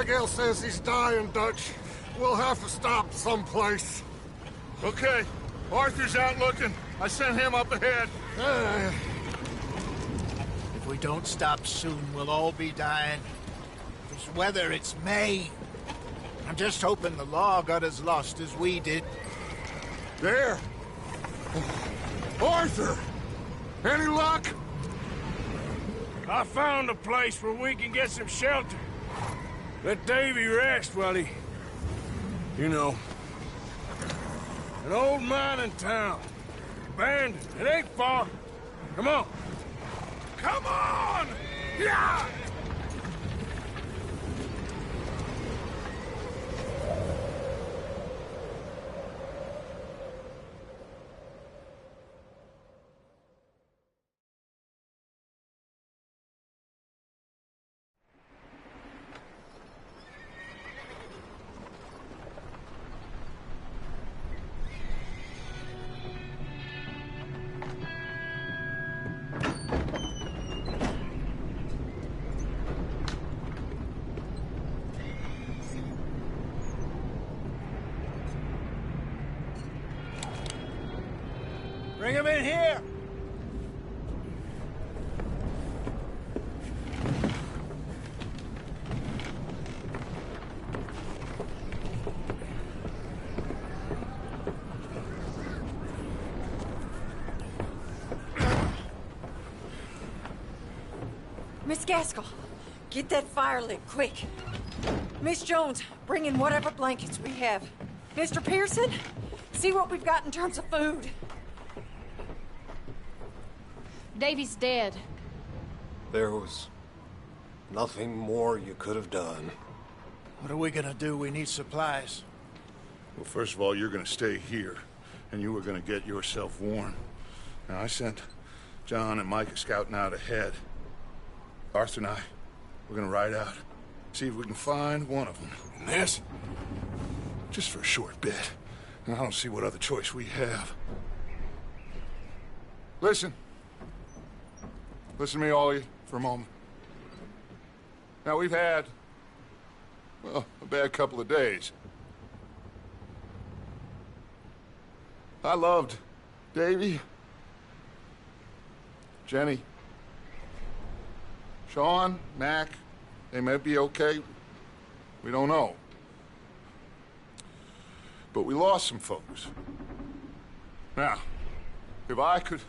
Abigail says he's dying, Dutch. We'll have to stop someplace. Okay. Arthur's out looking. I sent him up ahead. If we don't stop soon, we'll all be dying. This weather, it's May. I'm just hoping the law got as lost as we did. There. Arthur! Any luck? I found a place where we can get some shelter. Let Davy rest while he... You know. An old mining town. Abandoned. It ain't far. Come on. Come on! Yeah! Bring him in here! Miss Gaskell, get that fire lit, quick. Miss Jones, bring in whatever blankets we have. Mr. Pearson, see what we've got in terms of food. Davy's dead. There was nothing more you could have done. What are we gonna do? We need supplies. Well, first of all, you're gonna stay here, and you were gonna get yourself warm. Now, I sent John and Micah scouting out ahead. Arthur and I, we're gonna ride out, see if we can find one of them. And this, just for a short bit. And I don't see what other choice we have. Listen. Listen to me, all of you, for a moment. Now, we've had, well, a bad couple of days. I loved Davy, Jenny, Sean, Mac. They may be okay. We don't know. But we lost some folks. Now, if I could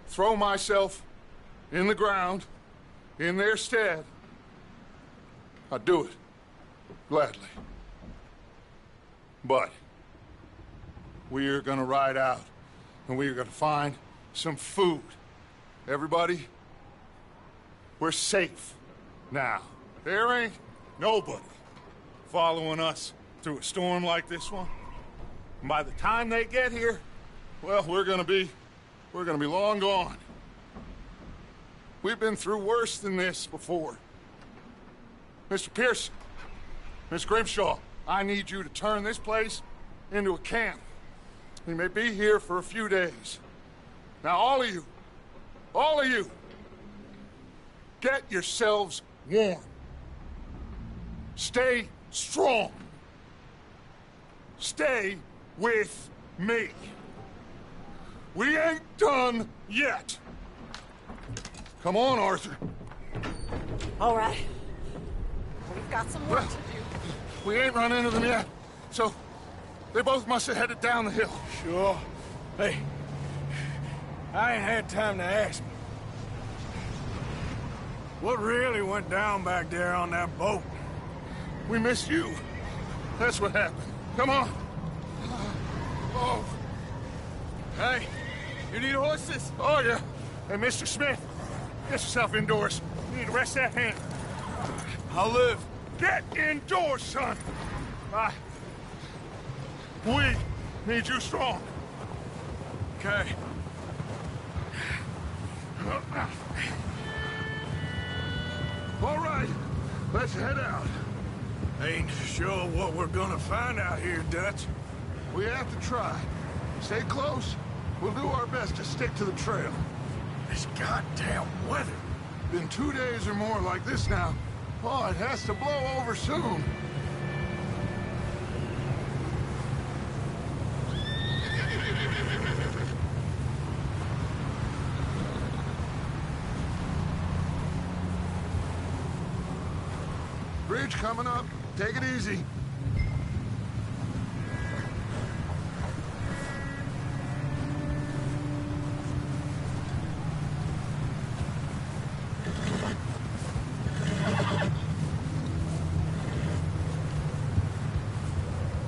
throw myself in the ground in their stead, I'd do it. Gladly. But we are gonna ride out and we are gonna find some food. Everybody, we're safe now. There ain't nobody following us through a storm like this one. And by the time they get here, well, we're gonna be long gone. We've been through worse than this before. Mr. Pearson, Miss Grimshaw, I need you to turn this place into a camp. We may be here for a few days. Now, all of you, get yourselves warm. Stay strong. Stay with me. We ain't done yet. Come on, Arthur. All right. We've got some work to do. We ain't run into them yet, so they both must have headed down the hill. Sure. Hey, I ain't had time to ask. What really went down back there on that boat? We missed you. That's what happened. Come on. Oh. Hey, you need horses? Oh, yeah. Hey, Mr. Smith, get yourself indoors. You need to rest that hand. I'll live. Get indoors, son. We need you strong. Okay. All right, let's head out. Ain't sure what we're gonna find out here, Dutch. We have to try. Stay close. We'll do our best to stick to the trail. This goddamn weather. Been 2 days or more like this now. Oh, it has to blow over soon. Bridge coming up. Take it easy.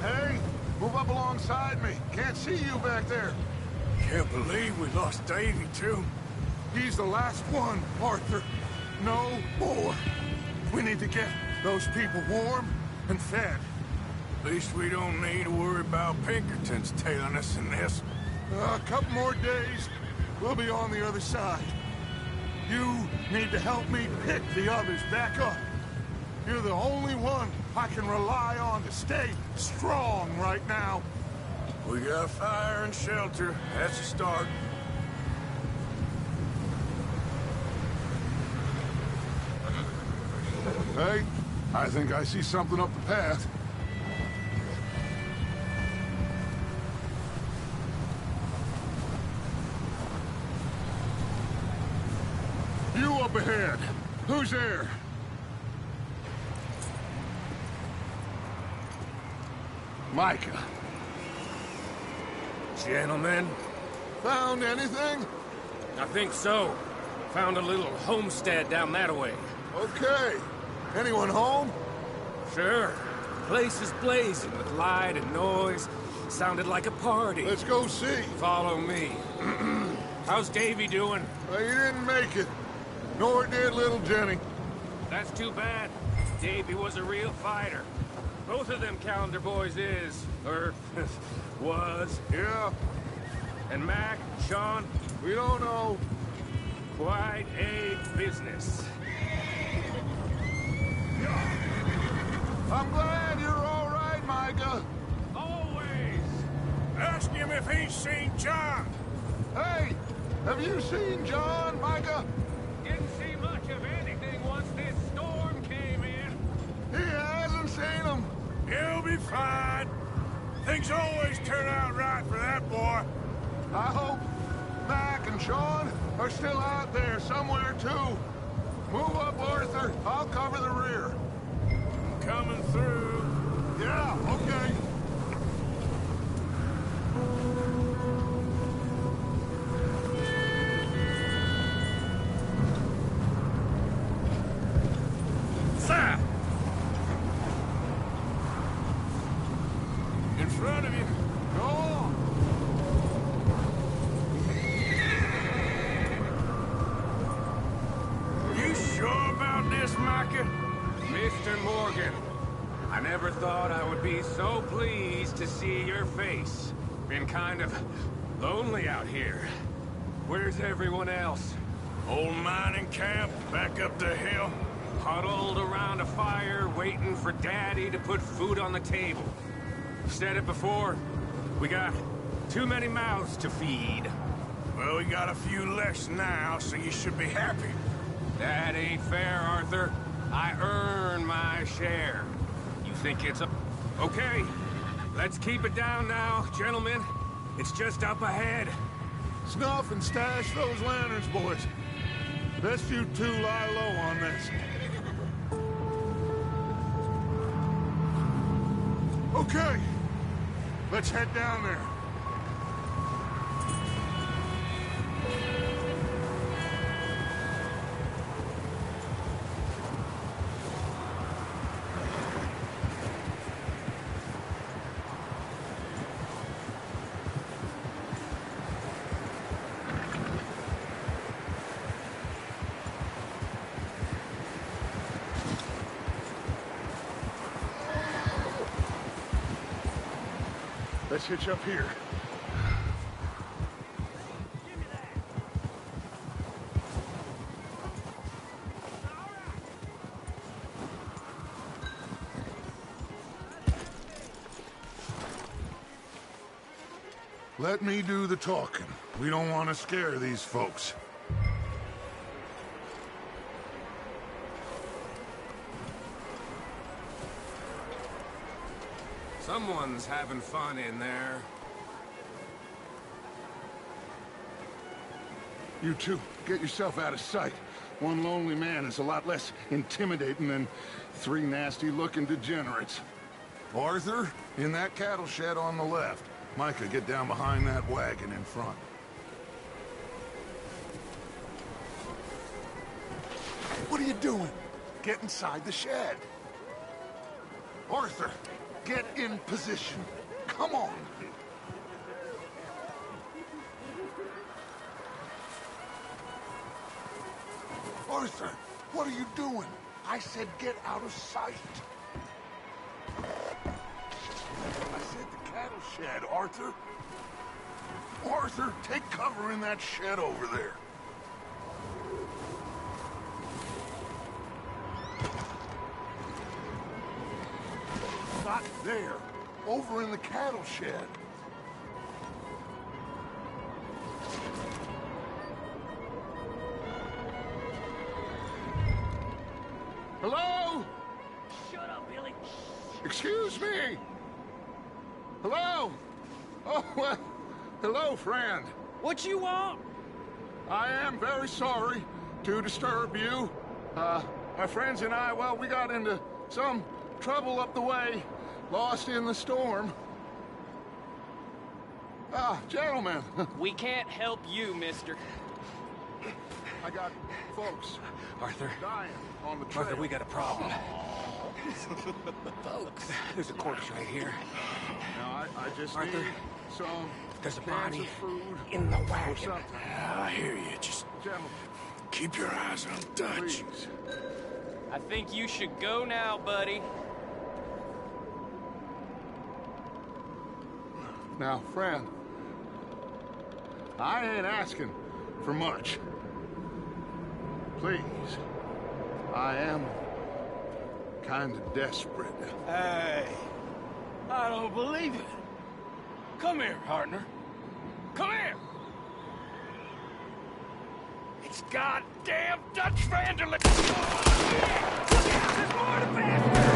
Hey, move up alongside me. Can't see you back there. Can't believe we lost Davy, too. He's the last one, Arthur. No more. We need to get those people warm and fed. At least we don't need to worry about Pinkertons tailing us in this. A couple more days, we'll be on the other side. You need to help me pick the others back up. You're the only one I can rely on to stay strong right now. We got fire and shelter. That's a start. Hey, I think I see something up the path. up ahead. Who's there? Micah. Gentlemen, Found anything? I think so. Found a little homestead down that way. Okay. Anyone home? Sure. Place is blazing with light and noise. Sounded like a party. Let's go see. Follow me. How's Davy doing? He didn't make it. Nor did little Jenny. That's too bad. Davy was a real fighter. Both of them calendar boys is, or was. Yeah, And Mac, Sean, we don't know. quite a business. I'm glad you're all right, Micah. Always. Ask him if he's seen John. Hey, have you seen John, Micah? Didn't see much of anything once this storm came in. He hasn't seen him. He'll be fine. Things always turn out right for that boy. I hope Mac and Sean are still out there somewhere, too. Move up, Arthur. I'll cover the rear. Coming through. Yeah, okay. Sir! In front of you. Go on. You sure about this, Micah? Mr. Morgan, I never thought I would be so pleased to see your face. Been kind of lonely out here. Where's everyone else? Old mining camp, back up the hill. Huddled around a fire, waiting for Daddy to put food on the table. Said it before, we got too many mouths to feed. Well, we got a few less now, so you should be happy. That ain't fair, Arthur. I earn my share. You think it's a... Okay, let's keep it down now, gentlemen. It's just up ahead. Snuff and stash those lanterns, boys. Best you two lie low on this. Okay, let's head down there. Let's hitch up here. Let me do the talking. We don't want to scare these folks. Someone's having fun in there. You two, get yourself out of sight. One lonely man is a lot less intimidating than three nasty-looking degenerates. Arthur, in that cattle shed on the left. Micah, get down behind that wagon in front. What are you doing? Get inside the shed. Arthur, get in position. Come on. Arthur, what are you doing? I said get out of sight. I said the cattle shed, Arthur. Arthur, take cover in that shed over there. Not there. Over in the cattle shed. Hello? Shut up, Billy. Excuse me. Hello? Oh, well, hello, friend. What you want? I am very sorry. to disturb you. My friends and I, well, we got into some trouble up the way, lost in the storm. Gentlemen. We can't help you, mister. I got folks Arthur. dying on the trail. Arthur, we got a problem. Folks. There's a corpse right here. Now, I just Arthur, need some there's a cans body of food in the or wagon. something. I hear you. Just Gentlemen, keep your eyes on Dutch. please. I think you should go now, buddy. Now, friend, I ain't asking for much. Please, I am kind of desperate. Hey, I don't believe it. Come here, partner. Come here. It's goddamn Dutch Vanderlip. Oh, yeah. Look out, there's more to bastard.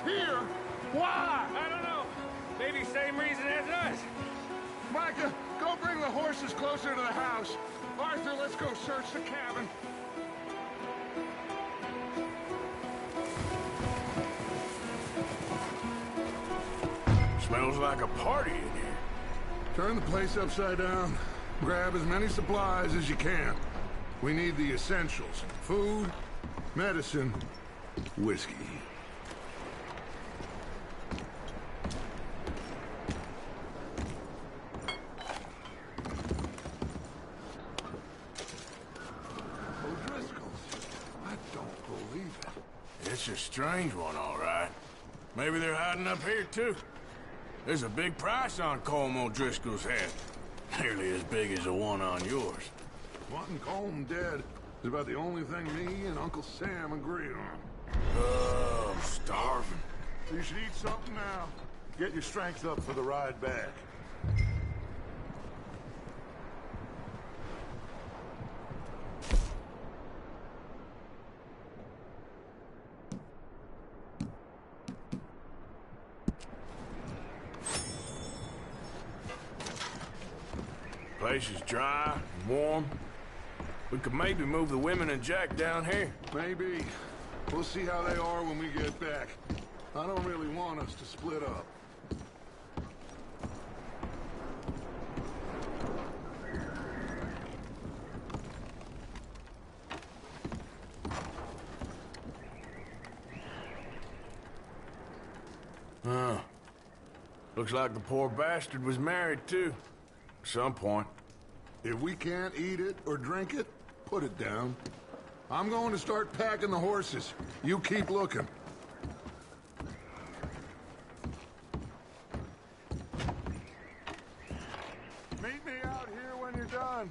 Here? Why? I don't know. Maybe same reason as us. Micah, go bring the horses closer to the house. Arthur, let's go search the cabin. Smells like a party in here. Turn the place upside down. Grab as many supplies as you can. We need the essentials. Food, medicine, whiskey. It's a strange one, all right. Maybe they're hiding up here, too. There's a big price on Colm O'Driscoll's head. Nearly as big as the one on yours. Wanting Colm dead is about the only thing me and Uncle Sam agree on. Oh, I'm starving. You should eat something now. Get your strength up for the ride back. Place is dry and warm. We could maybe move the women and Jack down here. Maybe. We'll see how they are when we get back. I don't really want us to split up. Huh. Looks like the poor bastard was married, too. At some point. If we can't eat it or drink it, put it down. I'm going to start packing the horses. You keep looking. Meet me out here when you're done.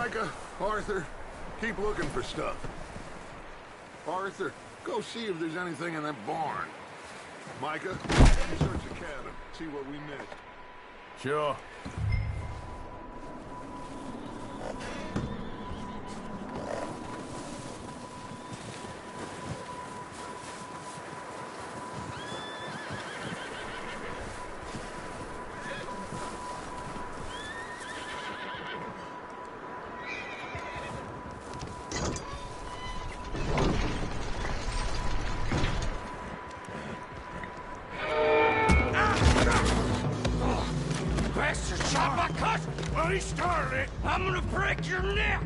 Micah, Arthur, keep looking for stuff. Arthur, go see if there's anything in that barn. Micah, you search the cabin, see what we missed. Sure. Well, he started it. I'm gonna break your neck.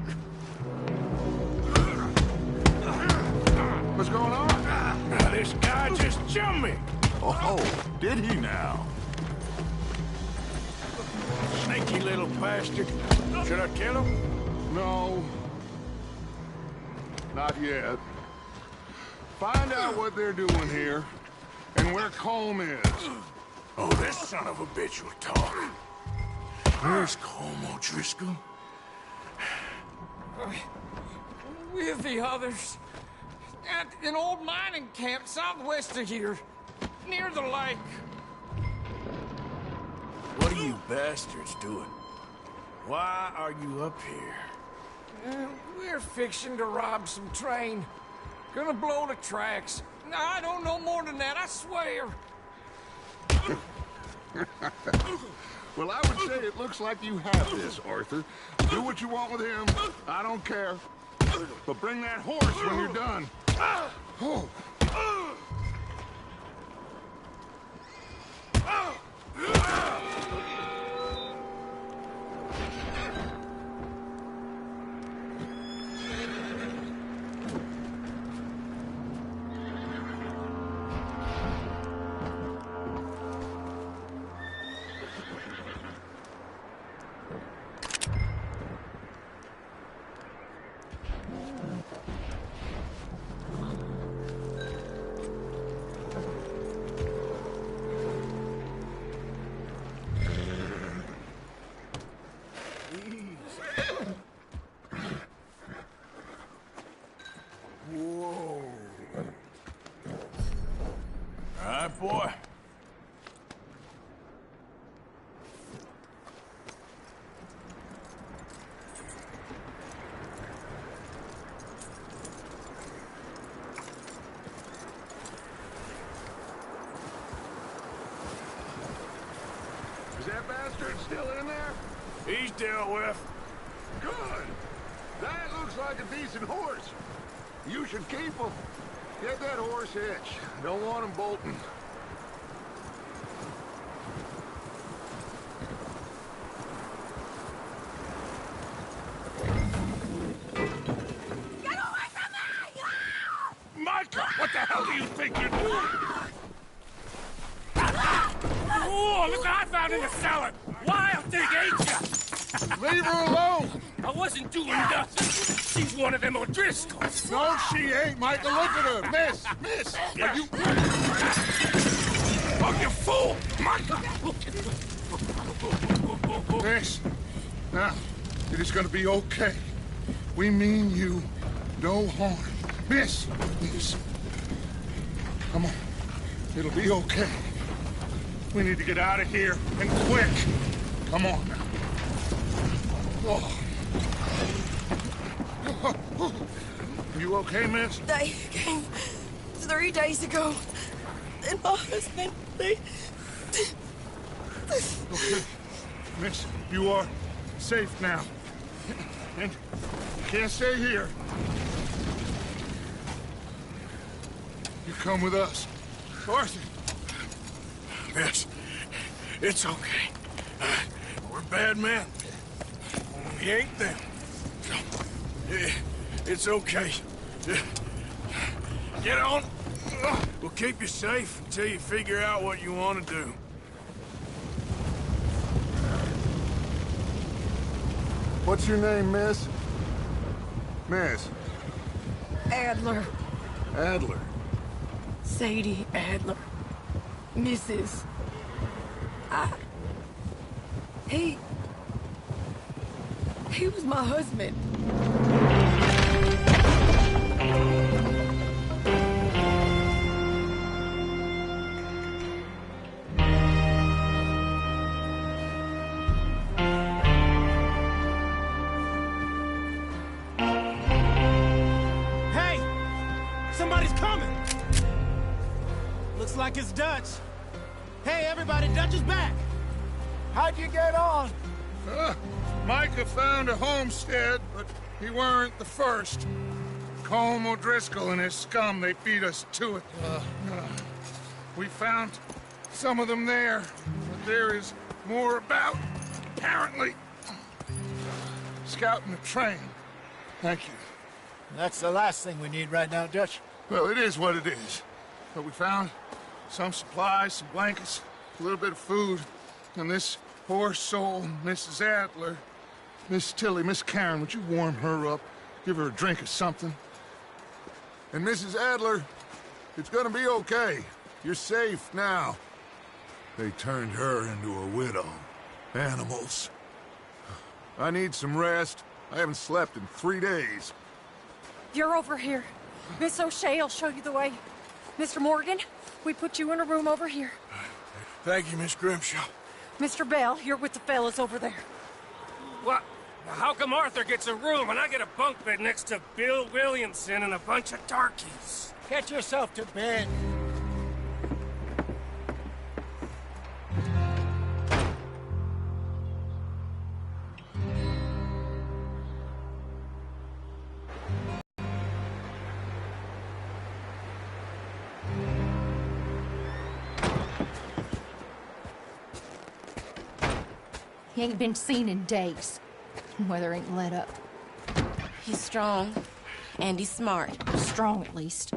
What's going on? Now, this guy just jumped me. Oh, did he now? Sneaky little bastard. Should I kill him? No. Not yet. Find out what they're doing here, and where Colm is. Oh, this son of a bitch will talk. Where's Colm O'Driscoll? With the others. At an old mining camp southwest of here. Near the lake. What are you bastards doing? Why are you up here? We're fixing to rob some train. Gonna blow the tracks. I don't know more than that, I swear. Well, I would say it looks like you have this, Arthur. Do what you want with him. I don't care. But bring that horse when you're done. Oh. Whoa. All right, boy. Is that bastard still in there? He's dealt with. Good. That looks like a decent horse. You should keep him. Get that horse hitched. Don't want him bolting. Get away from me! Micah, what the hell do you think you're doing? Oh, look what I found in the cellar! Wild thing, ain't ya? Leave her alone! I wasn't doing nothing. She's one of them O'Driscolls. No, she ain't, Micah. Look at her. Miss! Are you... Oh, you fool! Micah! Miss, now, it is gonna be okay. We mean you no harm. Miss! Come on. It'll be okay. We need to get out of here, and quick. Come on now. Oh. You okay, miss? They came 3 days ago. And my husband, they... Okay. Miss, you are safe now. And you can't stay here. You come with us. Arthur! Miss, it's okay. We're bad men. We ain't them. It's okay. Get on. We'll keep you safe until you figure out what you want to do. What's your name, miss? Miss? Adler. Adler. Sadie Adler. Mrs. He was my husband. Hey! Somebody's coming! Looks like it's Dutch. Hey, everybody, Dutch is back! How'd you get on? Micah found a homestead, but he weren't the first. Colm O'Driscoll and his scum, they beat us to it. We found some of them there, but there is more about, apparently. Scouting the train. Thank you. That's the last thing we need right now, Dutch. Well, it is what it is. But we found some supplies, some blankets, a little bit of food, and this poor soul, Mrs. Adler, Miss Tilly, Miss Karen, would you warm her up? Give her a drink or something? And Mrs. Adler, it's gonna be okay. You're safe now. They turned her into a widow. Animals. I need some rest. I haven't slept in 3 days. You're over here. Miss O'Shea will show you the way. Mr. Morgan, we put you in a room over here. Thank you, Miss Grimshaw. Mr. Bell, you're with the fellas over there. What? How come Arthur gets a room and I get a bunk bed next to Bill Williamson and a bunch of darkies? Get yourself to bed. He ain't been seen in days. Weather ain't let up. He's strong, and he's smart. Strong, at least.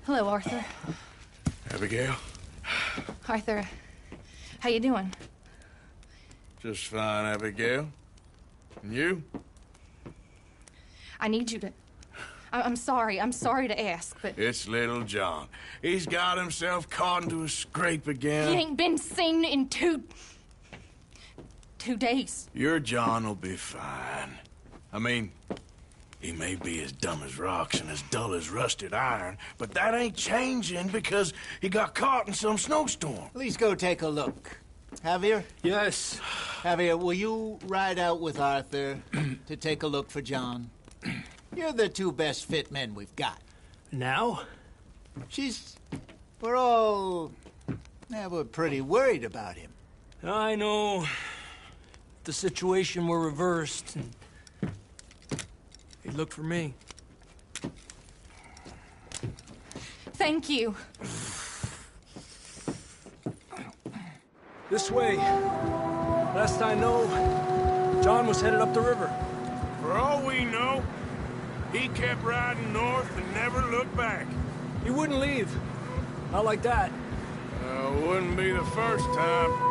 Hello, Arthur. Abigail? Arthur, how you doing? Just fine, Abigail. And you? I need you to... I'm sorry to ask, but... It's little John. He's got himself caught into a scrape again. He ain't been seen in 2 days. Your John will be fine. I mean, he may be as dumb as rocks and as dull as rusted iron, but that ain't changing because he got caught in some snowstorm. Please go take a look. Javier? Yes. Javier, will you ride out with Arthur to take a look for John? You're the 2 best fit men we've got. Now? We're all... we're pretty worried about him. I know. The situation were reversed, and he'd look for me. Thank you. This way. Last I know, John was headed up the river. For all we know, he kept riding north and never looked back. He wouldn't leave. Not like that. Wouldn't be the first time.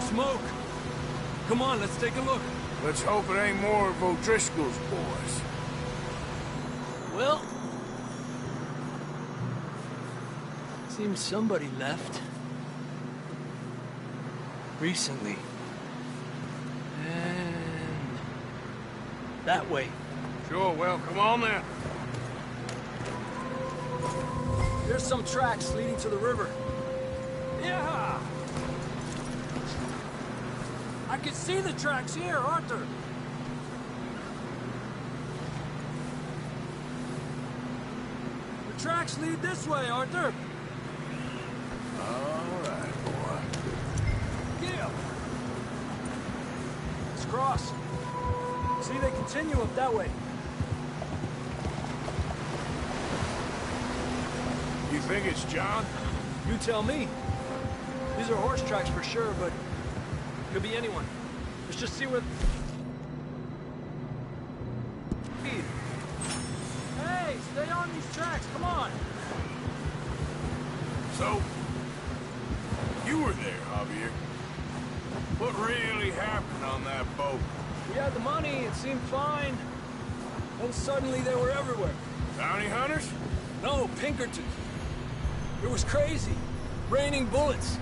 Smoke. Come on, let's take a look. Let's hope it ain't more of O'Driscoll's boys. Well... seems somebody left. Recently. And... that way. Sure, well, come on then. There's some tracks leading to the river. Yeah! I can see the tracks here, Arthur. The tracks lead this way, Arthur. All right, boy. Yeah. Let's cross. See, they continue up that way. You think it's John? You tell me. These are horse tracks for sure, but could be anyone. Let's just see what... these tracks, come on! So, you were there, Javier. What really happened on that boat? We had the money, it seemed fine. Then suddenly they were everywhere. Bounty hunters? No, Pinkertons. It was crazy. Raining bullets.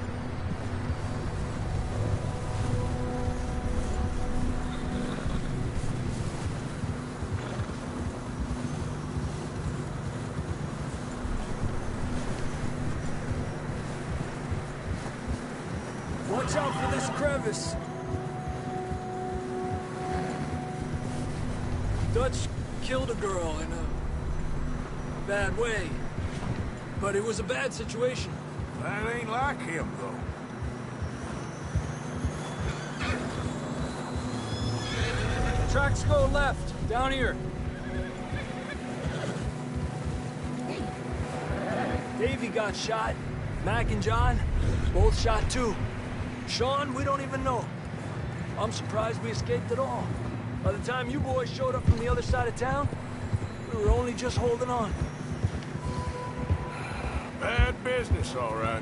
Watch out for this crevice. Dutch killed a girl in a bad way. But it was a bad situation. That ain't like him, though. Tracks go left, down here. Davey got shot. Mac and John, both shot too. Sean, we don't even know. I'm surprised we escaped at all. By the time you boys showed up from the other side of town, we were only just holding on. Bad business, all right.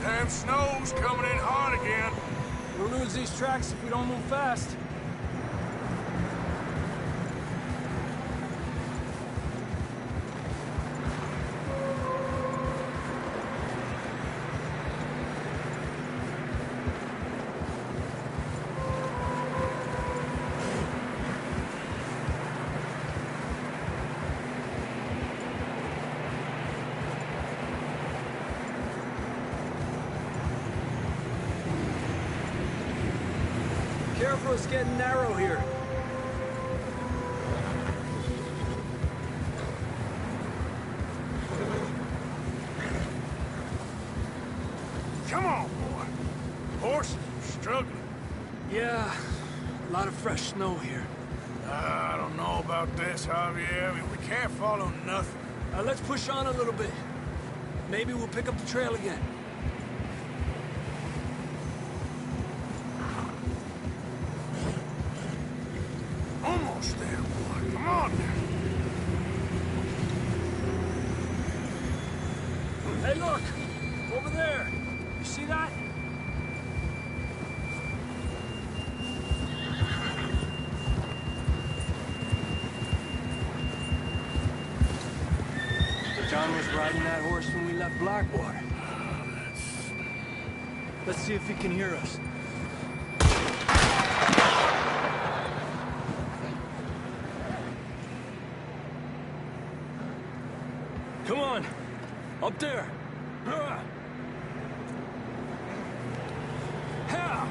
Damn snow's coming in hard again. We'll lose these tracks if we don't move fast. Careful, it's getting narrow here. Come on, boy. Horses are struggling. Yeah, a lot of fresh snow here. I don't know about this, Javier. I mean, we can't follow nothing. Let's push on a little bit. Maybe we'll pick up the trail again. Almost there, boy. Come on now. Hey, look! Over there! You see that? John was riding that horse when we left Blackwater. Let's see if he can hear us. Come on! Up there! Ha!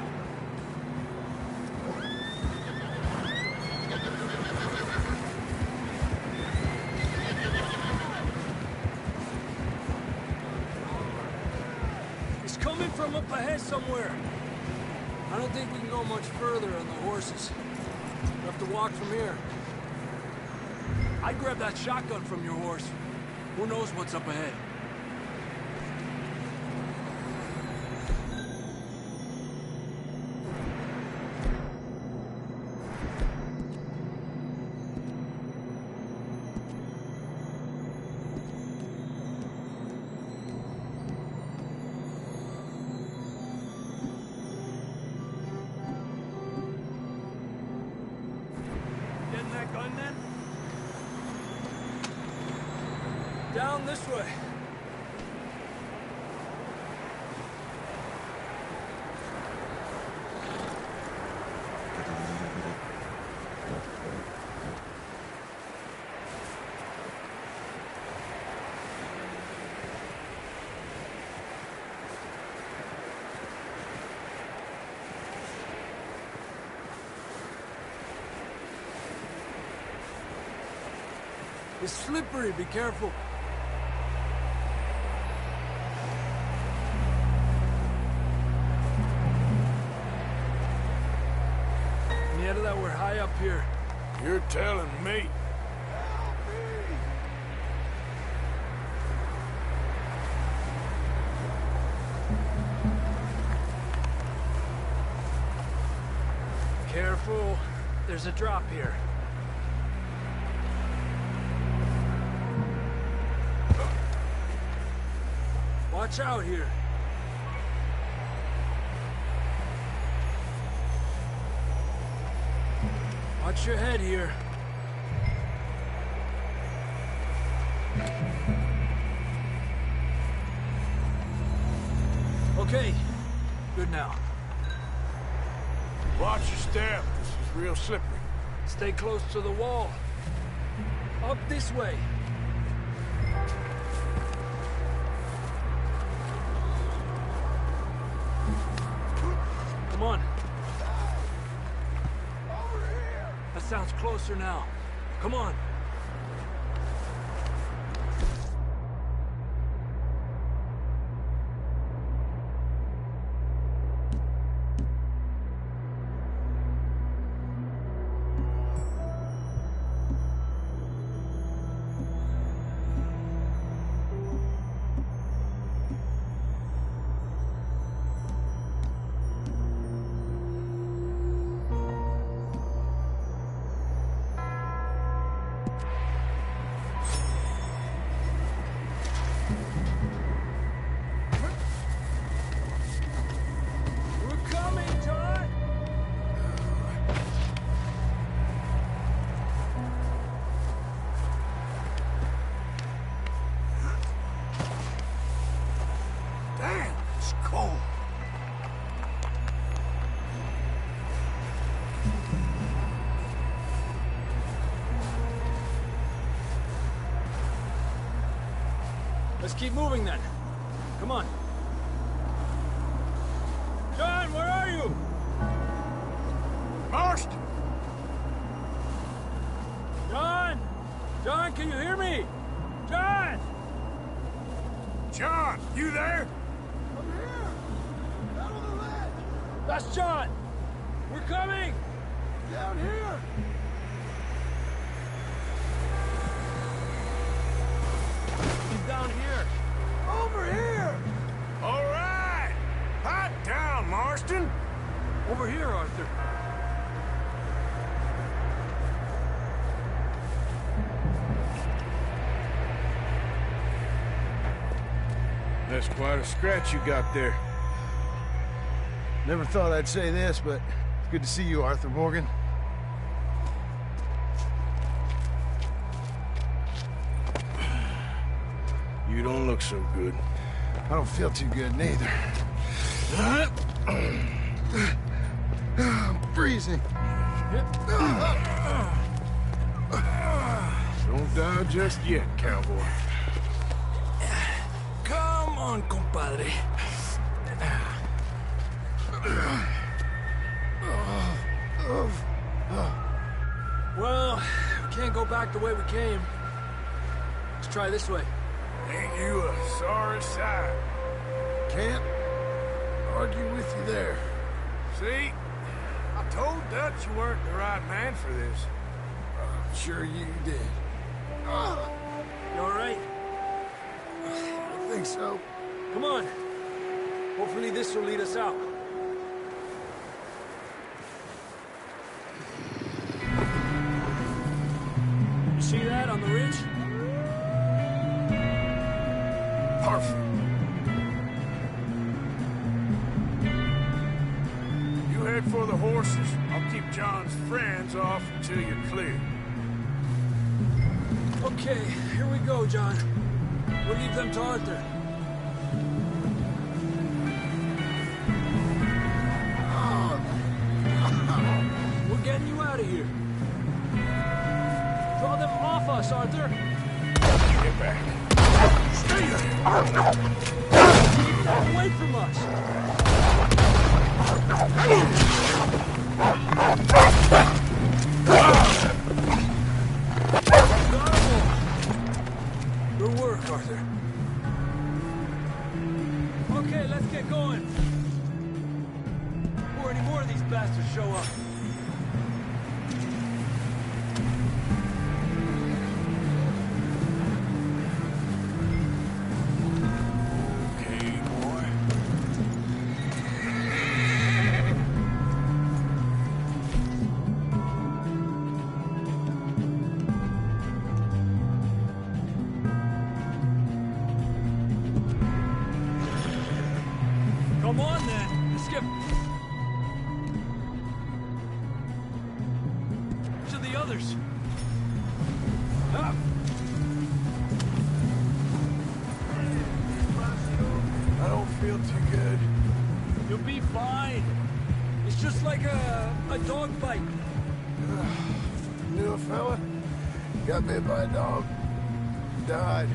He's coming from up ahead somewhere. I don't think we can go much further on the horses. We'll have to walk from here. I'd grab that shotgun from your horse. Who knows what's up ahead? Getting that gun then? Down this way. It's slippery, be careful. Nieta, that we're high up here. You're telling me. Careful. There's a drop here. Watch out here. Watch your head here. Okay, good now. Watch your step. This is real slippery. Stay close to the wall. Up this way. Come on. That sounds closer now. Come on. Let's keep moving then. Come on. John, where are you? Marston! John! John, can you hear me? John! John, you there? I'm here! Down on the ledge! That's John! We're coming! Down here! He's down here. Over here! All right! Hot down, Marston! Over here, Arthur. That's quite a scratch you got there. Never thought I'd say this, but it's good to see you, Arthur Morgan. You don't look so good. I don't feel too good, neither. I'm freezing. Don't die just yet, cowboy. Come on, compadre. Well, we can't go back the way we came. Let's try this way. Ain't you a sorry sight? Can't argue with you there. See? I told Dutch you weren't the right man for this. I'm sure you did. You all right? I think so. Come on. Hopefully this will lead us out. You see that on the ridge? Perfect. You head for the horses. I'll keep John's friends off until you're clear. Okay, here we go, John. We'll leave them to Arthur. We're getting you out of here. Draw them off us, Arthur. Get back. Stay there. Away from us. Good work, Arthur. Okay, let's get going. Before any more of these bastards show up. Okay, boy. Come on, then. Let's get... to the others. Up. I don't feel too good. You'll be fine. It's just like a dog fight. Knew a fella. Got bit by a dog. Died.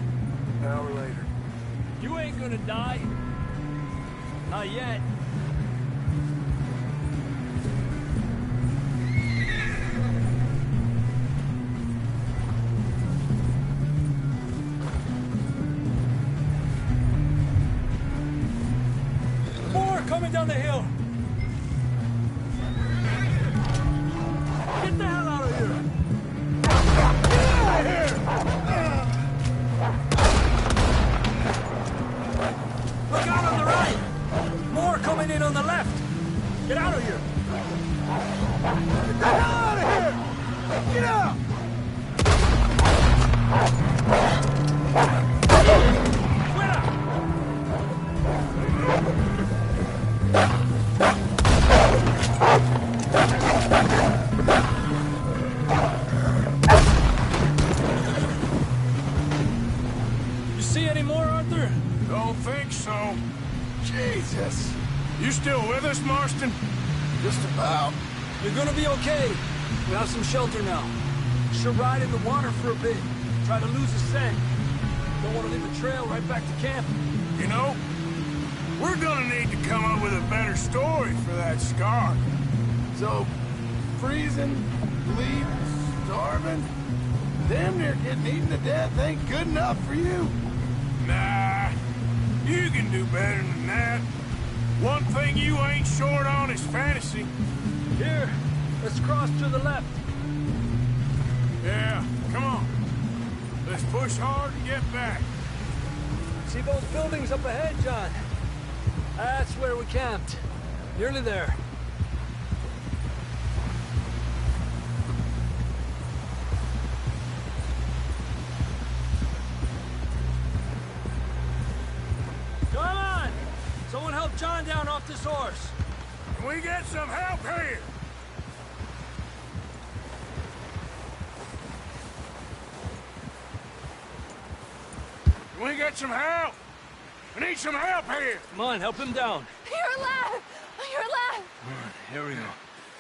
An hour later. You ain't gonna die. Not yet. More coming down the hill. Get the hell out of here. Get out of here. Look out on the right! More coming in on the left! Get out of here! Get the hell out of here! Get out! Fuera! You see any more, Arthur? Don't think so. Jesus. You still with us, Marston? Just about. You're gonna be okay. We have some shelter now. Should ride in the water for a bit. Try to lose the scent. Don't want to leave a trail right back to camp. You know, we're gonna need to come up with a better story for that scar. So, freezing, bleeding, starving, damn near getting eaten to death ain't good enough for you. Nah, you can do better than that. One thing you ain't short on is fantasy. Here, let's cross to the left. Yeah, come on. Let's push hard and get back. See those buildings up ahead, John? That's where we camped. Nearly there. Come on! Someone help John down off this horse. Can we get some help here? Can we get some help? We need some help here. Come on, help him down. You're alive! You're alive! Here we go.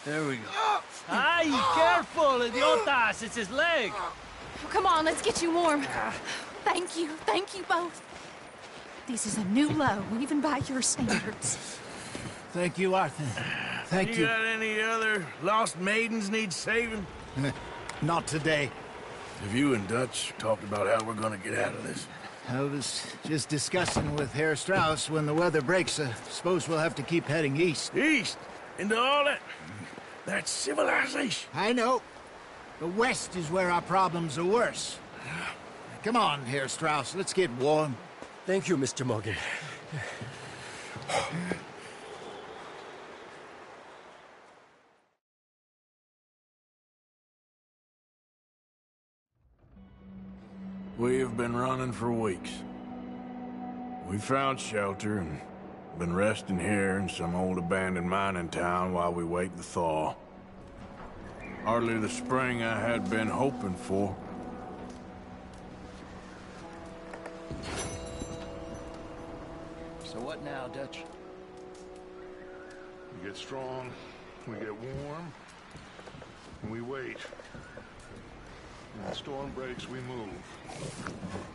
There we go. Ay, careful, idiotas! It's his leg. Come on, let's get you warm. Thank you both. This is a new low, even by your standards. Thank you, Arthur. Thank you. You got any other lost maidens need saving? Not today. Have you and Dutch talked about how we're gonna get out of this? I was just discussing with Herr Strauss when the weather breaks. I suppose we'll have to keep heading east. East? Into all that civilization? I know. The west is where our problems are worse. Come on, Herr Strauss. Let's get warm. Thank you, Mr. Morgan. We have been running for weeks. We found shelter and been resting here in some old abandoned mining town while we wait the thaw. Hardly the spring I had been hoping for. So what now, Dutch? We get strong, we get warm, and we wait. When the storm breaks, we move.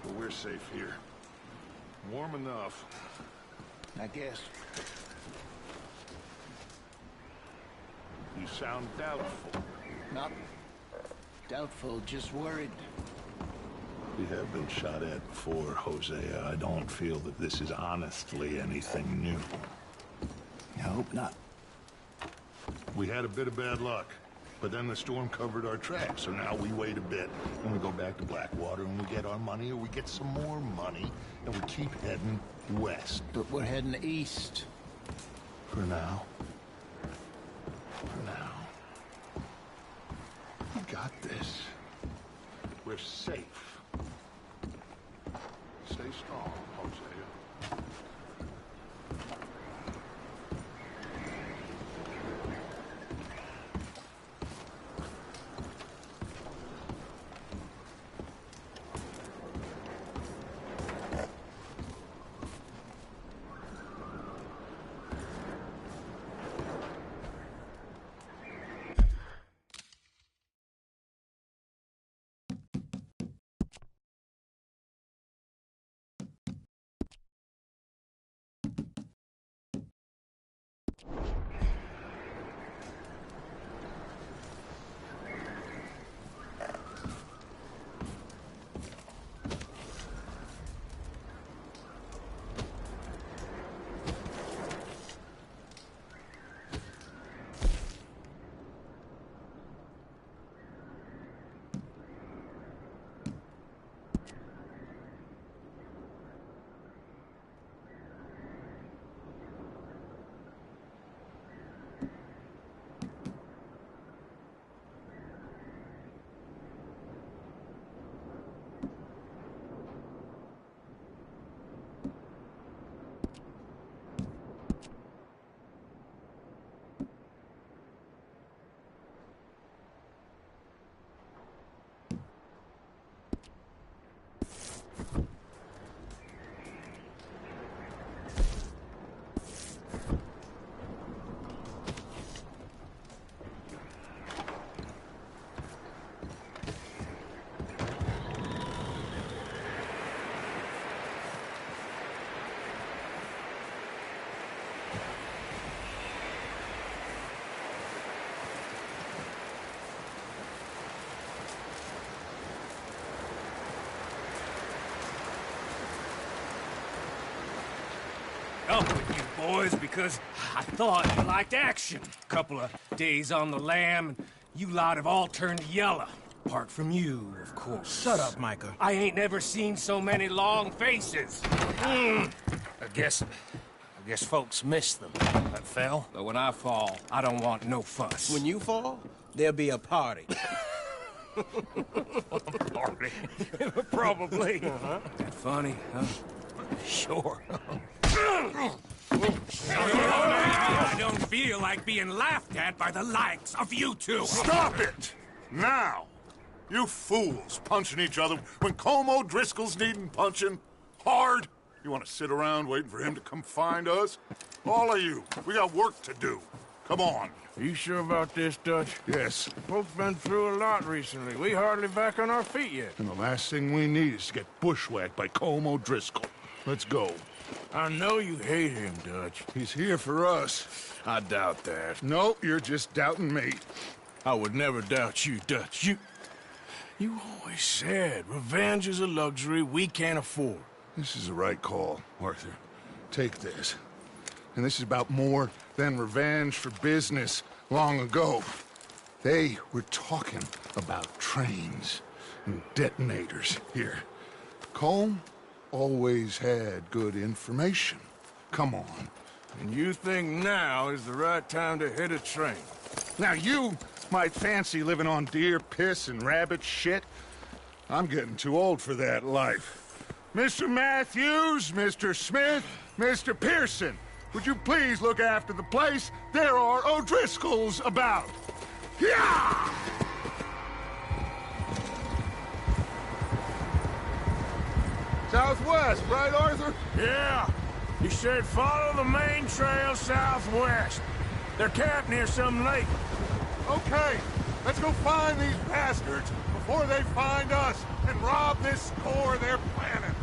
But we're safe here. Warm enough. I guess. You sound doubtful. Not doubtful, just worried. We have been shot at before, Hosea. I don't feel that this is honestly anything new. I hope not. We had a bit of bad luck, but then the storm covered our tracks, so now we wait a bit, and we go back to Blackwater, and we get our money, or we get some more money, and we keep heading west. But we're heading east. For now. For now. We got this. We're safe. Stay strong, Hosea. up with you boys because I thought you liked action. Couple of days on the lam, and you lot have all turned yellow. Apart from you, of course. Shut up, Micah. I ain't never seen so many long faces. I guess folks miss them. That fell. But when I fall, I don't want no fuss. When you fall, there'll be a party. Party? Probably. That funny, huh? Sure. I don't feel like being laughed at by the likes of you two. Stop it! Now! You fools punching each other when Colm O'Driscoll's needing punching hard. You want to sit around waiting for him to come find us? All of you, we got work to do. Come on. Are you sure about this, Dutch? Yes. Folks been through a lot recently. We hardly back on our feet yet. And the last thing we need is to get bushwhacked by Colm O'Driscoll. Let's go. I know you hate him, Dutch. He's here for us. I doubt that. No, you're just doubting me. I would never doubt you, Dutch. You always said revenge is a luxury we can't afford. This is the right call, Arthur. Take this. And this is about more than revenge for business long ago. They were talking about trains and detonators here. Colm always had good information. Come on. And you think now is the right time to hit a train? Now you might fancy living on deer piss and rabbit shit. I'm getting too old for that life. Mr. Matthews, Mr. Smith, Mr. Pearson, would you please look after the place? There are O'Driscolls about. Yeah! Southwest, right, Arthur? Yeah. He said follow the main trail southwest. They're camped near some lake. Okay, let's go find these bastards before they find us and rob this core they're planning.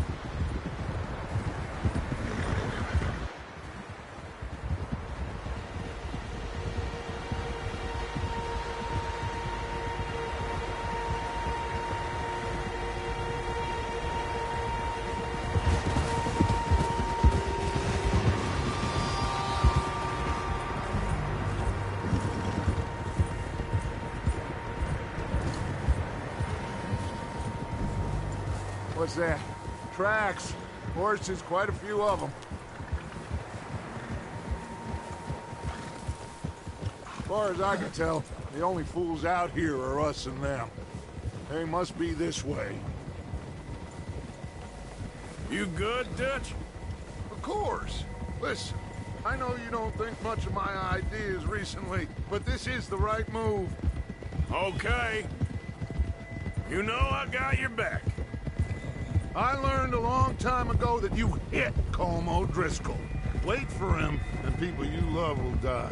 What's that? Tracks. Horses, quite a few of them. As far as I can tell, the only fools out here are us and them. They must be this way. You good, Dutch? Of course. Listen, I know you don't think much of my ideas recently, but this is the right move. Okay. You know I got your back. I learned a long time ago that you hit Colm O'Driscoll. Wait for him, and people you love will die.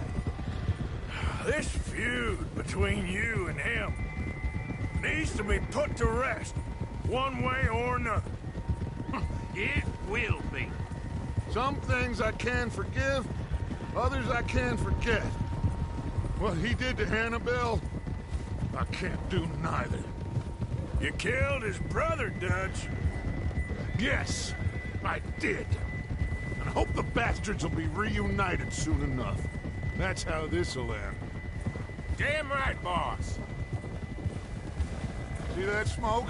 This feud between you and him needs to be put to rest, one way or another. It will be. Some things I can forgive, others I can forget. What he did to Annabelle, I can't do neither. You killed his brother, Dutch. Yes, I did. And I hope the bastards will be reunited soon enough. That's how this'll end. Damn right, boss. See that smoke?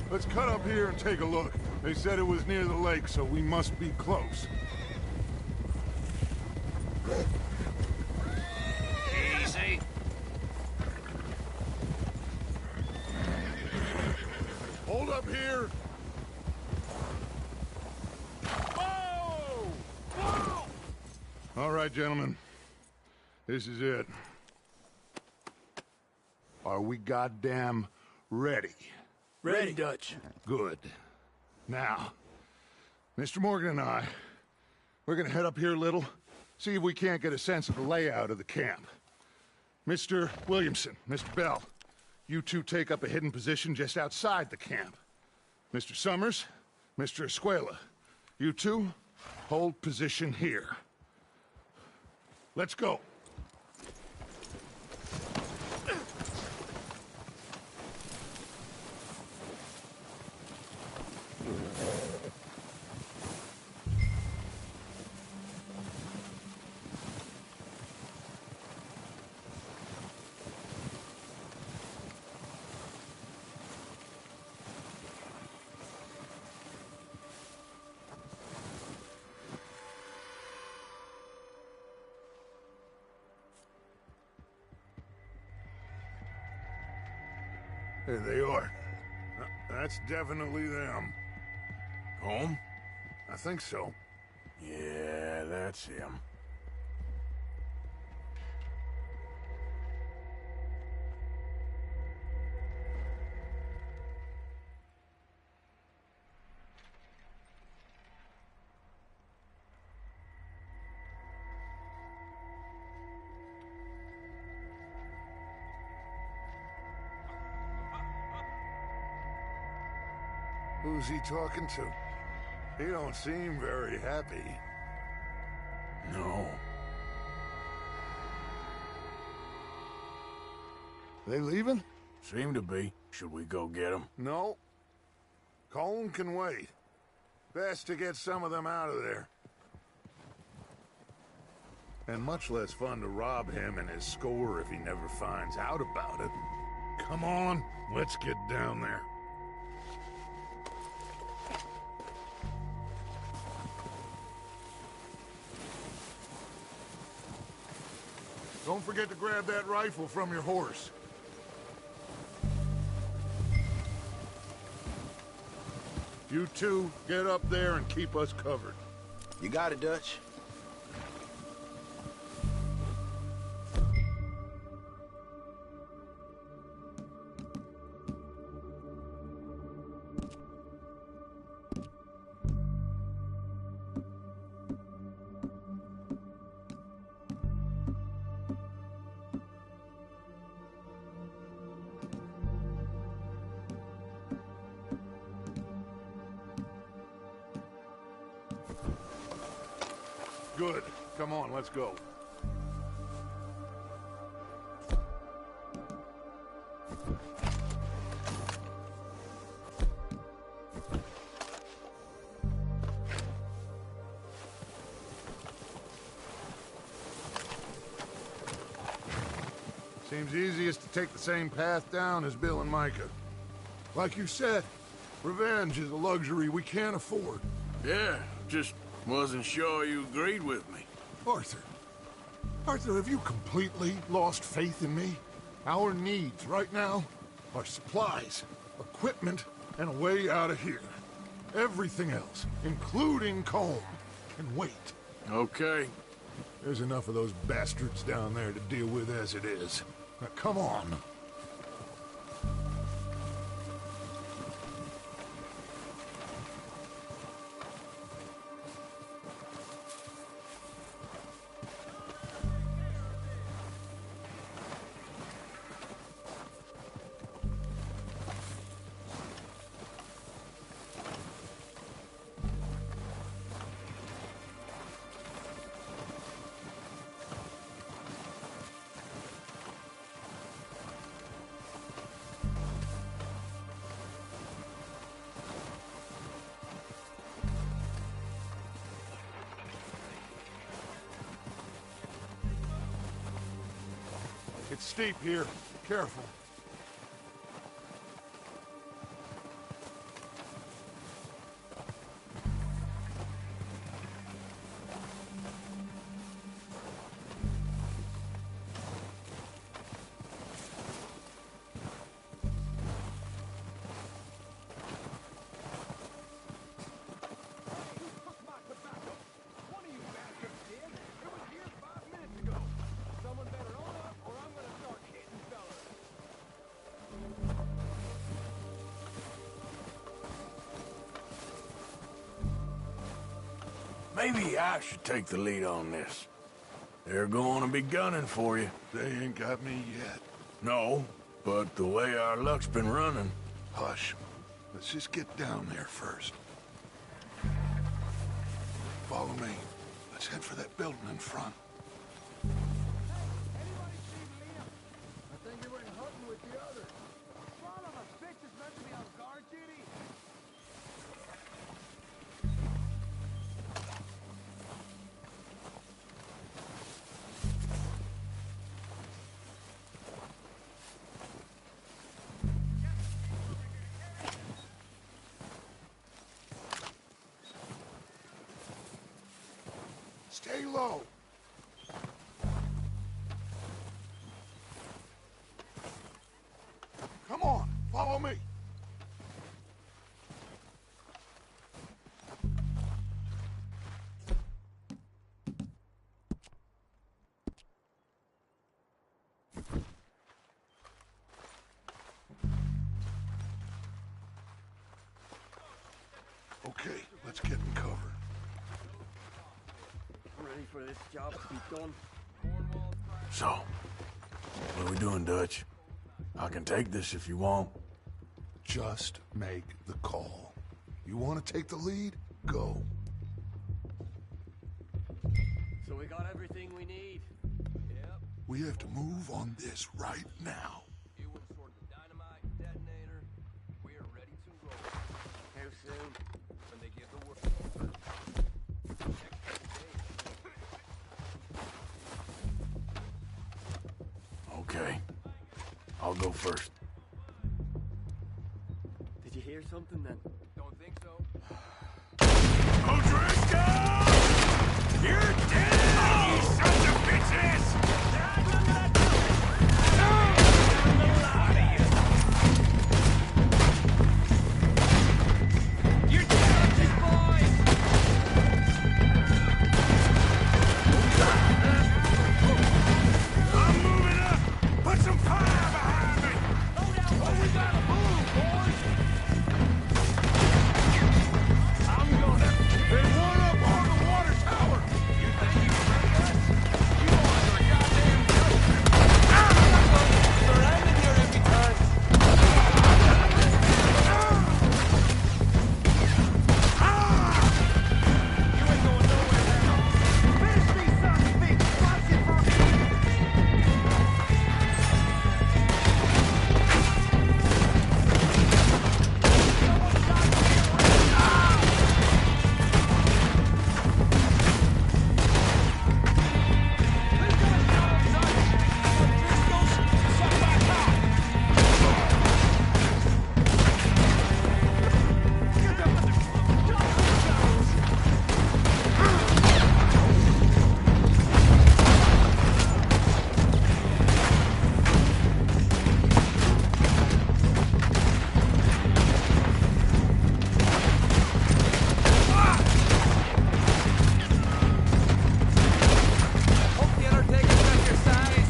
Let's cut up here and take a look. They said it was near the lake, so we must be close. Easy. Hold up here. Whoa! Whoa! All right, gentlemen. This is it. Are we goddamn ready? Ready, Dutch. Good. Now, Mr. Morgan and I, we're gonna head up here a little, see if we can't get a sense of the layout of the camp. Mr. Williamson, Mr. Bell, you two take up a hidden position just outside the camp. Mr. Summers, Mr. Escuela, you two hold position here. Let's go. There they are. That's definitely them. Home? I think so. Yeah, that's him. Who's he talking to? He don't seem very happy. No. They leaving? Seem to be. Should we go get them? No. Colm can wait. Best to get some of them out of there. And much less fun to rob him and his score if he never finds out about it. Come on, let's get down there. Don't forget to grab that rifle from your horse. You two, get up there and keep us covered. You got it, Dutch. Good. Come on, let's go. Seems easiest to take the same path down as Bill and Micah. Like you said, revenge is a luxury we can't afford. Yeah, just wasn't sure you agreed with me. Arthur. Arthur, have you completely lost faith in me? Our needs right now are supplies, equipment, and a way out of here. Everything else, including Colm, can wait. Okay. There's enough of those bastards down there to deal with as it is. Now, come on. It's steep here. Careful. Maybe I should take the lead on this. They're going to be gunning for you. They ain't got me yet. No, but the way our luck's been running... Hush. Let's just get down there first. Follow me. Let's head for that building in front. I think you went hunting with the others. Son of a bitch is meant to be on guard duty. Stay low. Come on, follow. time for this job to be done. So, what are we doing, Dutch? I can take this if you want. Just make the call. You want to take the lead? Go. So we got everything we need. Yep. We have to move on this right now. You would sort the dynamite detonator. We are ready to roll. How soon? When they give the word. Okay. I'll go first. Did you hear something then? Don't think so. O'Driscoll! You're dead! You sons of bitches! You're dead, boys! I'm moving up! Put some fire behind me! Hold out! Oh, we gotta move, boys! I'm gonna... There's one up on the water tower! You think you can hurt us? You boys are goddamn joke! Surrounded here every time! You ain't going nowhere now! Finish me, son of a bitch! Watch it for me! Hope the Undertaker's got your size.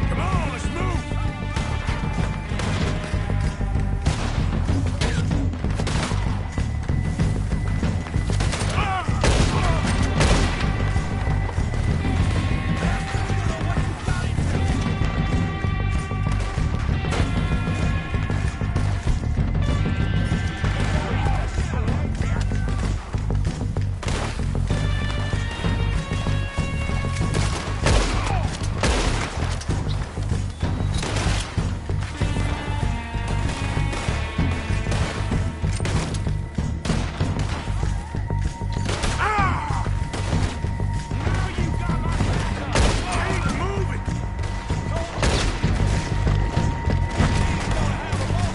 Come on, let's move.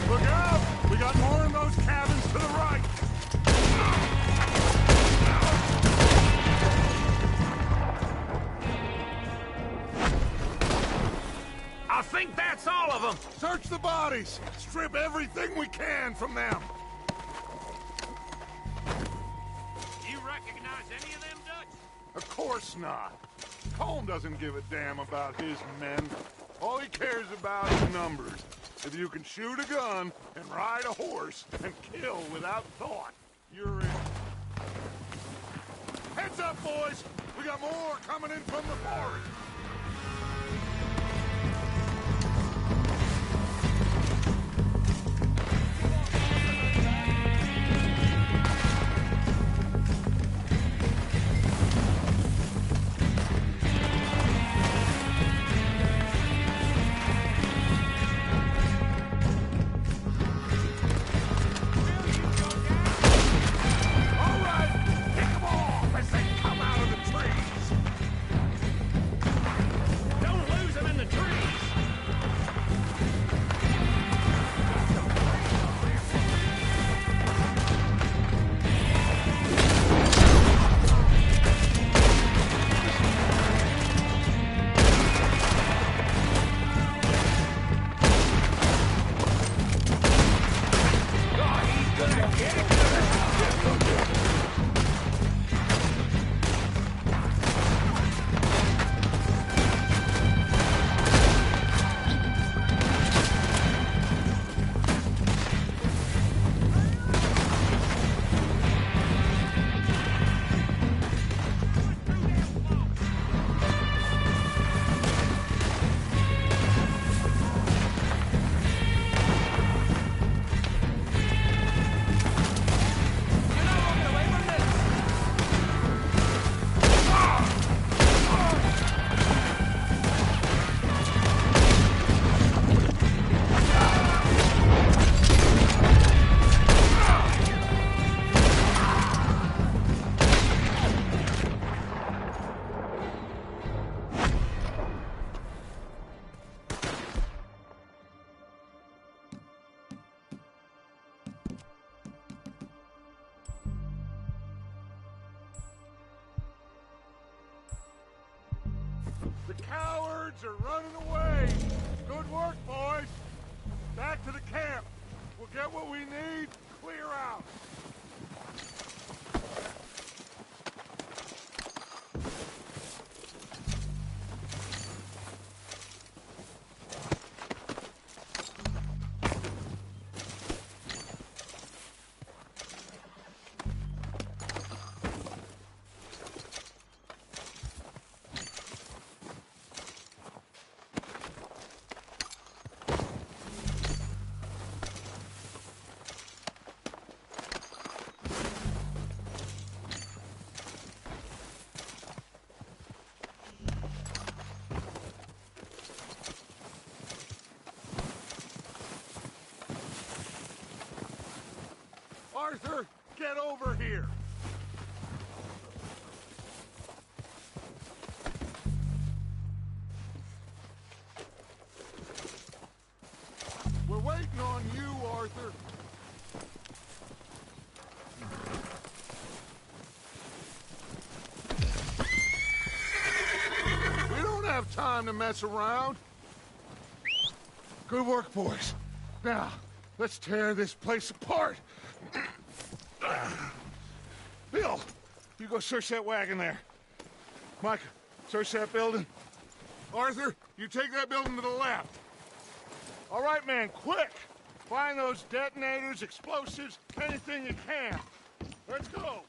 Look out! We got more in those cabins to the right! I think that's all of them! Search the bodies! Strip everything we can from them! You recognize any of them, Dutch? Of course not. Colm doesn't give a damn about his men. All he cares about is numbers. If you can shoot a gun and ride a horse and kill without thought, you're in. Heads up, boys! We got more coming in from the forest! All right, pick them off as they come out of the trees. The cowards are running away. Good work, boys. Back to the camp. We'll get what we need. Clear out. Arthur, get over here! We're waiting on you, Arthur. We don't have time to mess around. Good work, boys. Now, let's tear this place apart. Bill, you go search that wagon there. Mike, search that building. Arthur, you take that building to the left. All right, man, quick! Find those detonators, explosives, anything you can. Let's go!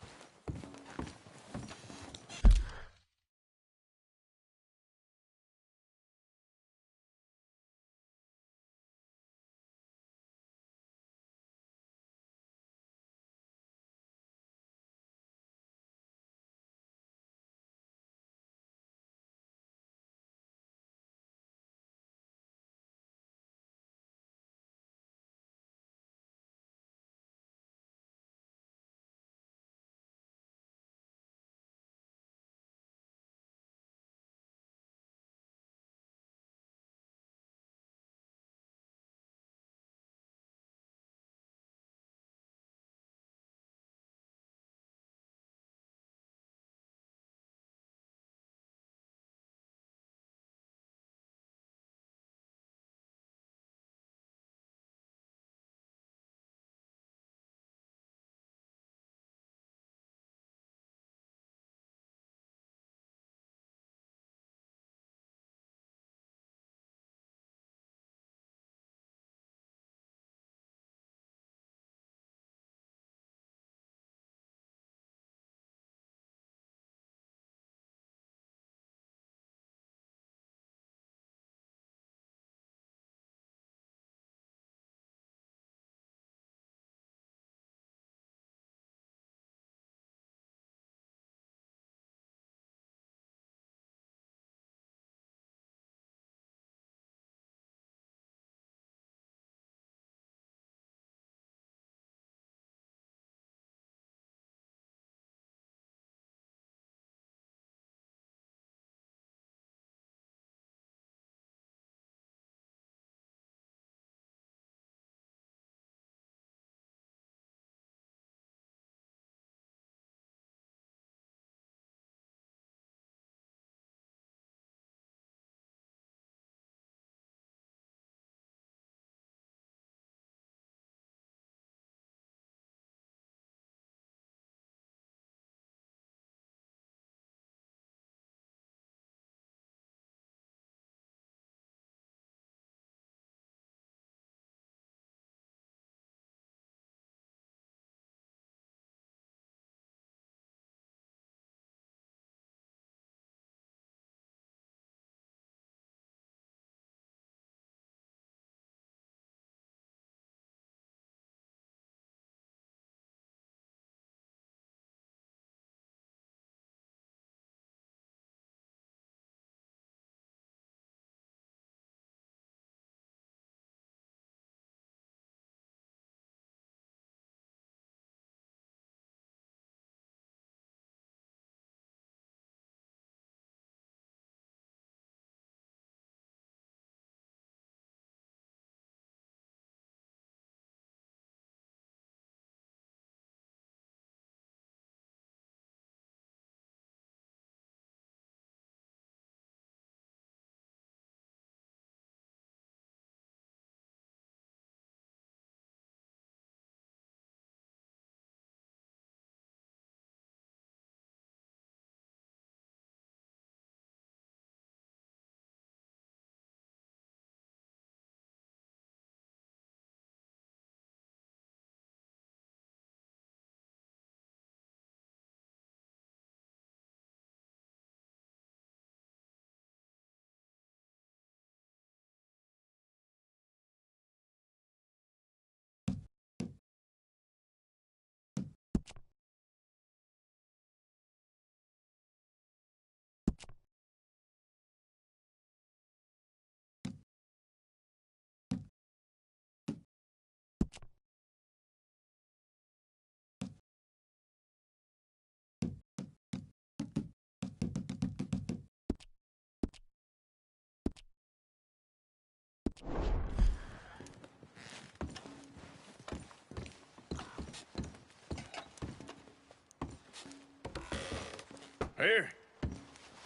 Here.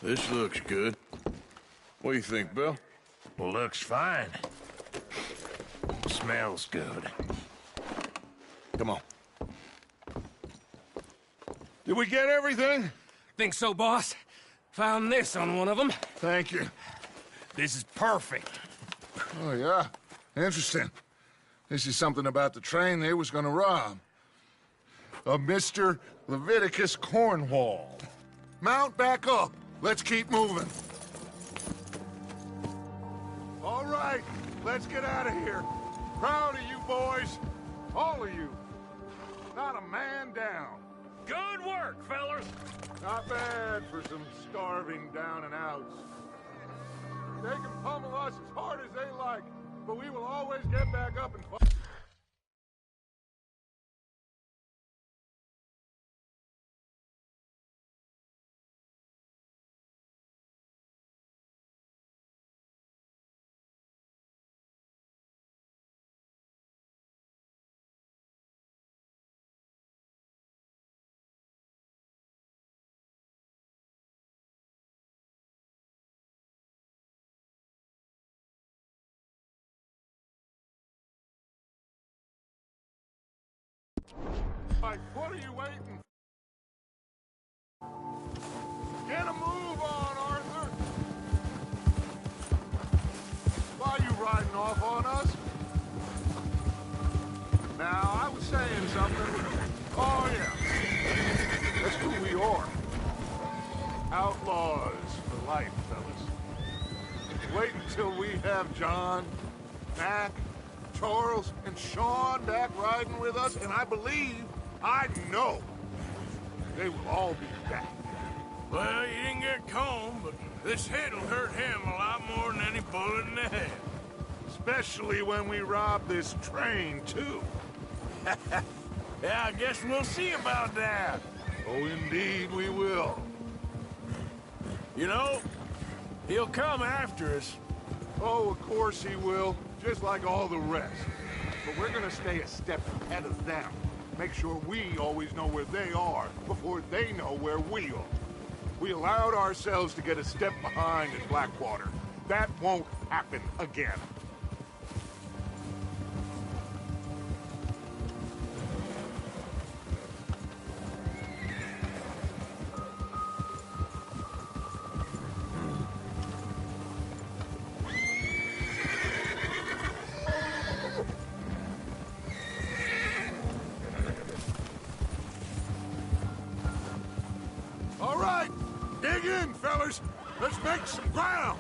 This looks good. What do you think, Bill? Looks fine. Smells good. Come on. Did we get everything? Think so, boss? Found this on one of them. Thank you. This is perfect. Oh, yeah? Interesting. This is something about the train they was gonna rob. A Mr. Leviticus Cornwall. Mount back up. Let's keep moving. All right, let's get out of here. Proud of you boys. All of you. Not a man down. Good work, fellas. Not bad for some starving down and outs. They can pummel us as hard as they like, but we will always get back up and fight. Like, what are you waiting for? Get a move on, Arthur! Why are you riding off on us? Now, I was saying something. Oh, yeah. That's who we are. Outlaws for life, fellas. Wait until we have John, Mac, Charles, and Sean back riding with us, and I know they will all be back. Well, you didn't get Combe, but this hit'll hurt him a lot more than any bullet in the head. Especially when we rob this train, too. Yeah, I guess we'll see about that. Oh, indeed we will. You know, he'll come after us. Oh, of course he will, just like all the rest. But we're gonna stay a step ahead of them. Make sure we always know where they are before they know where we are. We allowed ourselves to get a step behind in Blackwater. That won't happen again. All right, dig in, fellas. Let's make some ground.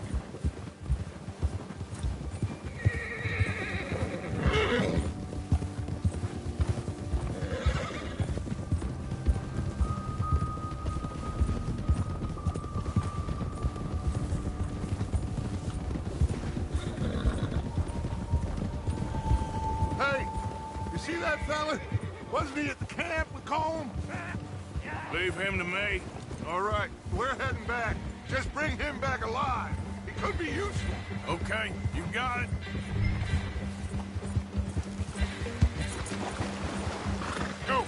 Hey, you see that fella? Wasn't he at the camp with Colm? Leave him to me. All right, we're heading back. Just bring him back alive. He could be useful. Okay, you got it. Go.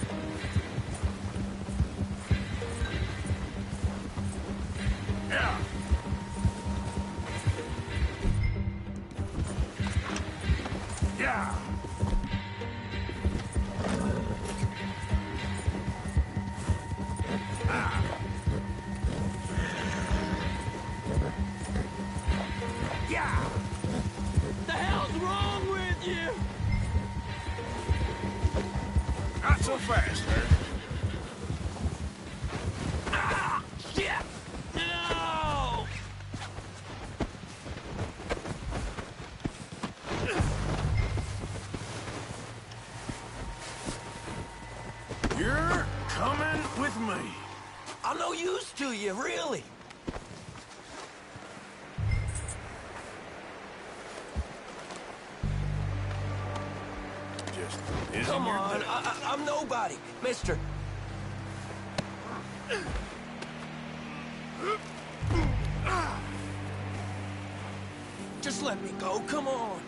Yeah. Yeah. Yeah! The hell's wrong with you? Not so fast, sir. Ah! Shit! No! You're coming with me. I'm no use to you, really. Just isn't Come your on, day. I'm nobody, mister. Just let me go, come on.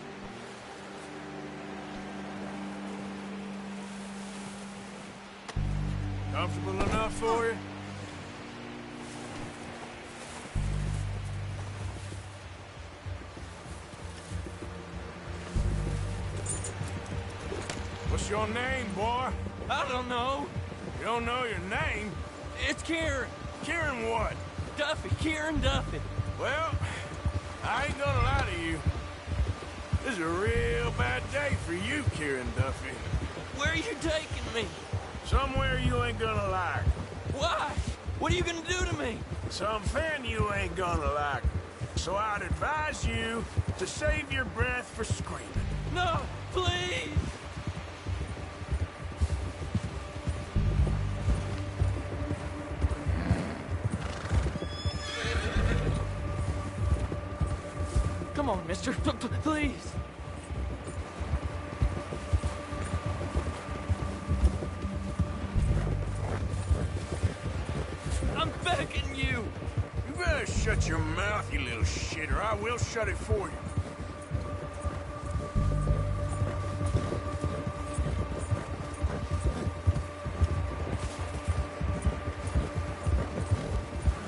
Comfortable enough for you? your name, boy? I don't know. You don't know your name? It's Kieran. Kieran what? Duffy. Kieran Duffy. Well, I ain't gonna lie to you. This is a real bad day for you, Kieran Duffy. Where are you taking me? Somewhere you ain't gonna like. Why? What are you gonna do to me? Something you ain't gonna like. So I'd advise you to save your breath for screaming. No, please! Come on, mister. Please. I'm begging you. You better shut your mouth, you little shit, or I will shut it for you.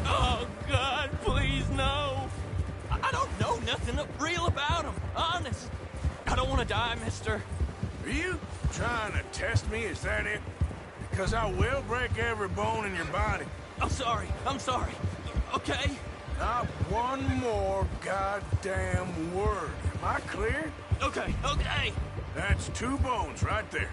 Oh, God, please, no. I don't know nothing real about him, honest. I don't want to die, mister. Are you trying to test me? Is that it? Because I will break every bone in your body. I'm sorry. Okay? Not one more goddamn word. Am I clear? Okay. That's 2 bones right there.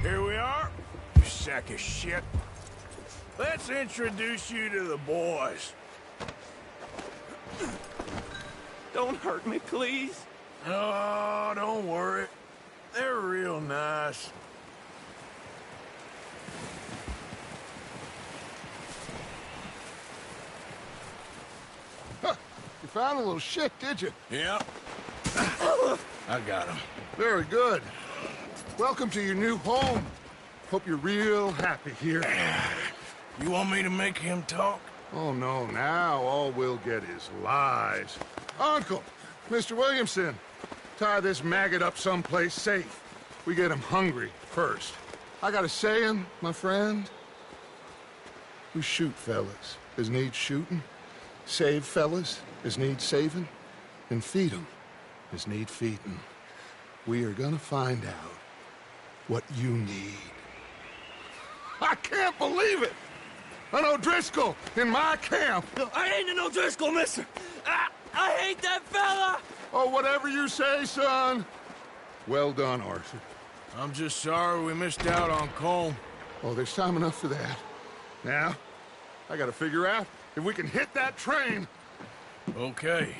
Here we are, you sack of shit. Let's introduce you to the boys. Don't hurt me, please. Oh, don't worry. They're real nice. Huh. You found a little shit, did you? Yep. I got him. Very good. Welcome to your new home. Hope you're real happy here. You want me to make him talk? Oh, no. Now all we'll get is lies. Uncle, Mr. Williamson, tie this maggot up someplace safe. We get him hungry first. I got a saying, my friend. We shoot fellas as need shooting, save fellas as need saving, and feed 'em as need feeding. We are gonna find out what you need. I can't believe it! An O'Driscoll in my camp! I ain't an O'Driscoll, mister! I hate that fella! Oh, whatever you say, son. Well done, Arthur. I'm just sorry we missed out on Colm. Oh, there's time enough for that. Now, I gotta figure out if we can hit that train. Okay.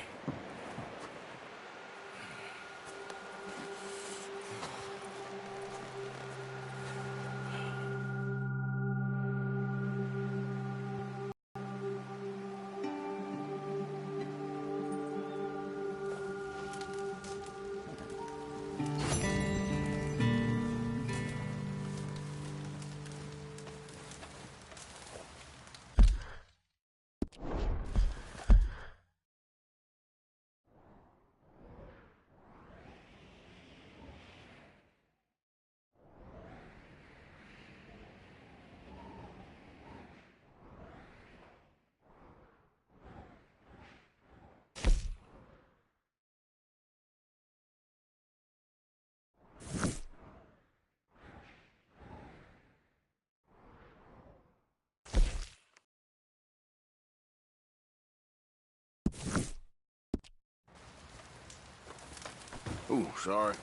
Ooh, sorry.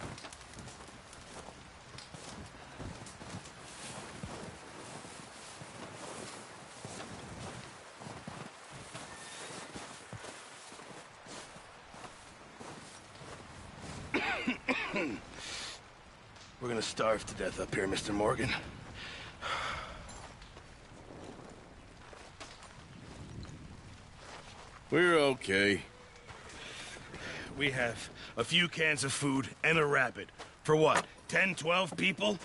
We're gonna starve to death up here, Mr. Morgan. We're okay. we have a few cans of food and a rabbit. For what, 10, 12 people?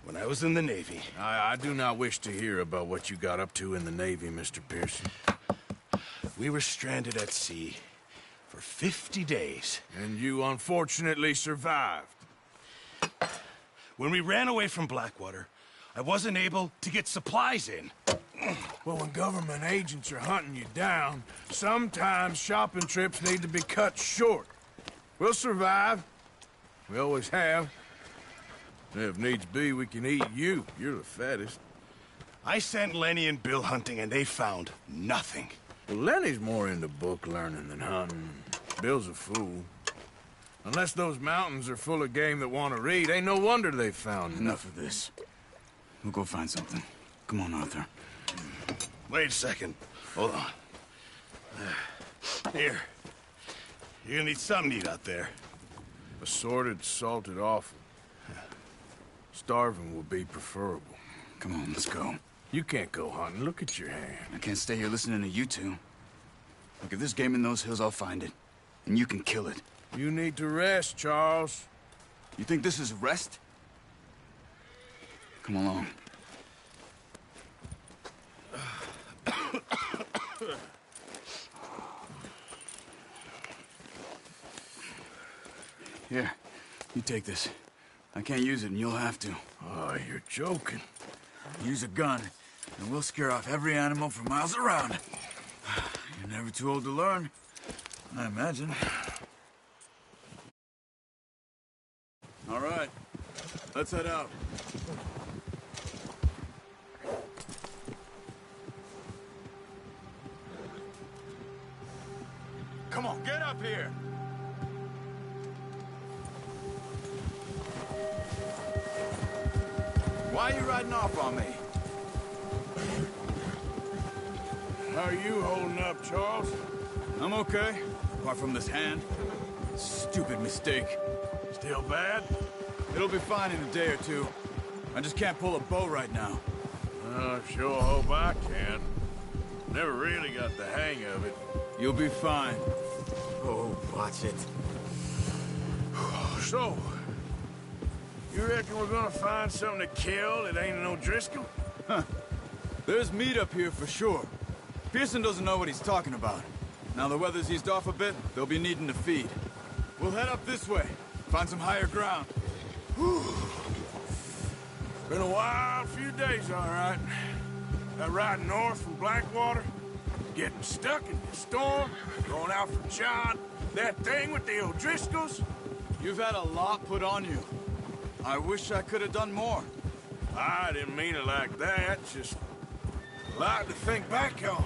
When I was in the Navy... I do not wish to hear about what you got up to in the Navy, Mr. Pearson. We were stranded at sea for 50 days. And you unfortunately survived. When we ran away from Blackwater, I wasn't able to get supplies in. Well, when government agents are hunting you down, sometimes shopping trips need to be cut short. We'll survive. We always have. If needs be, we can eat you. You're the fattest. I sent Lenny and Bill hunting, and they found nothing. Well, Lenny's more into book learning than hunting. Bill's a fool. Unless those mountains are full of game that want to read, ain't no wonder they found Enough of this. We'll go find something. Come on, Arthur. Wait a second. Hold on. Here. You're gonna need something to eat out there. Assorted, salted offal. Starving would be preferable. Come on, let's go. You can't go hunting. Look at your hand. I can't stay here listening to you two. Look, if there's game in those hills, I'll find it. And you can kill it. You need to rest, Charles. You think this is rest? Come along. Here, you take this. I can't use it, and you'll have to. Oh, you're joking. Use a gun, and we'll scare off every animal for miles around. You're never too old to learn, I imagine. All right, let's head out. Come on, get up here! Why are you riding off on me? How are you holding up, Charles? I'm okay, apart from this hand. Stupid mistake. Still bad? It'll be fine in a day or two. I just can't pull a bow right now. I sure hope I can. Never really got the hang of it. You'll be fine. Oh, watch it. So, you reckon we're gonna find something to kill that ain't no Driscoll? Huh. There's meat up here for sure. Pearson doesn't know what he's talking about. Now the weather's eased off a bit, they'll be needing to feed. We'll head up this way, find some higher ground. Been a wild few days, all right. That ride north from Blackwater, getting stuck in the storm, going out for John, that thing with the O'Driscolls. You've had a lot put on you. I wish I could have done more. I didn't mean it like that, just a lot to think back on.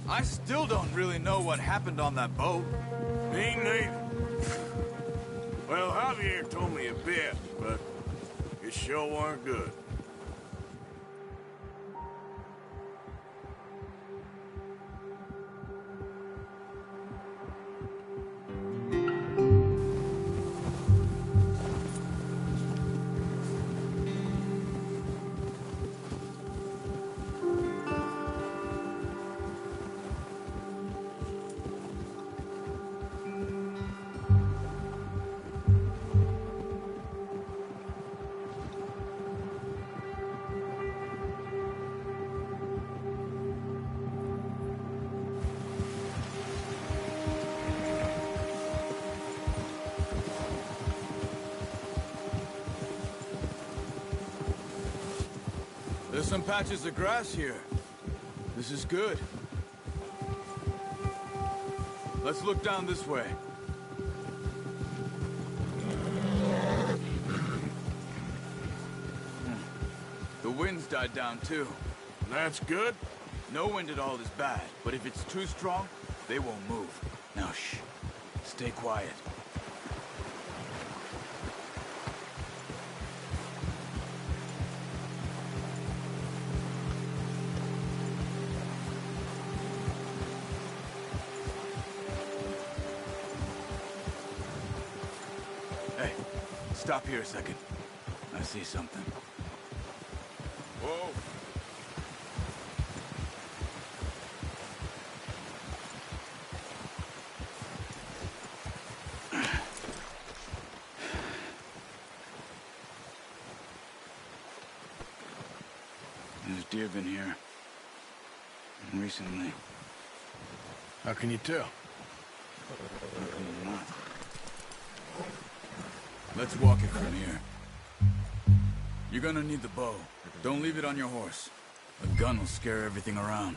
I still don't really know what happened on that boat. Me neither. Well, Javier told me a bit, but it sure weren't good. There's some patches of grass here. This is good. Let's look down this way. The wind's died down too. That's good. No wind at all is bad, but if it's too strong, they won't move. Now shh. Stay quiet. Hey, stop here a second. I see something. Whoa. deer been here. And recently. How can you tell? How can you not? Let's walk it from here. You're gonna need the bow. Don't leave it on your horse. The gun will scare everything around.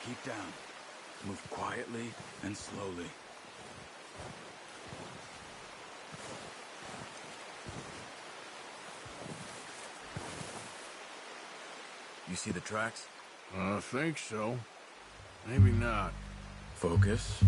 Keep down. Move quietly and slowly. You see the tracks? I think so. Maybe not. Focus.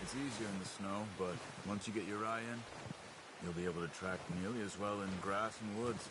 It's easier in the snow, but once you get your eye in, you'll be able to track nearly as well in grass and woods.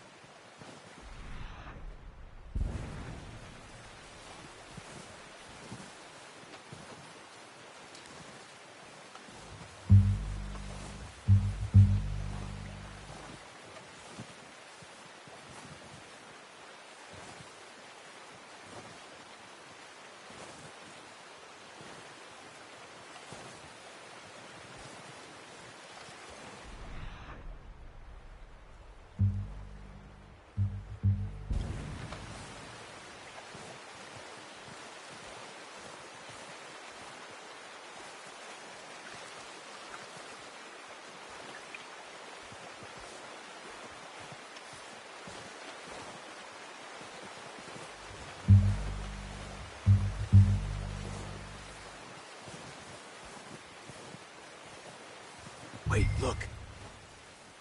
Wait, look.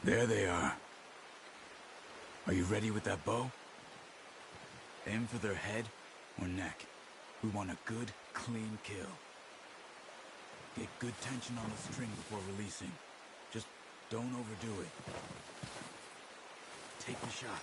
There they are. Are you ready with that bow? Aim for their head or neck. We want a good, clean kill. Get good tension on the string before releasing. Just don't overdo it. Take the shot.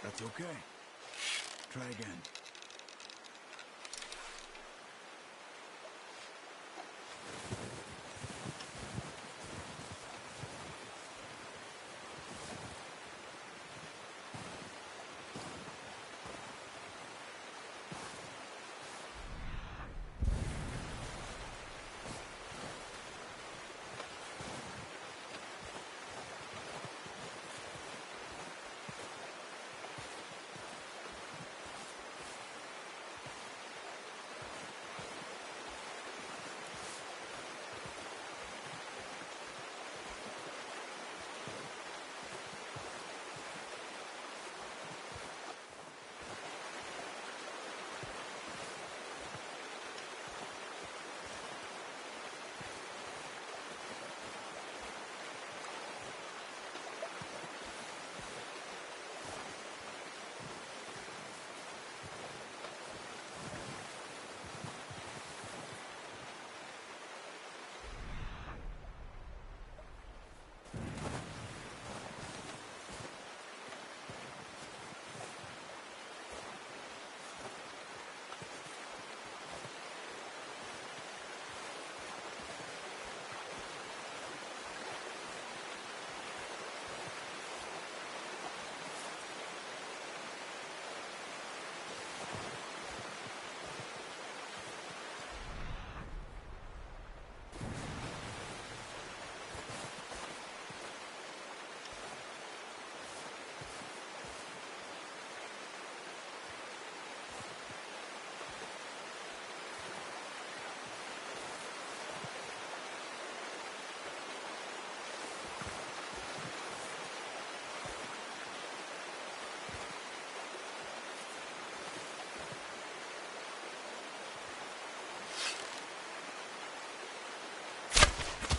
That's okay. Try again.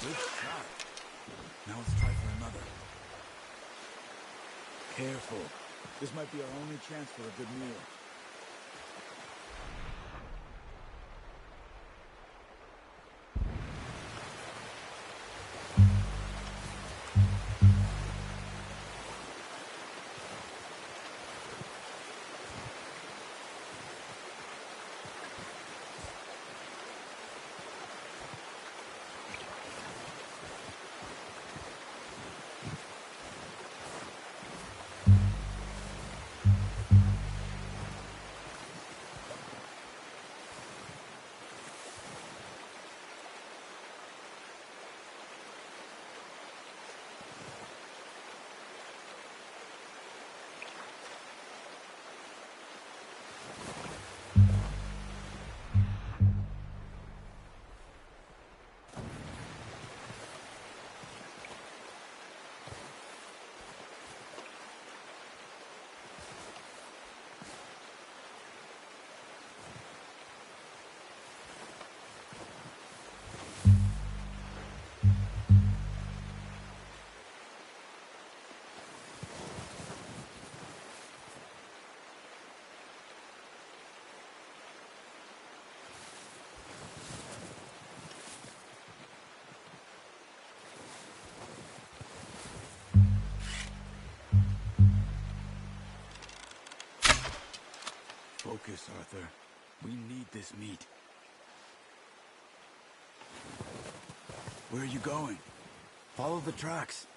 Good shot. Now let's try for another. Careful. This might be our only chance for a good meal. Focus, Arthur. We need this meat. Where are you going? Follow the tracks.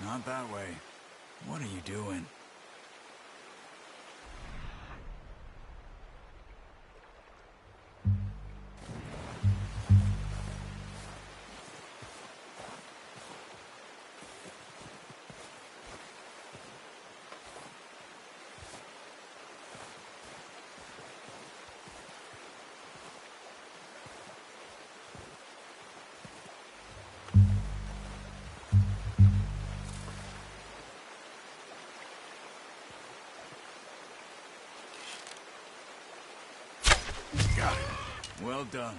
Not that way. What are you doing? Got it. Well done.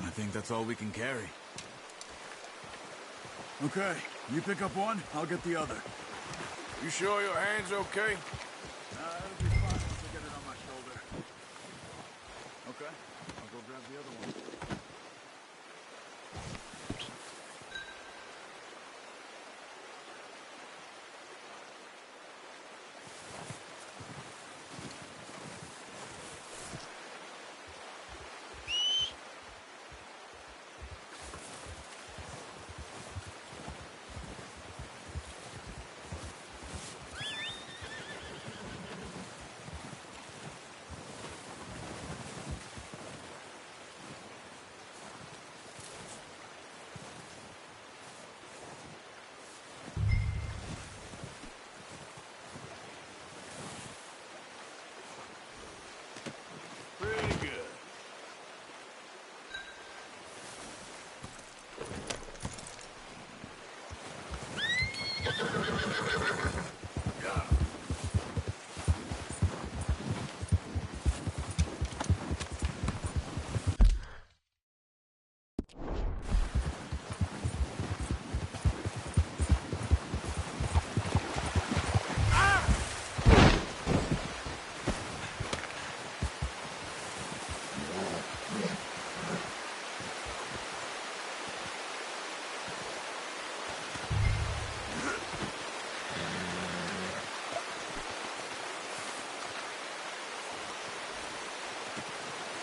I think that's all we can carry. Okay, you pick up one, I'll get the other. You sure your hand's okay? It'll be fine once I get it on my shoulder. Okay, I'll go grab the other one.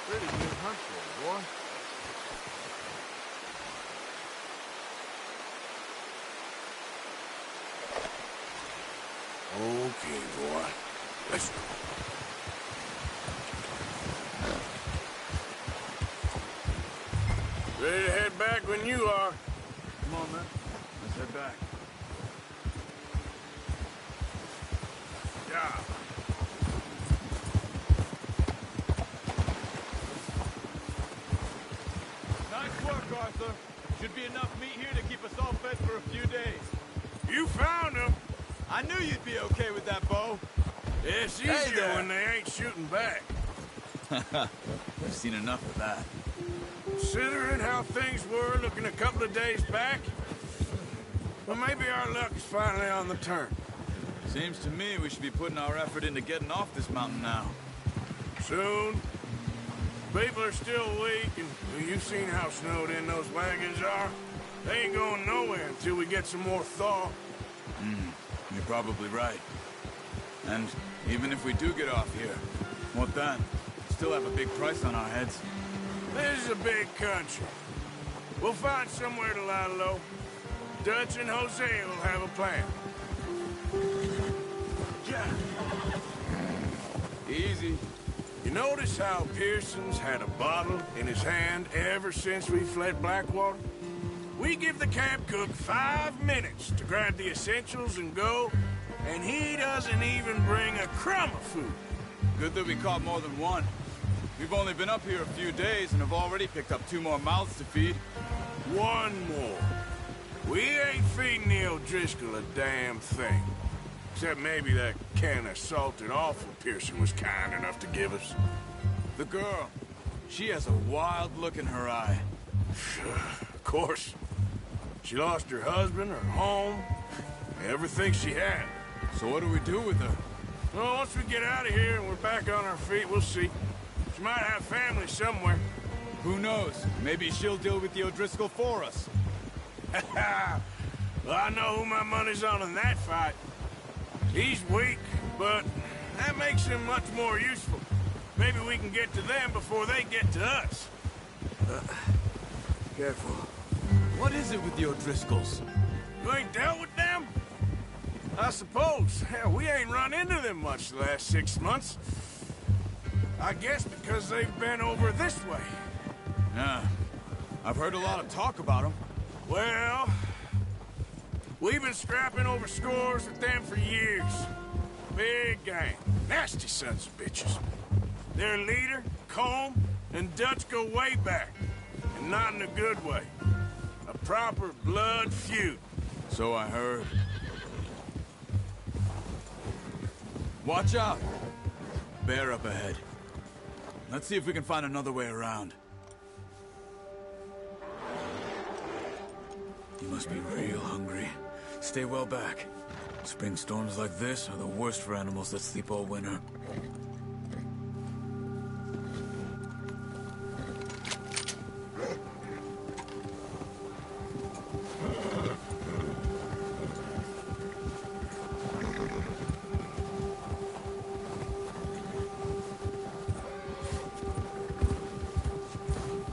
Pretty good hunt there, boy. Okay, boy. Let's go. Ready to head back when you are. Come on, man. Let's head back. Yeah. Nice work, Arthur. Should be enough meat here to keep us all fed for a few days. You found them. I knew you'd be okay with that bow. It's easier when they ain't shooting back. We've seen enough of that. Considering how things were looking a couple of days back, well, maybe our luck is finally on the turn. Seems to me we should be putting our effort into getting off this mountain now. Soon. People are still weak, and you've seen how snowed in those wagons are. They ain't going nowhere until we get some more thaw. You're probably right. And even if we do get off here, what then? Still have a big price on our heads. This is a big country. We'll find somewhere to lie low. Dutch and Jose will have a plan. Easy. You notice how Pearson's had a bottle in his hand ever since we fled Blackwater? We give the camp cook 5 minutes to grab the essentials and go, and he doesn't even bring a crumb of food. Good that we caught more than one. We've only been up here a few days and have already picked up 2 more mouths to feed. 1 more. We ain't feeding the O'Driscoll a damn thing. Except maybe that can of salted offal Pearson was kind enough to give us. The girl. She has a wild look in her eye. Of course. She lost her husband, her home, everything she had. So what do we do with her? Well, once we get out of here and we're back on our feet, we'll see. She might have family somewhere. Who knows? Maybe she'll deal with the O'Driscoll for us. Well, I know who my money's on in that fight. He's weak, but that makes him much more useful. Maybe we can get to them before they get to us. Careful. What is it with the O'Driscolls? You ain't dealt with them? I suppose. Hell, we ain't run into them much the last 6 months. I guess because they've been over this way. Yeah. I've heard a lot of talk about them. Well, we've been scrapping over scores with them for years. Big gang. Nasty sons of bitches. Their leader, Combe, and Dutch go way back. And not in a good way. A proper blood feud. So I heard. Watch out! Bear up ahead. Let's see if we can find another way around. You must be real hungry. Stay well back. Spring storms like this are the worst for animals that sleep all winter.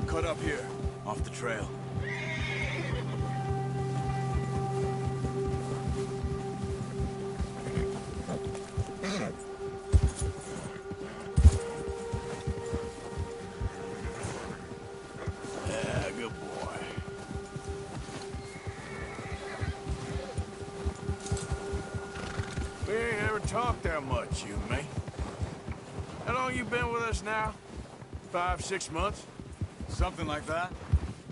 Cut up here, off the trail. Yeah, good boy. We ain't ever talked that much, you and me. How long you been with us now? 5, 6 months? Something like that?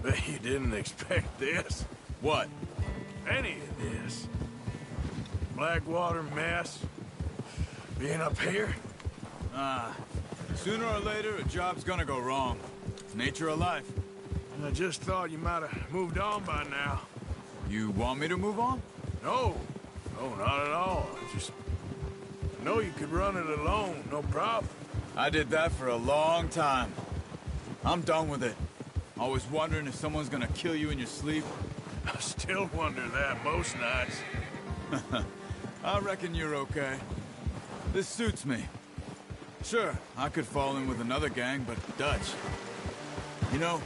Bet you didn't expect this. What? Any of this. Blackwater mess. Being up here. Sooner or later, a job's gonna go wrong. It's nature of life. I just thought you might have moved on by now. You want me to move on? No. No, not at all. I know you could run it alone, no problem. I did that for a long time. I'm done with it. Always wondering if someone's gonna kill you in your sleep. I still wonder that most nights. I reckon you're okay. This suits me. Sure, I could fall in with another gang, but Dutch... You know,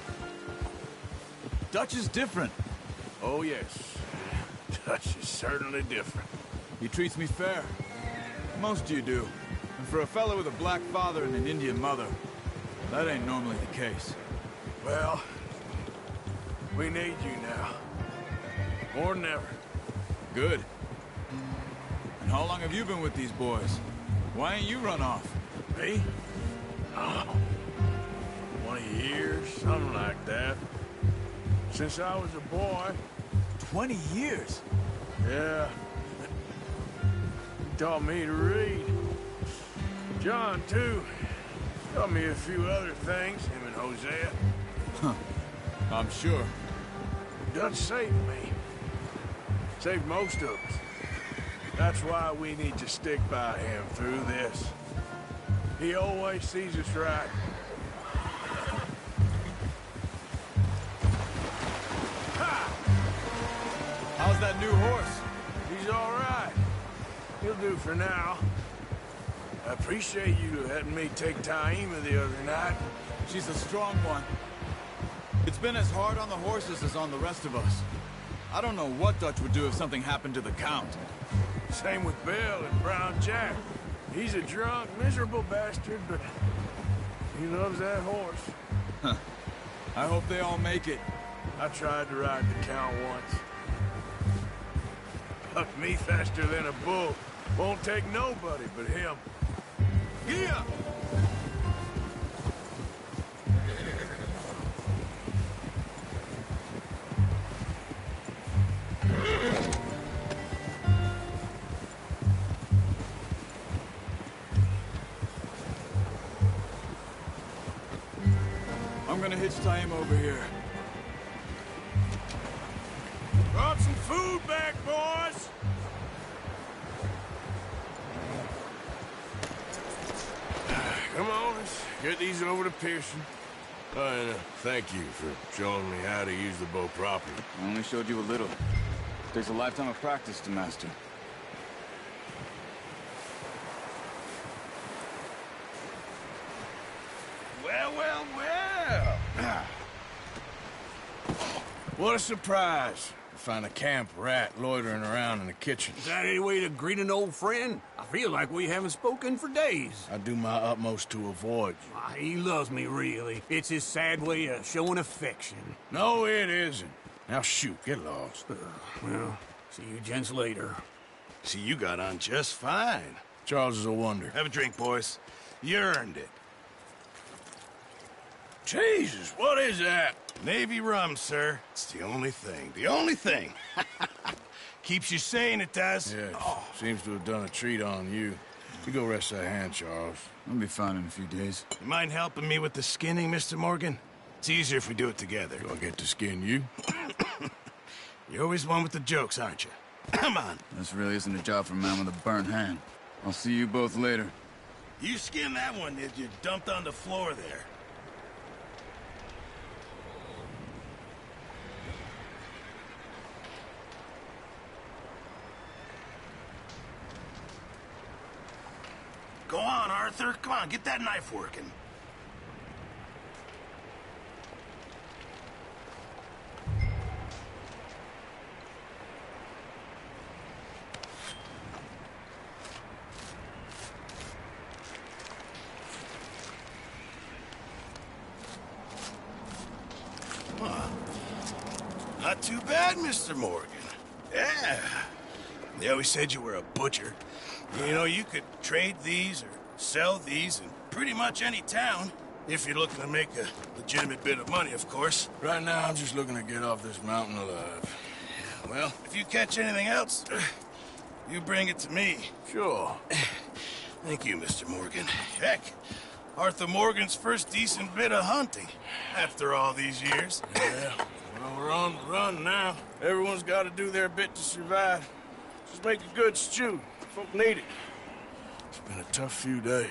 Dutch is different. Oh, yes. Dutch is certainly different. He treats me fair. Most of you do. And for a fellow with a black father and an Indian mother, that ain't normally the case. Well, We need you now. More than ever. Good. And how long have you been with these boys? Why ain't you run off? Me? Oh, 20 years, something like that. Since I was a boy. 20 years? Yeah. He taught me to read. John, too. Taught me a few other things, him and Hosea. Huh. I'm sure. Dutch saved me. Saved most of us. That's why we need to stick by him through this. He always sees us right. Ha! How's that new horse? He's all right. He'll do for now. I appreciate you letting me take Taima the other night. She's a strong one. It's been as hard on the horses as on the rest of us. I don't know what Dutch would do if something happened to the Count. Same with Bill and Brown Jack. He's a drunk, miserable bastard, but he loves that horse. Huh. I hope they all make it. I tried to ride the Count once. Bucked me faster than a bull. Won't take nobody but him. Yeah! I'm gonna hitch Taima over here. Brought some food back, boys! Come on, let's get these over to Pearson. And thank you for showing me how to use the bow properly. I only showed you a little. Takes a lifetime of practice to master. Well, well, well! What a surprise. To find a camp rat loitering around in the kitchen. Is that any way to greet an old friend? I feel like we haven't spoken for days. I do my utmost to avoid you. He loves me, really. It's his sad way of showing affection. No, it isn't. Now shoot, get lost. Well, see you gents later. See, you got on just fine. Charles is a wonder. Have a drink, boys. You earned it. Jesus, what is that? Navy rum, sir. It's the only thing. The only thing. Keeps you sane, it does. Yes, seems to have done a treat on you. You go rest that hand, Charles. I'll be fine in a few days. You mind helping me with the skinning, Mr. Morgan? It's easier if we do it together. Do I get to skin you? You're always one with the jokes, aren't you? Come on. This really isn't a job for a man with a burnt hand. I'll see you both later. You skinned that one, did you? Dumped on the floor there. Go on, Arthur. Come on, get that knife working. Not too bad, Mr. Morgan. Yeah. They always said you were a butcher. You know, you could trade these or sell these in pretty much any town. If you're looking to make a legitimate bit of money, of course. Right now, I'm just looking to get off this mountain alive. Well, if you catch anything else, you bring it to me. Sure. Thank you, Mr. Morgan. Heck, Arthur Morgan's first decent bit of hunting after all these years. Yeah, well, we're on the run now. Everyone's got to do their bit to survive. Just make a good stew. Folk need it. It's been a tough few days.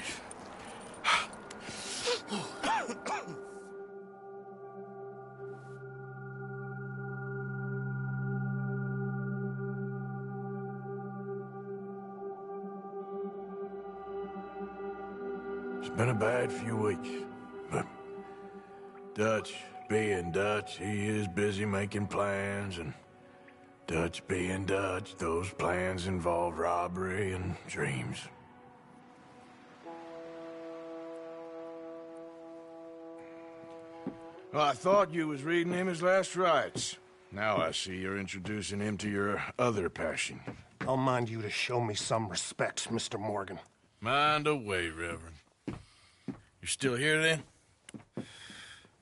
It's been a bad few weeks, but Dutch being Dutch, he is busy making plans, and Dutch being Dutch, those plans involve robbery and dreams. Well, I thought you was reading him his last rites. Now I see you're introducing him to your other passion. I'll mind you to show me some respect, Mr. Morgan. Mind away, Reverend. You still here, then?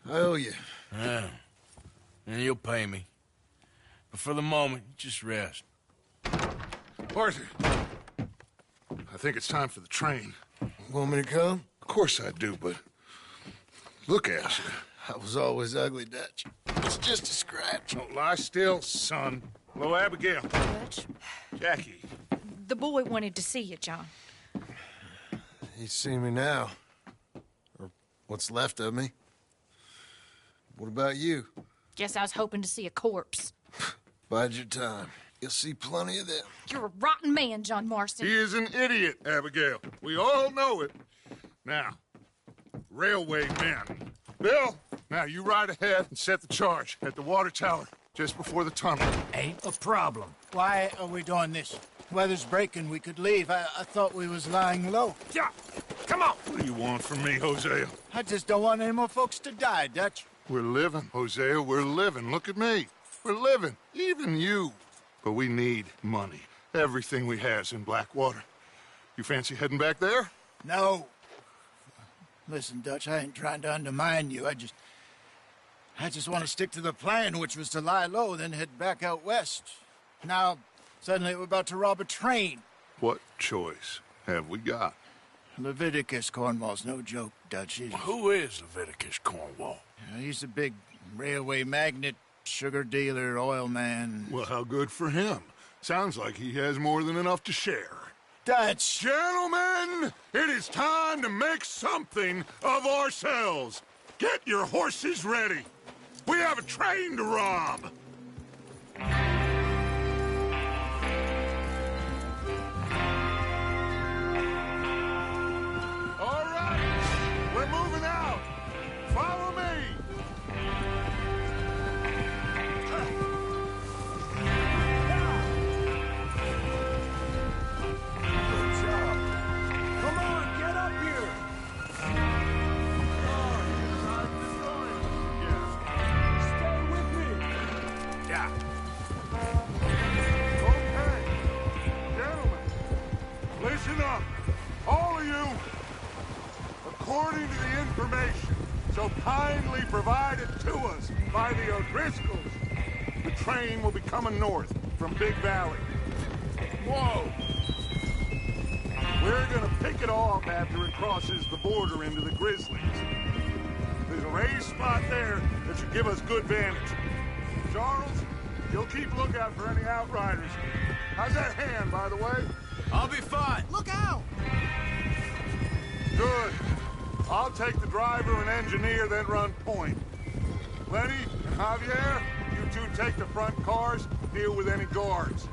I owe you. Yeah. And you'll pay me. But for the moment, just rest. Arthur, I think it's time for the train. Want me to come? Of course I do, but look at you. I was always ugly, Dutch. It's just a scratch. Don't lie still, son. Hello, Abigail. Dutch, Jackie. the boy wanted to see you, John. He's seen me now. Or what's left of me. What about you? Guess I was hoping to see a corpse. Bide your time. You'll see plenty of them. You're a rotten man, John Marston. He is an idiot, Abigail. We all know it. Now, railway men. Bill, now you ride ahead and set the charge at the water tower just before the tunnel. Ain't a problem. Why are we doing this? Weather's breaking, we could leave. I thought we was lying low. Yeah, come on. What do you want from me, Hosea? I just don't want any more folks to die, Dutch. We're living, Hosea, we're living. Look at me. We're living, even you. But we need money. Everything we has in Blackwater. You fancy heading back there? No. Listen, Dutch, I ain't trying to undermine you. I just want to stick to the plan, which was to lie low, then head back out west. Now, suddenly we're about to rob a train. What choice have we got? Leviticus Cornwall's no joke, Dutch. Who is Leviticus Cornwall? He's a big railway magnate, sugar dealer, oil man. Well, how good for him. Sounds like he has more than enough to share. Dutch! Gentlemen, it is time to make something of ourselves. Get your horses ready. We have a train to rob. All right, we're moving out. Follow me. Come on, get up here! Stay with me! Yeah. Okay. Gentlemen, listen up. All of you. According to the information so kindly provided to us by the O'Driscolls, the train will be coming north from Big Valley. Whoa! We're gonna pick it off after it crosses the border into the Grizzlies. There's a raised spot there that should give us good vantage. Charles, you'll keep lookout for any outriders. How's that hand, by the way? I'll be fine. Look out! Good. I'll take the driver and engineer, then run point. Lenny and Javier, you two take the front cars, deal with any guards.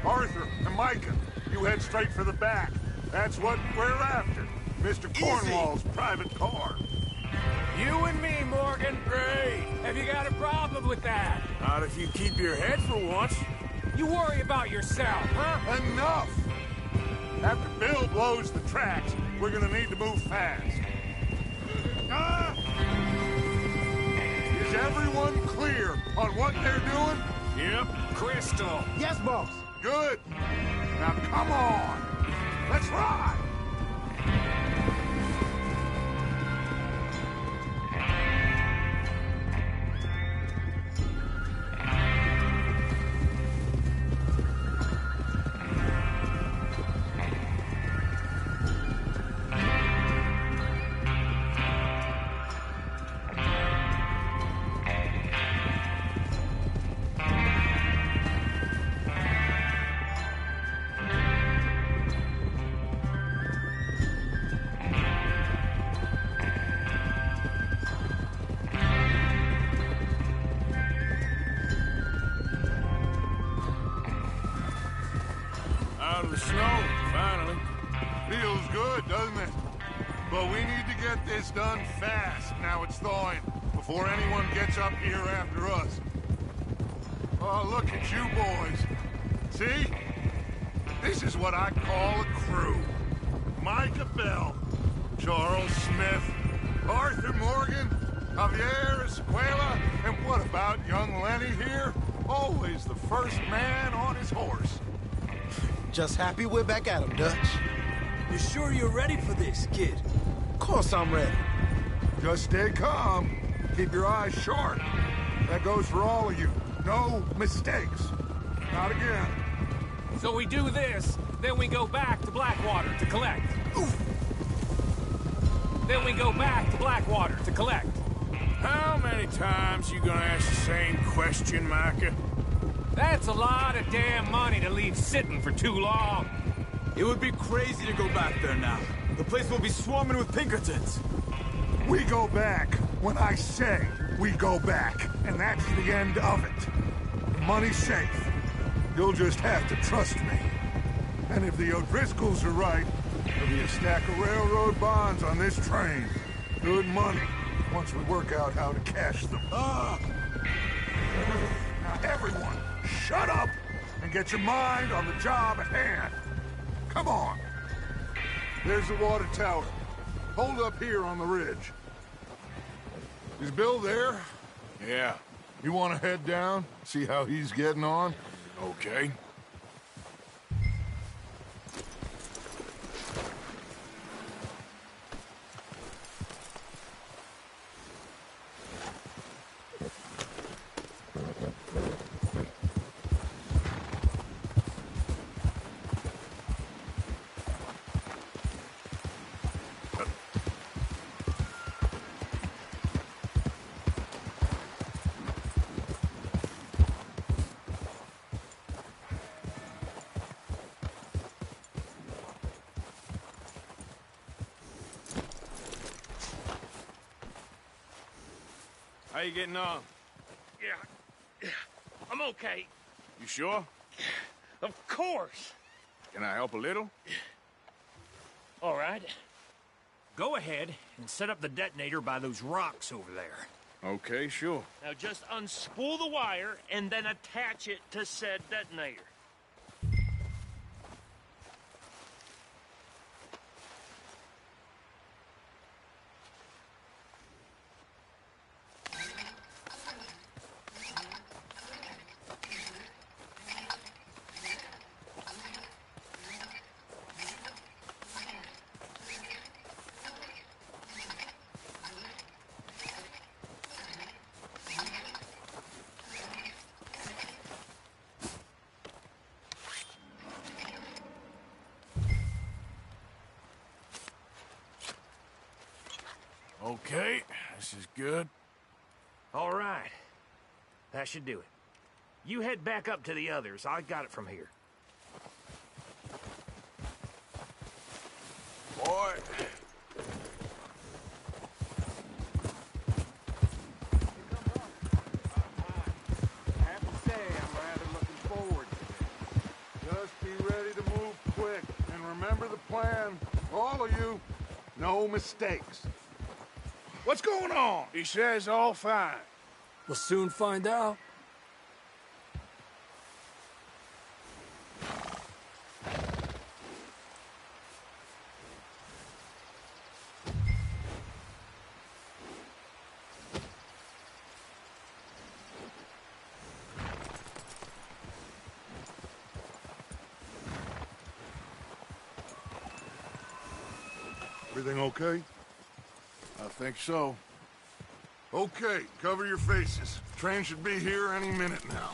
Arthur and Micah, you head straight for the back. That's what we're after. Mr. Cornwall's private car. You and me, Morgan. Great. Have you got a problem with that? Not if you keep your head for once. You worry about yourself, huh? Enough! After Bill blows the tracks, we're gonna need to move fast. Is everyone clear on what they're doing? Yep. Crystal. Yes, boss. Good. Now come on. Let's ride. Out of the snow, finally. Feels good, doesn't it? But we need to get this done fast. Now it's thawing, before anyone gets up here after us. Oh, look at you boys. See? This is what I call a crew. Micah Bell, Charles Smith, Arthur Morgan, Javier Escuela? And what about young Lenny here? Always the first man on his horse. Just happy we're back at him, Dutch. You sure you're ready for this, kid? Of course I'm ready. Just stay calm. Keep your eyes sharp. That goes for all of you. No mistakes. Not again. So we do this, then we go back to Blackwater to collect. Oof. Then we go back to Blackwater to collect. How many times you gonna ask the same question, Micah? That's a lot of damn money to leave sitting for too long. It would be crazy to go back there now. The place will be swarming with Pinkertons. We go back when I say we go back, and that's the end of it. The money's safe. You'll just have to trust me. And if the O'Driscolls are right, there'll be a stack of railroad bonds on this train. Good money, once we work out how to cash them. Now everyone, shut up and get your mind on the job at hand. Come on. There's the water tower. Hold up here on the ridge. Is Bill there? Yeah. You want to head down, see how he's getting on? Okay. How you getting on? Yeah, I'm okay. You sure? Of course. Can I help a little? All right. Go ahead and set up the detonator by those rocks over there. Okay, sure. Now just unspool the wire and then attach it to said detonator. Okay, this is good. All right. That should do it. You head back up to the others. I got it from here. Boy. I have to say, I'm rather looking forward to it. Just be ready to move quick, and remember the plan. All of you, no mistakes. What's going on? He says all fine. We'll soon find out. Everything okay? I think so. Okay, cover your faces. Train should be here any minute now.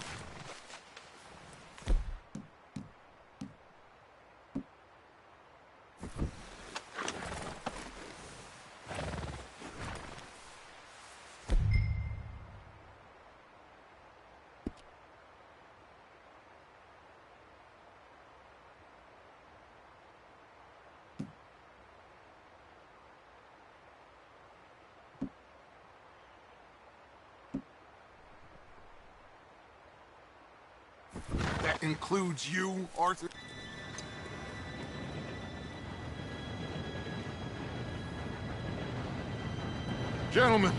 That includes you, Arthur? Gentlemen,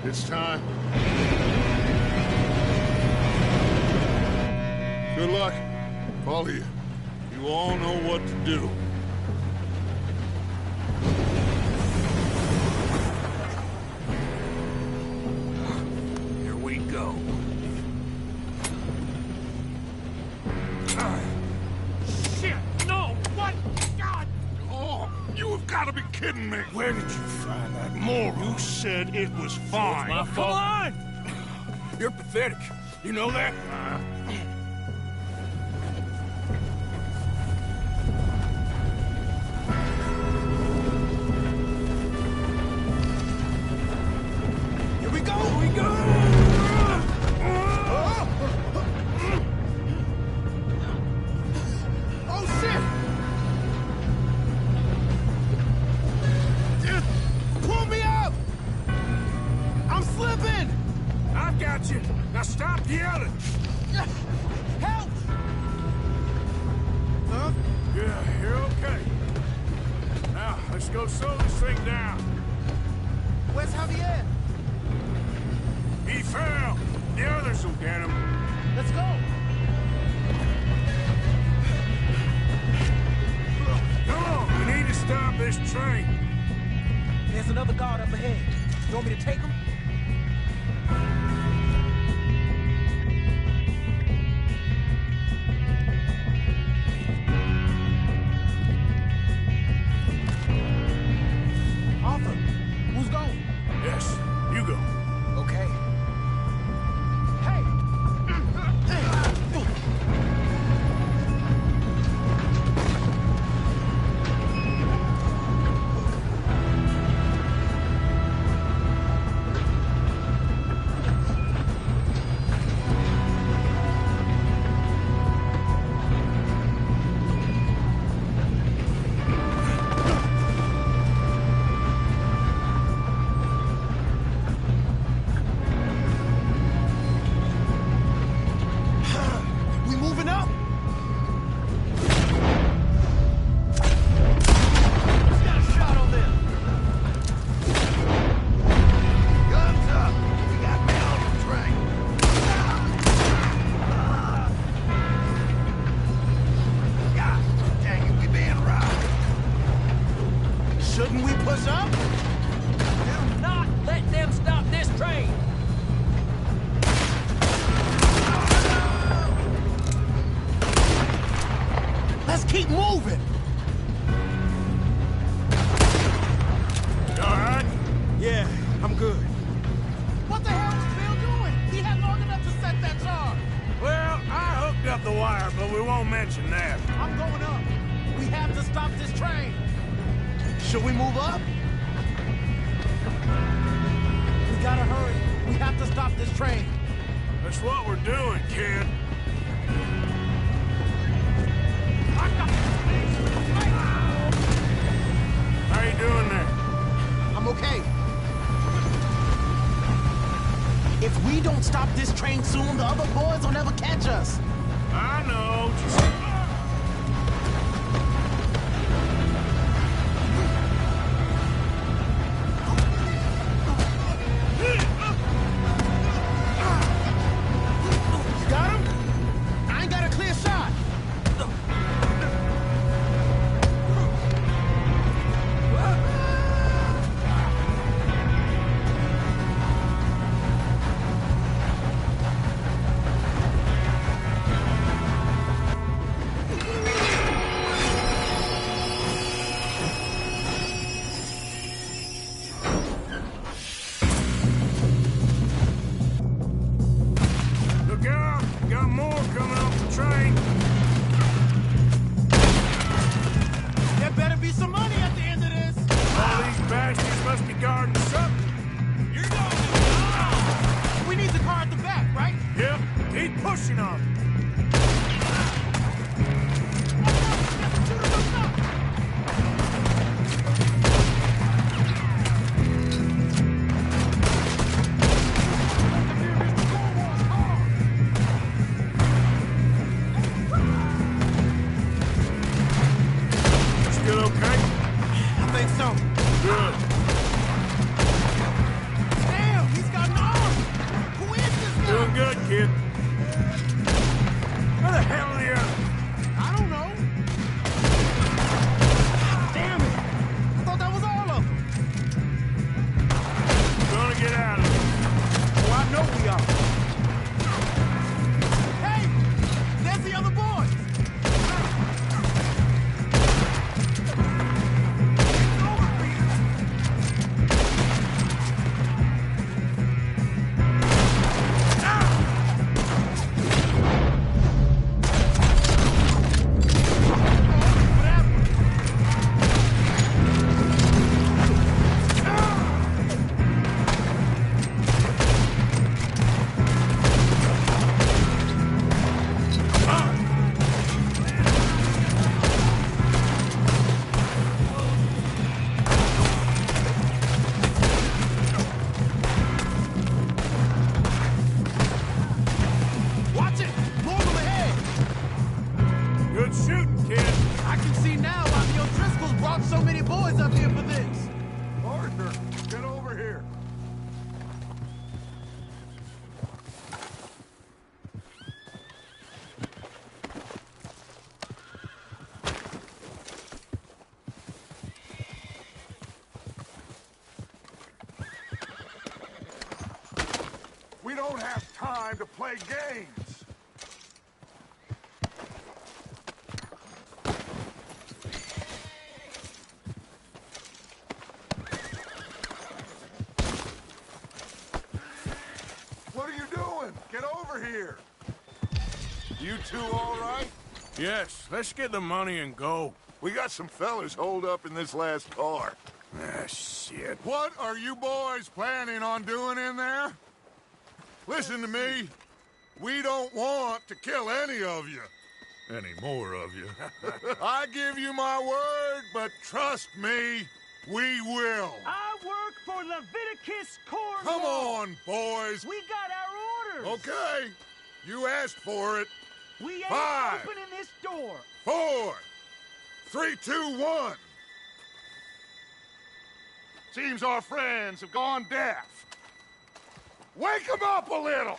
it's time. Good luck, all of you. You all know what to do. kidding me? Where did you find that moron? You said it was fine. My fault. Come on! You're pathetic. You know that? Here we go! Here we go! Oh, shit! Just pull me up! I'm slipping! I've got you. Now stop yelling. Help! Huh? Yeah, you're okay. Now, let's go slow this thing down. Where's Javier? He fell. The others will get him. Let's go! Come on, we need to stop this train. There's another guard up ahead. You want me to take him? Arthur, who's going? Yes, you go. Okay. Hey! We moving up? He's got a shot on them. Guns up. We got men on the train. God dang it, we being robbed. Shouldn't we push up? Do not let them stop this train! Let's keep moving. You all right? Yeah, I'm good. What the hell was Bill doing? He had long enough to set that charge. Well, I hooked up the wire, but we won't mention that. I'm going up. We have to stop this train. Should we move up? We gotta hurry. We have to stop this train. That's what we're doing, kid. How you doing there? I'm okay. If we don't stop this train soon, the other boys will never catch us. I know. Just... You got him? I ain't got a clear shot. Look out! Got more coming off the train. There better be some money at the end of this. All these bastards must be guarding something. You're going. We need the car at the back, right? Yep, keep pushing on. Still okay? I think so. Good. Damn, he's got an arm. Who is this guy? Doing good, kid. Where the hell are the others? I don't know. Damn it. I thought that was all of them. Gonna get out of here. Oh, I know we are. Hey, there's the other boys. It's over for you. don't have time to play games. What are you doing? Get over here. You two all right? Yes, let's get the money and go. We got some fellas holed up in this last car. Ah, shit. What are you boys planning on doing in there? Listen to me. We don't want to kill any of you. Any more of you. I give you my word, but trust me, we will. I work for Leviticus Corps. Come on, boys. We got our orders. Okay. You asked for it. We ain't 5, opening this door. 4, 3, 2, 1. Seems our friends have gone deaf. Wake them up a little!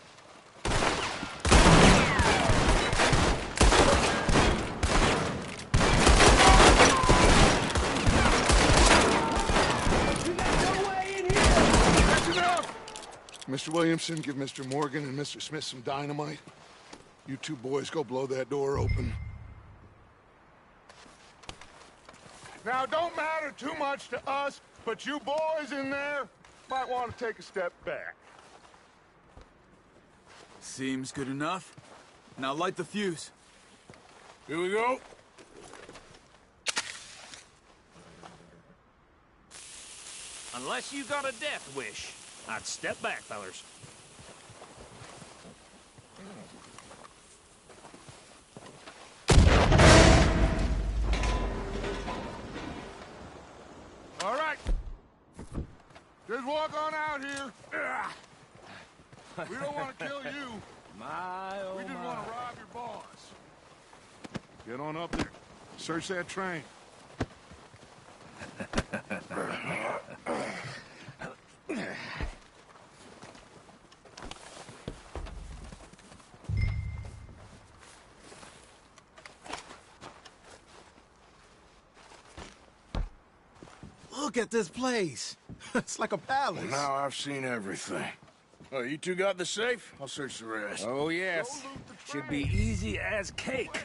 You got no way in here. That's enough! Mr. Williamson, give Mr. Morgan and Mr. Smith some dynamite. You two boys go blow that door open. Now, don't matter too much to us, but you boys in there might want to take a step back. Seems good enough. Now light the fuse. Here we go. Unless you got a death wish, I'd step back, fellers. All right. Just walk on out here. We don't want to kill you. We just want to rob your boss. Get on up there. Search that train. Look at this place. It's like a palace. Well, now I've seen everything. Oh, you two got the safe? I'll search the rest. Oh, yes. Should be easy as cake.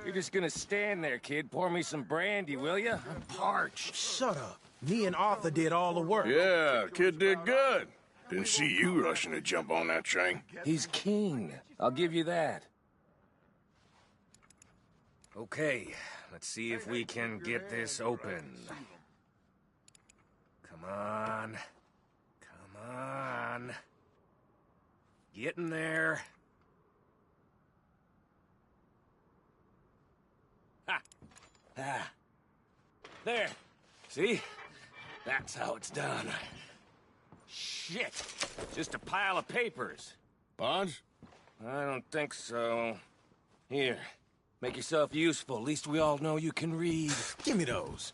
You're just gonna stand there, kid. Pour me some brandy, will you? I'm parched. Shut up. Me and Arthur did all the work. Yeah, kid did good. Didn't see you rushing to jump on that train. He's keen. I'll give you that. Okay, let's see if we can get this open. Come on. Come on. Get in there. Ha! Ah. There. See? That's how it's done. Shit! Just a pile of papers. Bonds? I don't think so. Here. Make yourself useful. At least we all know you can read. Give me those.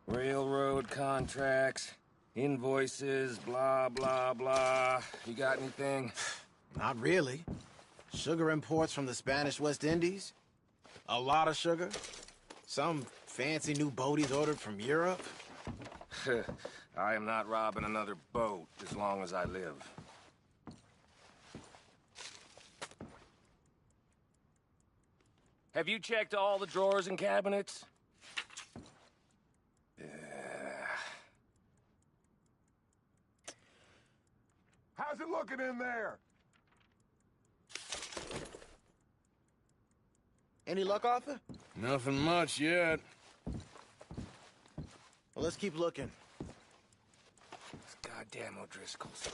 Railroad contracts, invoices, blah, blah, blah. You got anything? Not really. Sugar imports from the Spanish West Indies. A lot of sugar. Some fancy new boat he's ordered from Europe. I am not robbing another boat as long as I live. Have you checked all the drawers and cabinets? How's it looking in there? Any luck, Arthur? Nothing much yet. Well, let's keep looking. These goddamn O'Driscolls.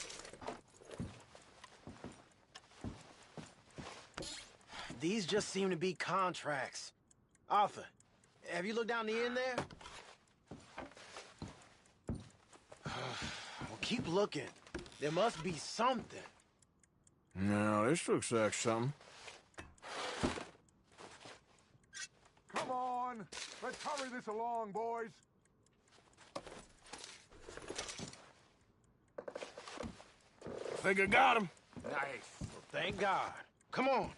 These just seem to be contracts. Arthur, have you looked down the end there? Well, keep looking. There must be something. No, this looks like something. Come on. Let's hurry this along, boys. Think I got him. Nice. Well, thank God. Come on.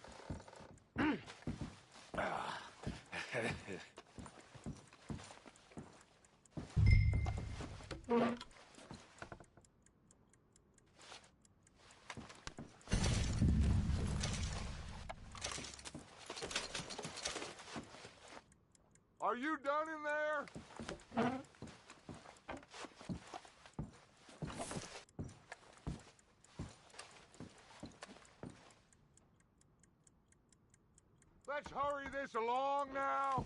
Are you done in there? Let's hurry this along now.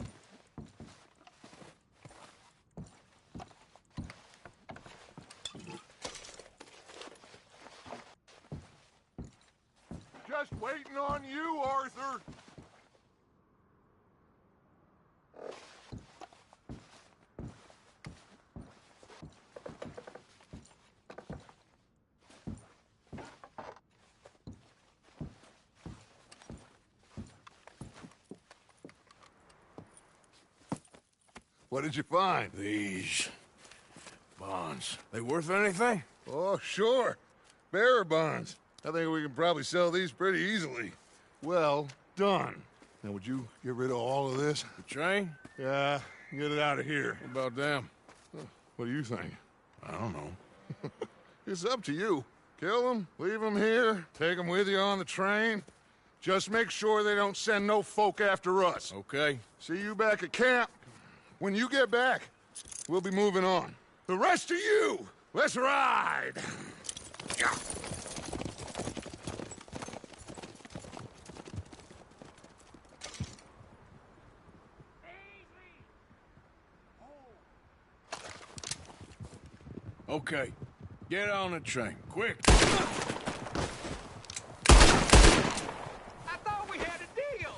Just waiting on you, Arthur. What did you find? These bonds. They worth anything? Oh, sure. Bearer bonds. I think we can probably sell these pretty easily. Well done. Now, would you get rid of all of this? The train? Yeah, get it out of here. What about them? What do you think? I don't know. It's up to you. Kill them, leave them here, take them with you on the train. Just make sure they don't send no folk after us. Okay. See you back at camp. When you get back, we'll be moving on. The rest of you, let's ride! Yeah. Okay. Get on the train, quick. I thought we had a deal!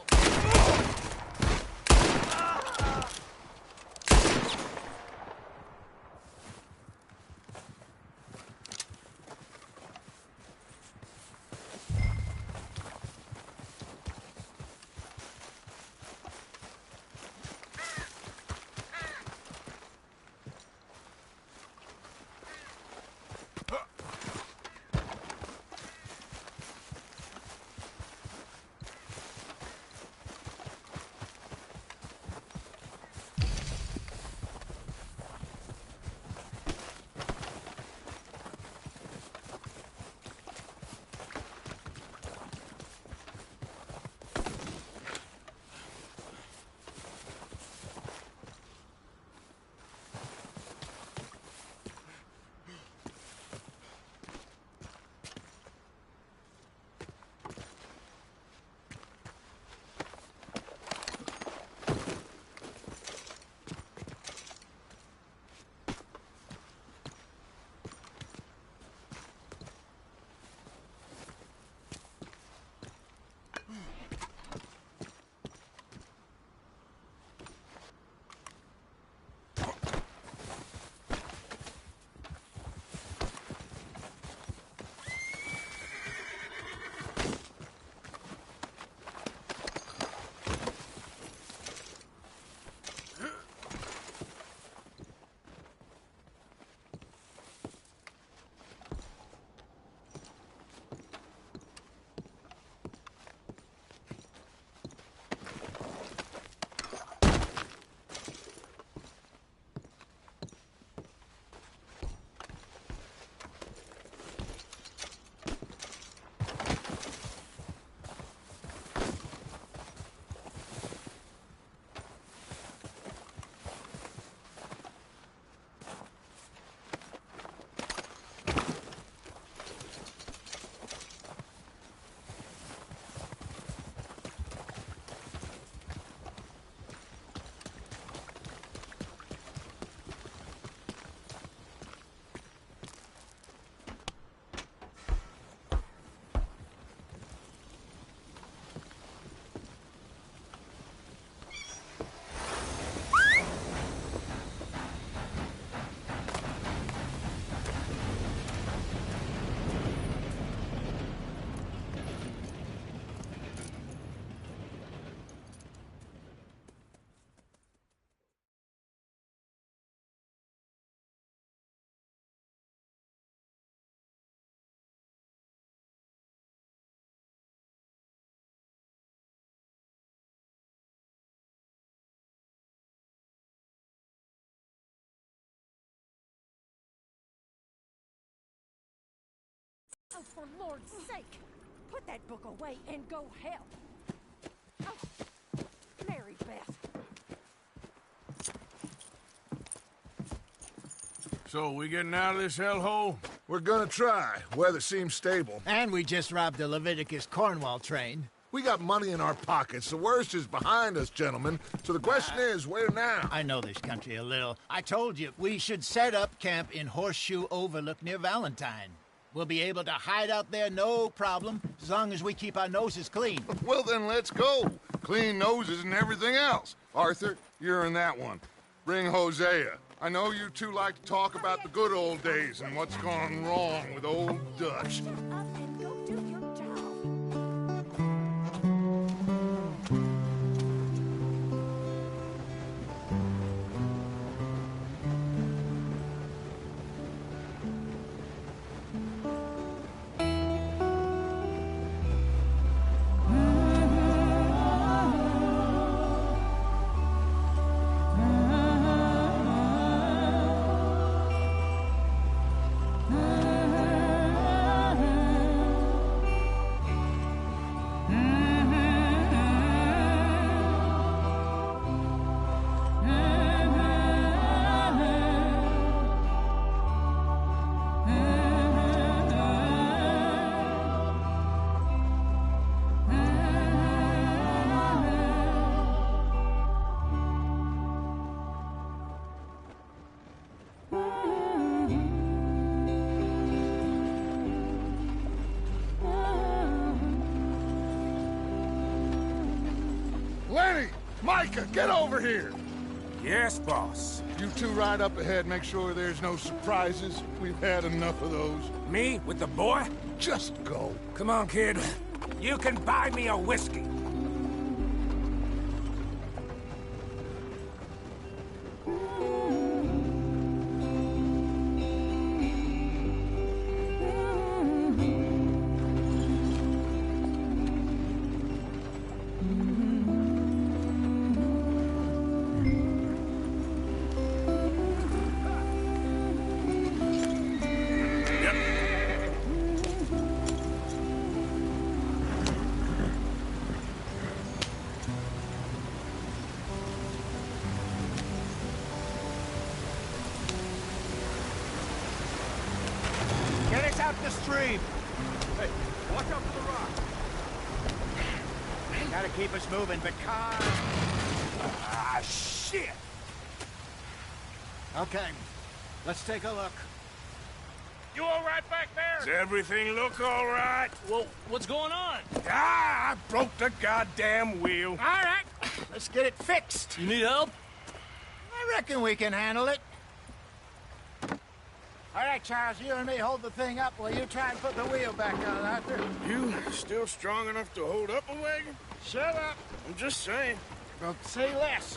Oh, for Lord's sake! Put that book away and go help! Oh, Mary Beth. So, we getting out of this hellhole? We're gonna try. Weather seems stable. And we just robbed the Leviticus Cornwall train. We got money in our pockets. The worst is behind us, gentlemen. So the question is, where now? I know this country a little. I told you, we should set up camp in Horseshoe Overlook near Valentine. We'll be able to hide out there, no problem, as long as we keep our noses clean. Well, then let's go. Clean noses and everything else. Arthur, you're in that one. Bring Hosea. I know you two like to talk about the good old days and what's gone wrong with old Dutch. Micah, get over here! Yes, boss. You two ride up ahead, make sure there's no surprises. We've had enough of those. Me? With the boy? Just go. Come on, kid. You can buy me a whiskey. Out the stream. Hey, watch out for the rock. Gotta keep us moving, but calm. Ah, shit! Okay, let's take a look. You all right back there? Does everything look all right? Well, what's going on? Ah, I broke the goddamn wheel. All right, let's get it fixed. You need help? I reckon we can handle it. All right, Charles, you and me hold the thing up while you try and put the wheel back on, Arthur. You still strong enough to hold up a wagon? Shut up. I'm just saying. Well, say less.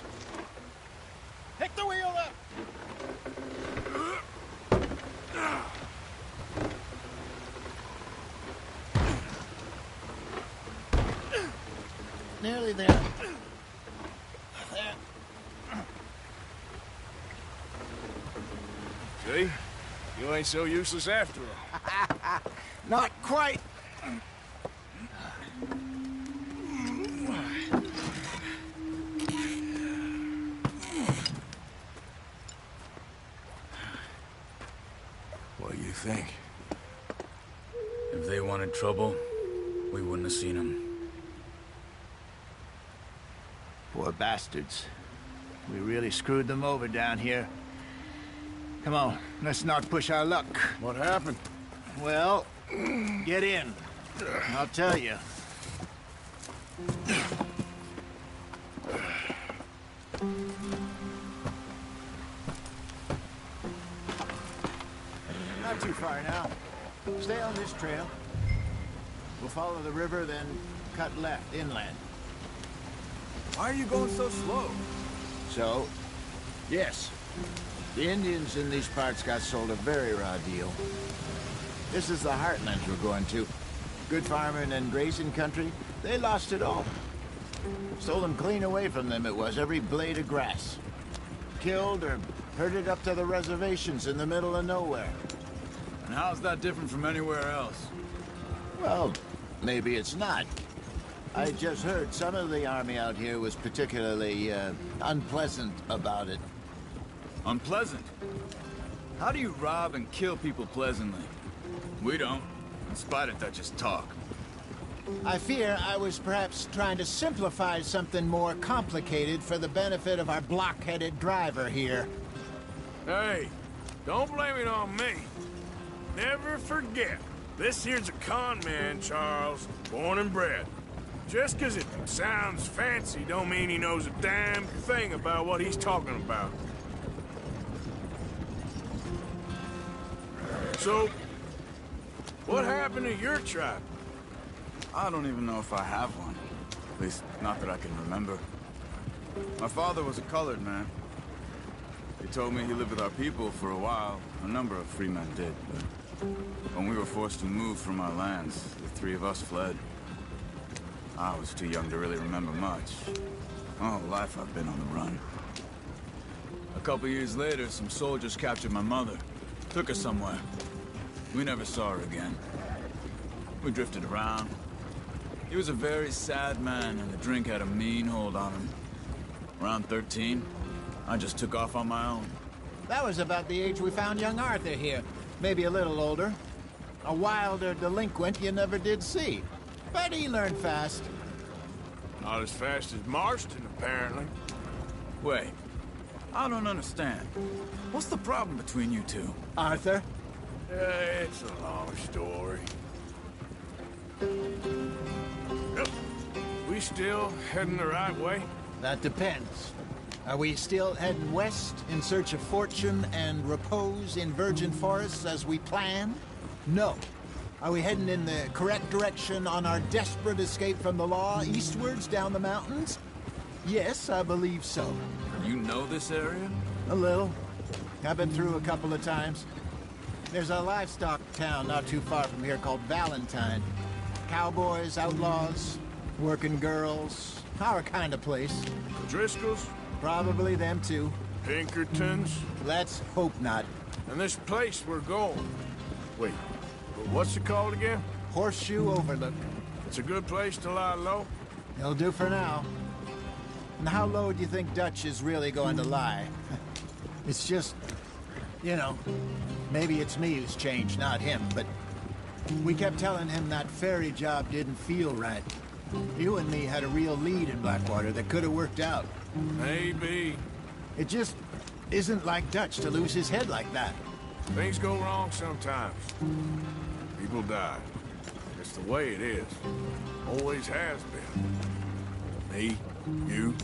Pick the wheel up. Nearly there. There. See? You ain't so useless after all. Not quite. What do you think? If they wanted trouble, we wouldn't have seen them. Poor bastards. We really screwed them over down here. Come on, let's not push our luck. What happened? Well, get in. I'll tell you. Not too far now. Stay on this trail. We'll follow the river, then cut left, inland. Why are you going so slow? So, yes. The Indians in these parts got sold a very raw deal. This is the heartlands we're going to. Good farming and grazing country, they lost it all. Stole them clean away from them, it was, every blade of grass. Killed or herded up to the reservations in the middle of nowhere. And how's that different from anywhere else? Well, maybe it's not. I just heard some of the army out here was particularly unpleasant about it. Unpleasant? How do you rob and kill people pleasantly? We don't, in spite of Dutch's talk. I fear I was perhaps trying to simplify something more complicated for the benefit of our blockheaded driver here. Hey, don't blame it on me. Never forget, this here's a con man, Charles, born and bred. Just 'cause it sounds fancy don't mean he knows a damn thing about what he's talking about. So, what happened to your tribe? I don't even know if I have one. At least, not that I can remember. My father was a colored man. He told me he lived with our people for a while. A number of free men did, but when we were forced to move from our lands, the three of us fled. I was too young to really remember much. My whole life I've been on the run. A couple years later, some soldiers captured my mother. Took her somewhere. We never saw her again. We drifted around. He was a very sad man, and the drink had a mean hold on him. Around 13, I just took off on my own. That was about the age we found young Arthur here. Maybe a little older. A wilder delinquent you never did see. But he learned fast. Not as fast as Marston, apparently. Wait, I don't understand. What's the problem between you two? Arthur? It's a long story. Yep. We still heading the right way? That depends. Are we still heading west in search of fortune and repose in virgin forests as we planned? No. Are we heading in the correct direction on our desperate escape from the law eastwards down the mountains? Yes, I believe so. You know this area? A little. I've been through a couple of times. There's a livestock town not too far from here called Valentine. Cowboys, outlaws, working girls, our kind of place. The Driscolls? Probably them too. Pinkertons? Let's hope not. And this place we're going. Wait, what's it called again? Horseshoe Overlook. It's a good place to lie low? It'll do for now. And how low do you think Dutch is really going to lie? It's just, you know, maybe it's me who's changed, not him, but we kept telling him that ferry job didn't feel right. You and me had a real lead in Blackwater that could have worked out. Maybe. It just isn't like Dutch to lose his head like that. Things go wrong sometimes. People die. It's the way it is. Always has been. Me, you,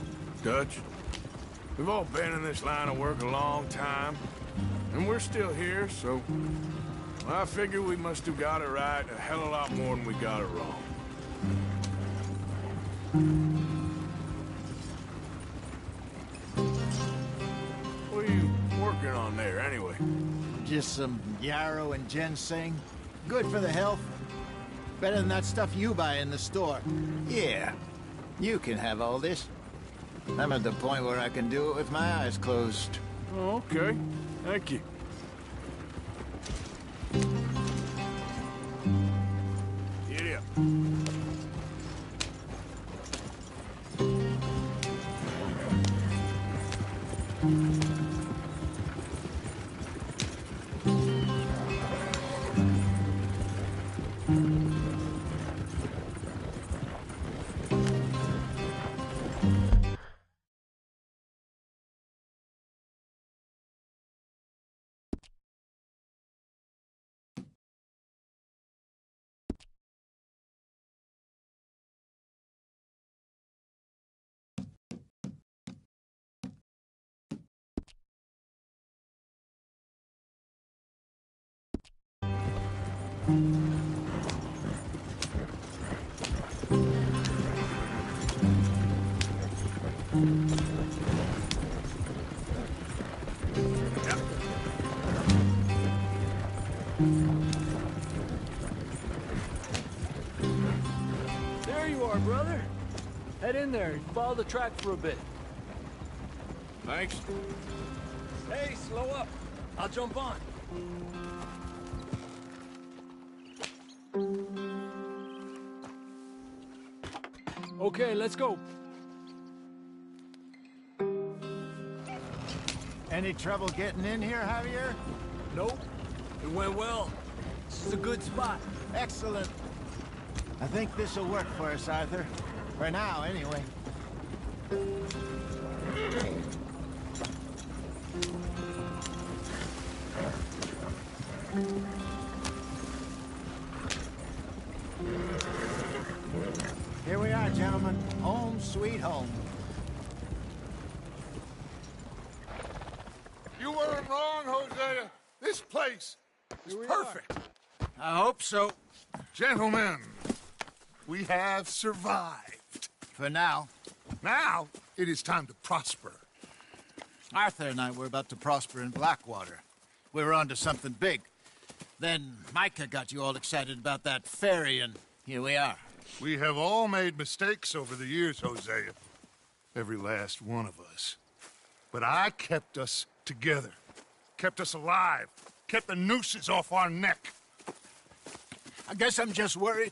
Dutch. We've all been in this line of work a long time. And we're still here, so I figure we must have got it right a hell of a lot more than we got it wrong. What are you working on there, anyway? Just some yarrow and ginseng. Good for the health. Better than that stuff you buy in the store. Yeah, you can have all this. I'm at the point where I can do it with my eyes closed. Oh, okay. Thank you. Giddy up. There you are, brother. Head in there and follow the track for a bit. Thanks. Hey, slow up. I'll jump on. Okay, let's go. Any trouble getting in here, Javier? Nope. It went well. This is a good spot. Excellent. I think this'll work for us, Arthur. For now, anyway. Here we are, gentlemen. Home sweet home. You weren't wrong, Hosea. This place is perfect. I hope so. Gentlemen, we have survived. For now. Now, it is time to prosper. Arthur and I were about to prosper in Blackwater. We were onto something big. Then Micah got you all excited about that ferry, and here we are. We have all made mistakes over the years, Hosea. Every last one of us. But I kept us together. Kept us alive. Kept the nooses off our neck. I guess I'm just worried.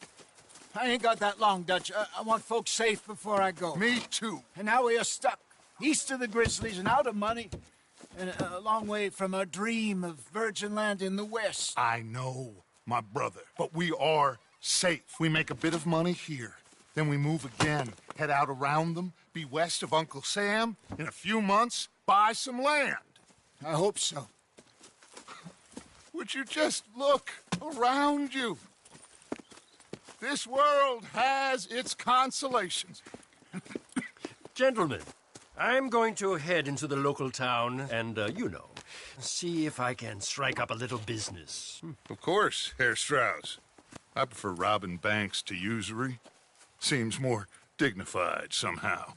I ain't got that long, Dutch. I want folks safe before I go. Me too. And now we are stuck. East of the Grizzlies and out of money. And a long way from our dream of virgin land in the west. I know, my brother. But we are safe. We make a bit of money here. Then we move again. Head out around them. Be west of Uncle Sam. In a few months, buy some land. I hope so. Would you just look around you? This world has its consolations. Gentlemen, I'm going to head into the local town and, see if I can strike up a little business. Of course, Herr Strauss. I prefer robbing banks to usury. Seems more dignified somehow.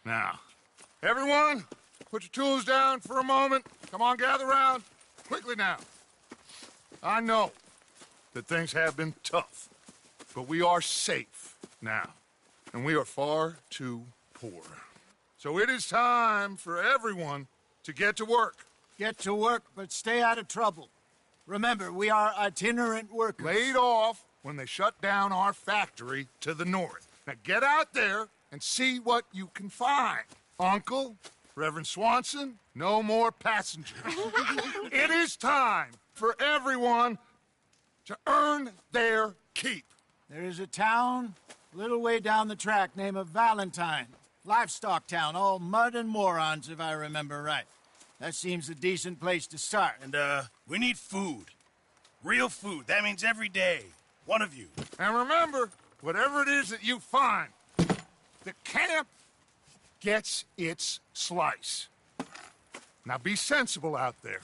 Now, everyone, put your tools down for a moment. Come on, gather round. Quickly now. I know that things have been tough, but we are safe now, and we are far too poor. So it is time for everyone to get to work. Get to work, but stay out of trouble. Remember, we are itinerant workers. Laid off when they shut down our factory to the north. Now get out there and see what you can find. Uncle, Reverend Swanson, no more passengers. It is time for everyone to earn their keep. There is a town a little way down the track named Valentine. Livestock town, all mud and morons, if I remember right. That seems a decent place to start. And, we need food. Real food. That means every day. One of you. And remember, whatever it is that you find, the camp gets its slice. Now be sensible out there.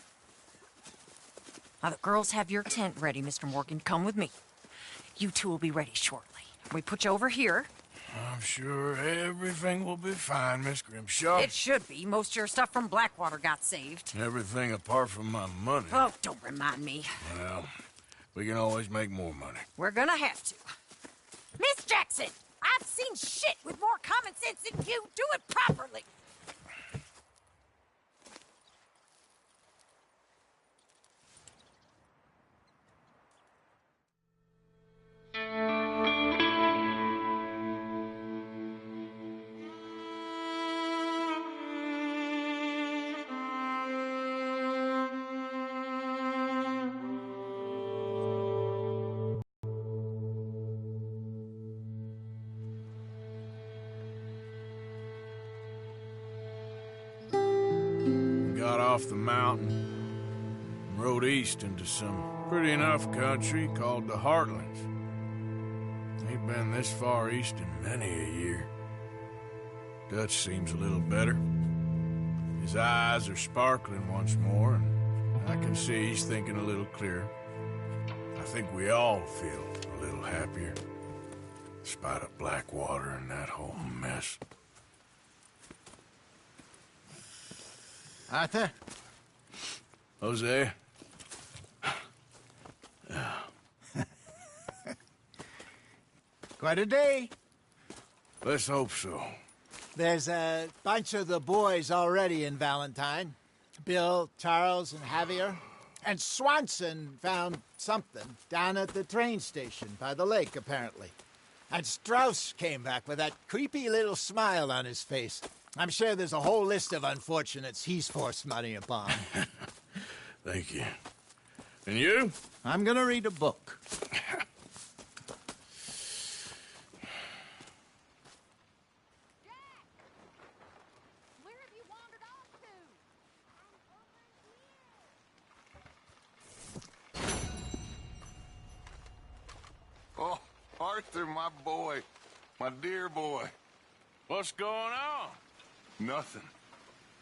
Now, the girls have your tent ready, Mr. Morgan. Come with me. You two will be ready shortly. We put you over here. I'm sure everything will be fine, Miss Grimshaw. It should be. Most of your stuff from Blackwater got saved. Everything apart from my money. Oh, don't remind me. Well, we can always make more money. We're gonna have to. Miss Jackson, I've seen shit with more common sense than you. Do it properly. Got off the mountain and rode east into some pretty enough country called the Heartlands. Ain't been this far east in many a year. Dutch seems a little better. His eyes are sparkling once more, and I can see he's thinking a little clearer. I think we all feel a little happier, in spite of Blackwater and that whole mess. Arthur? Jose? Quite a day. Let's hope so. There's a bunch of the boys already in Valentine. Bill, Charles, and Javier. And Swanson found something down at the train station by the lake, apparently. And Strauss came back with that creepy little smile on his face. I'm sure there's a whole list of unfortunates he's forced money upon. Thank you. And you? I'm gonna read a book. Oh, Arthur, my boy. My dear boy. What's going on? Nothing.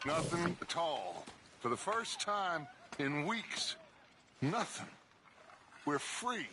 Nothing at all. For the first time in weeks. Nothing. We're free.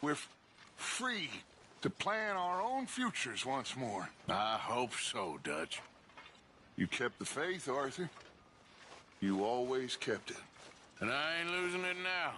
We're free to plan our own futures once more. I hope so, Dutch. You kept the faith, Arthur. You always kept it. And I ain't losing it now.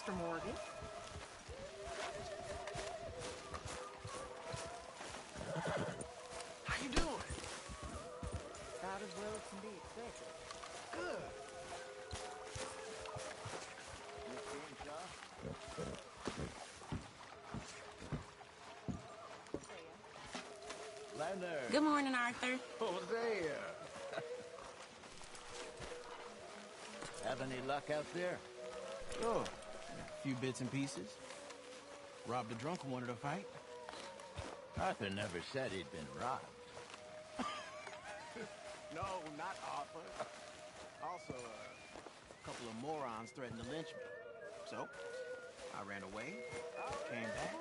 Mr. Morgan. How you doing? About as well as can be expected. Good. Leonard. Good morning, Arthur. Hosea. Have any luck out there? Oh, a few bits and pieces. Robbed a drunk who wanted to fight. Arthur never said he'd been robbed. No, not Arthur. Also, a couple of morons threatened to lynch me. So, I ran away, came back.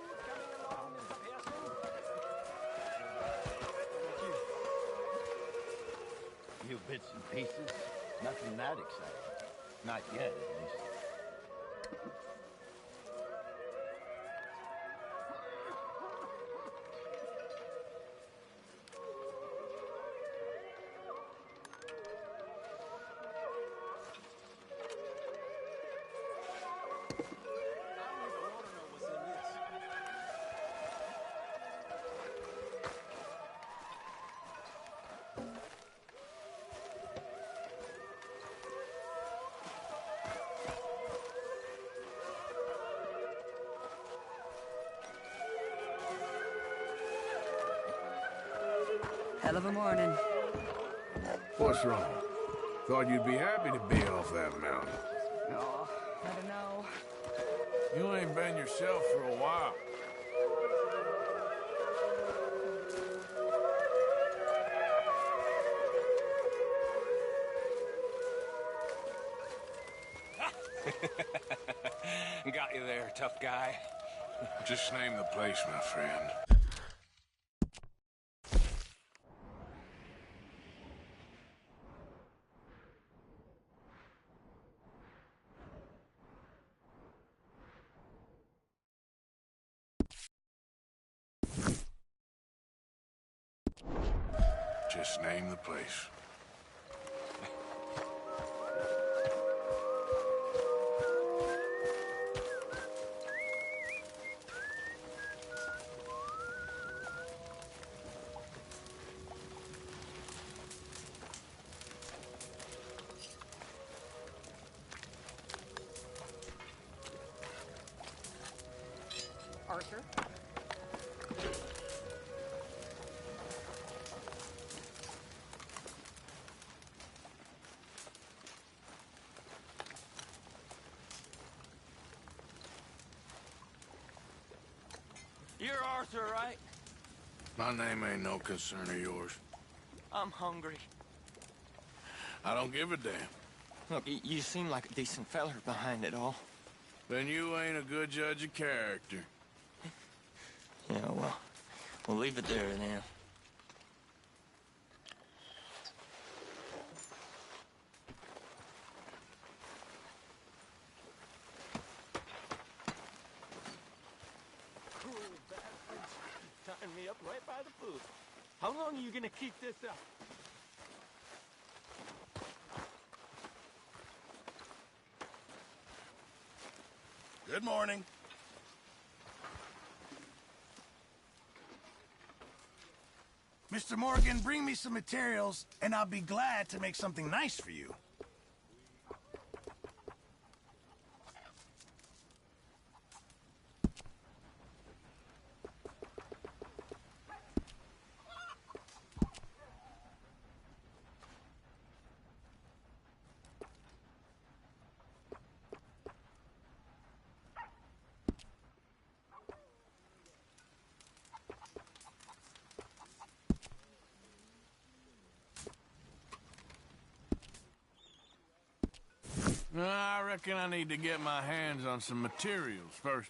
Few bits and pieces. Nothing that exciting. Not yet, at least. Hell of a morning. What's wrong? Thought you'd be happy to be off that mountain. Oh, I don't know. You ain't been yourself for a while. Got you there, tough guy. Just name the place, my friend. Just name the place. Arthur? You're Arthur, right? My name ain't no concern of yours. I'm hungry. I don't give a damn. Look, you seem like a decent feller behind it all. Then you ain't a good judge of character. Yeah, well, we'll leave it there then. Cruel bastards. Tying me up right by the food. How long are you gonna keep this up? Good morning. Mr. Morgan, bring me some materials, and I'll be glad to make something nice for you. I reckon I need to get my hands on some materials first.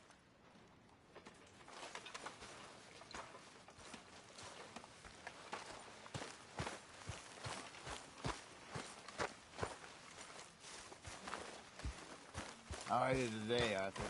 How are you today, Arthur?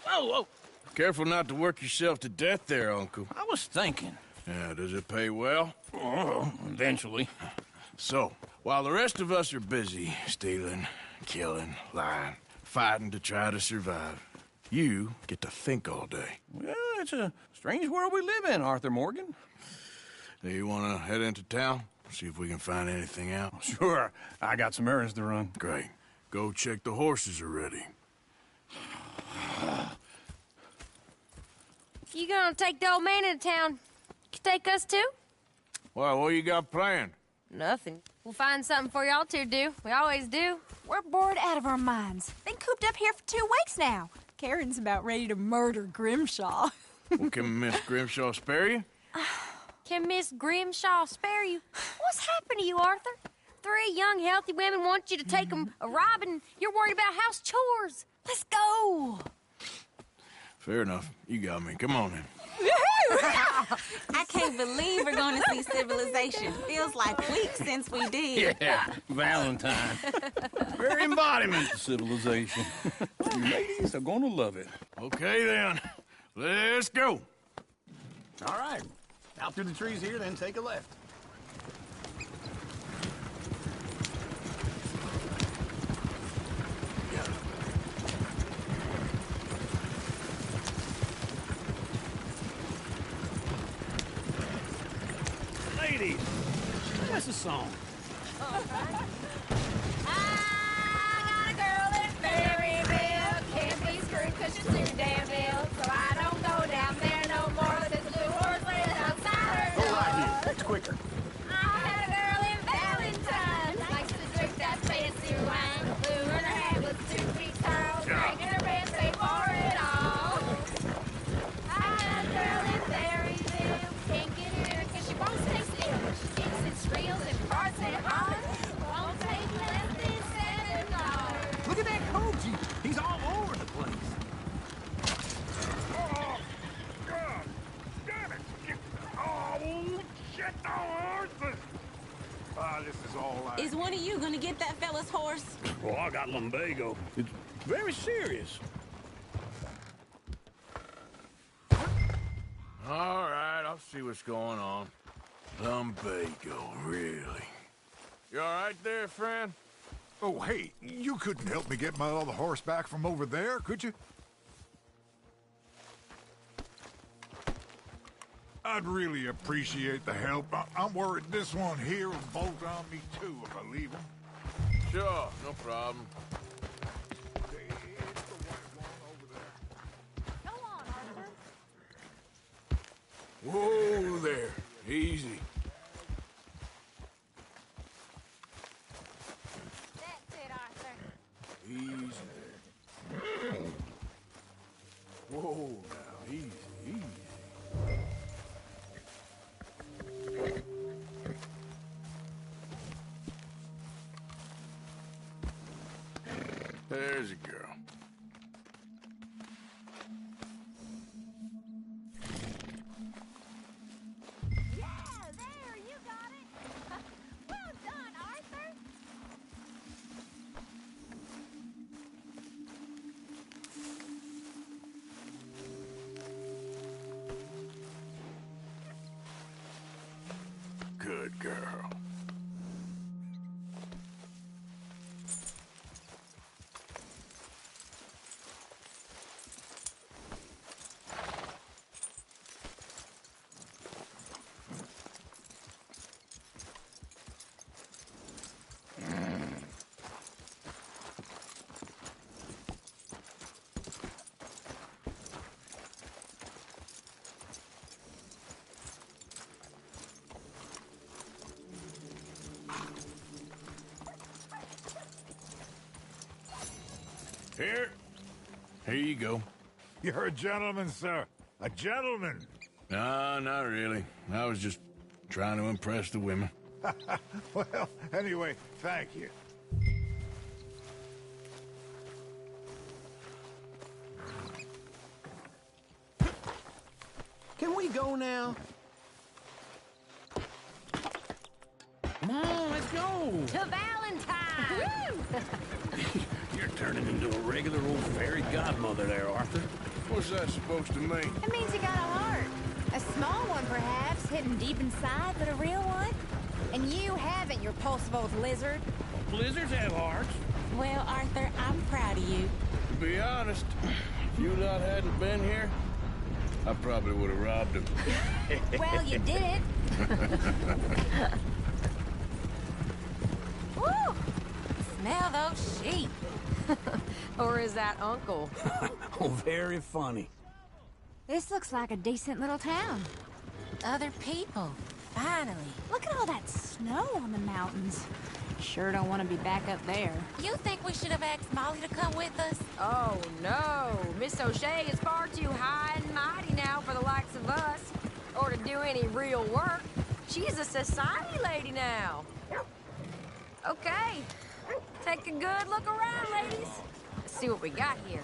Whoa, whoa. Careful not to work yourself to death there, Uncle. I was thinking. Yeah, does it pay well? Oh, eventually. So, while the rest of us are busy stealing, killing, lying, fighting to try to survive, you get to think all day. Well, it's a strange world we live in, Arthur Morgan. Do you want to head into town? See if we can find anything out? Sure. I got some errands to run. Great. Go check the horses are ready. You gonna take the old man into town? You take us too? Well, what you got planned? Nothing. We'll find something for y'all to do. We always do. We're bored out of our minds. Been cooped up here for 2 weeks now. Karen's about ready to murder Grimshaw. Well, can Miss Grimshaw spare you? Can Miss Grimshaw spare you? What's happened to you, Arthur? 3 young, healthy women want you to take them a robbing. You're worried about house chores. Let's go. Fair enough. You got me. Come on in. I can't believe we're going to see civilization. Feels like weeks since we did. Yeah, Valentine. Very embodiment of civilization. You ladies are gonna love it. Okay, then. Let's go. All right. Out through the trees here, then take a left. Ladies, that's a song. I got a girl in Berryville. Can't be screwed 'cause she's too damn ill. So I don't go down there no more. Since the blue horse lives outside her door. Go right here. That's quicker. I had a girl in Valentine. Likes to drink that fancy wine. Blue in her head was 2 feet tall. Drinking her ribs, pay for it all. I had a girl in Berryville. Can't get her 'cause she won't stay still. She kicks and squeals and farts and hollers. Won't take less than $7. Look at that coach. He's all over the place. Oh, God damn it! Oh, shit, no, horses! Ah, this is all I... Is one of you going to get that fella's horse? Well, I got lumbago. It's very serious. All right, I'll see what's going on. Lumbago, really? You all right there, friend? Oh, hey, you couldn't help me get my other horse back from over there, could you? I'd really appreciate the help. I'm worried this one here will bolt on me, too, if I leave him. Sure, no problem. Go on, Arthur. Whoa there. Easy. That's it, Arthur. Easy. Whoa now, easy, easy. There's a girl. Yeah, there, you got it. Well done, Arthur. Good girl. Here. Here you go. You're a gentleman, sir. A gentleman. No, not really. I was just trying to impress the women. Well, anyway, thank you. Can we go now? Come on, let's go. To Valentine. You're turning into a regular old fairy godmother there, Arthur. What's that supposed to mean? It means you got a heart. A small one, perhaps, hidden deep inside, but a real one. And you haven't, you repulsive old lizard. Blizzards have hearts. Well, Arthur, I'm proud of you. To be honest, if you lot hadn't been here, I probably would have robbed him. Well, you did it. Woo! Smell those sheep. Or is that Uncle? Oh, very funny. This looks like a decent little town. Other people. Finally. Look at all that snow on the mountains. Sure don't want to be back up there. You think we should have asked Molly to come with us? Oh, no. Miss O'Shea is far too high and mighty now for the likes of us. Or to do any real work. She's a society lady now. Okay. Take a good look around, ladies. Let's see what we got here.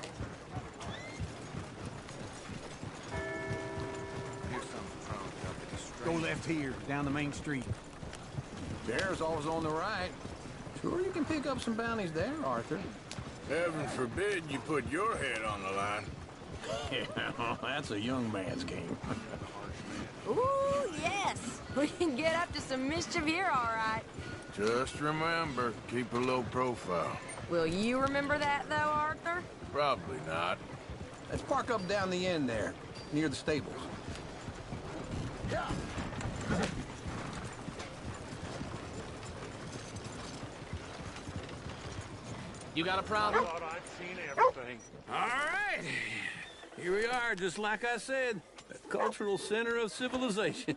Go left here, down the main street. Bear's always on the right. Sure, you can pick up some bounties there, Arthur. Heaven forbid you put your head on the line. Yeah, that's a young man's game. Ooh, yes. We can get up to some mischief here, all right. Just remember, keep a low profile. Will you remember that, though, Arthur? Probably not. Let's park up down the end there, near the stables. Yeah. You got a problem? I thought I'd seen everything. All right. Here we are, just like I said. The cultural center of civilization.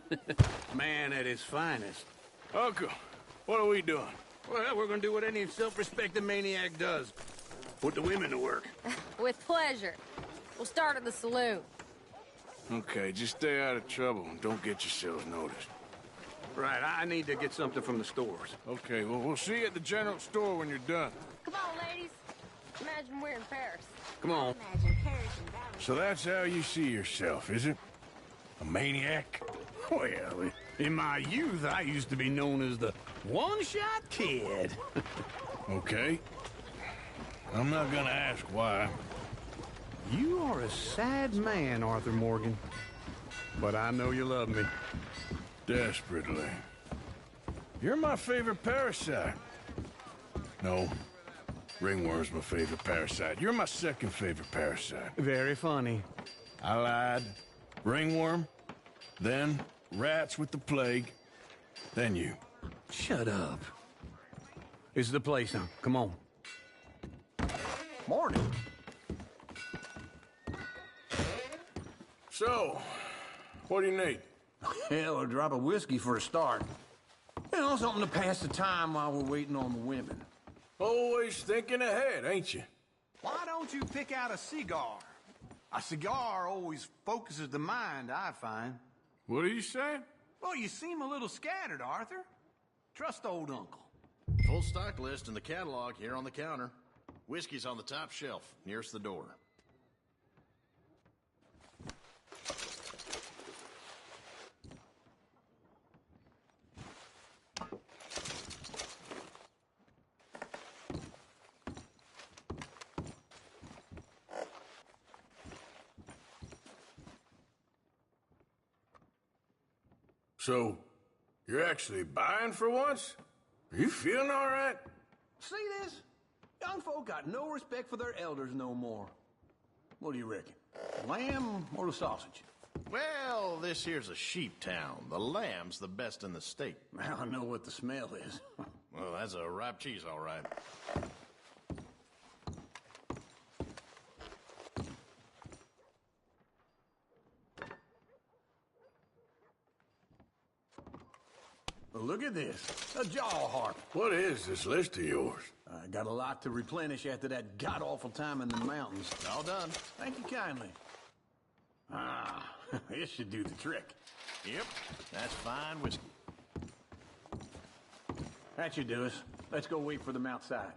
Man at his finest. Uncle, what are we doing? Well, we're gonna do what any self-respecting maniac does. Put the women to work. With pleasure. We'll start at the saloon. Okay, just stay out of trouble and don't get yourselves noticed. Right, I need to get something from the stores. Okay, well, we'll see you at the general store when you're done. Come on, ladies. Imagine we're in Paris. Come on. Imagine Paris and Valley. So that's how you see yourself, is it? A maniac? Well, in my youth, I used to be known as the one-shot kid. Okay. I'm not gonna ask why. You are a sad man, Arthur Morgan. But I know you love me. Desperately. You're my favorite parasite. No. Ringworm's my favorite parasite. You're my second favorite parasite. Very funny. I lied. Ringworm. Then rats with the plague. Then you. Shut up. This is the place, huh? Come on. Morning. So, what do you need? Hell, a drop of whiskey for a start. You know, something to pass the time while we're waiting on the women. Always thinking ahead, ain't you? Why don't you pick out a cigar? A cigar always focuses the mind, I find. What are you saying? Well, you seem a little scattered, Arthur. Trust old Uncle. Full stock list in the catalog here on the counter. Whiskey's on the top shelf, nearest the door. So, you're actually buying for once? Are you feeling all right? See this? Young folk got no respect for their elders no more. What do you reckon? Lamb or the sausage? Well, this here's a sheep town. The lamb's the best in the state. I know what the smell is. Well, that's a ripe cheese, all right. Well, look at this. A jaw harp. What is this list of yours? I got a lot to replenish after that god-awful time in the mountains. All done. Thank you kindly. Ah, this should do the trick. Yep, that's fine whiskey. That should do us. Let's go wait for them outside.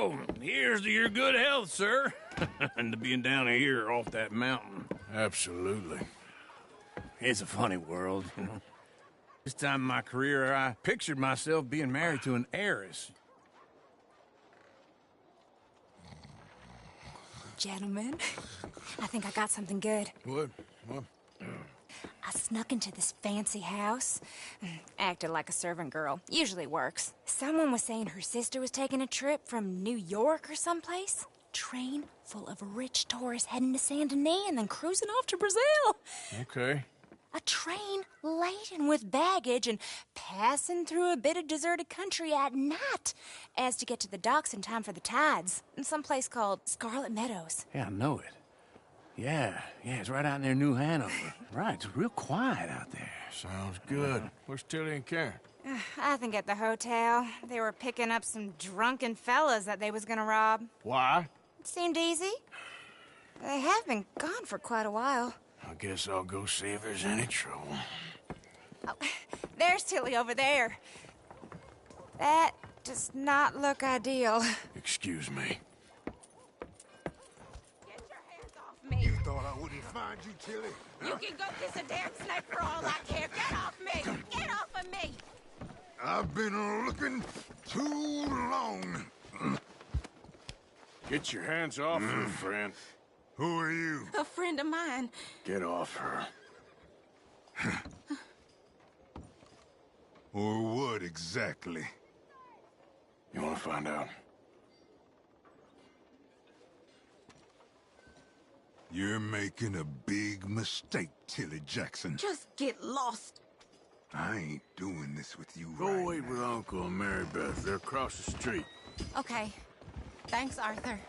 So, here's to your good health, sir. And to being down here off that mountain. Absolutely. It's a funny world, you know. This time in my career, I pictured myself being married to an heiress. Gentlemen, I think I got something good. What? I snuck into this fancy house. Acted like a servant girl. Usually works. Someone was saying her sister was taking a trip from New York or someplace. Train full of rich tourists heading to Saint Denis and then cruising off to Brazil. Okay. A train laden with baggage and passing through a bit of deserted country at night as to get to the docks in time for the tides in some place called Scarlet Meadows. Yeah, I know it. Yeah, it's right out near New Hanover. Right, it's real quiet out there. Sounds good. Where's Tilly and Karen? I think at the hotel. They were picking up some drunken fellas that they was gonna rob. Why? It seemed easy. They have been gone for quite a while. I guess I'll go see if there's any trouble. Oh, there's Tilly over there. That does not look ideal. Excuse me. Me. You thought I wouldn't find you, Tilly? You can go kiss a damn snake for all I care. Get off me! Get off of me! I've been looking too long. Get your hands off her, friend. Who are you? A friend of mine. Get off her. Or what exactly? You want to find out? You're making a big mistake, Tilly Jackson. Just get lost. I ain't doing this with you Go right wait with Uncle and Mary Beth. They're across the street. Okay. Thanks, Arthur.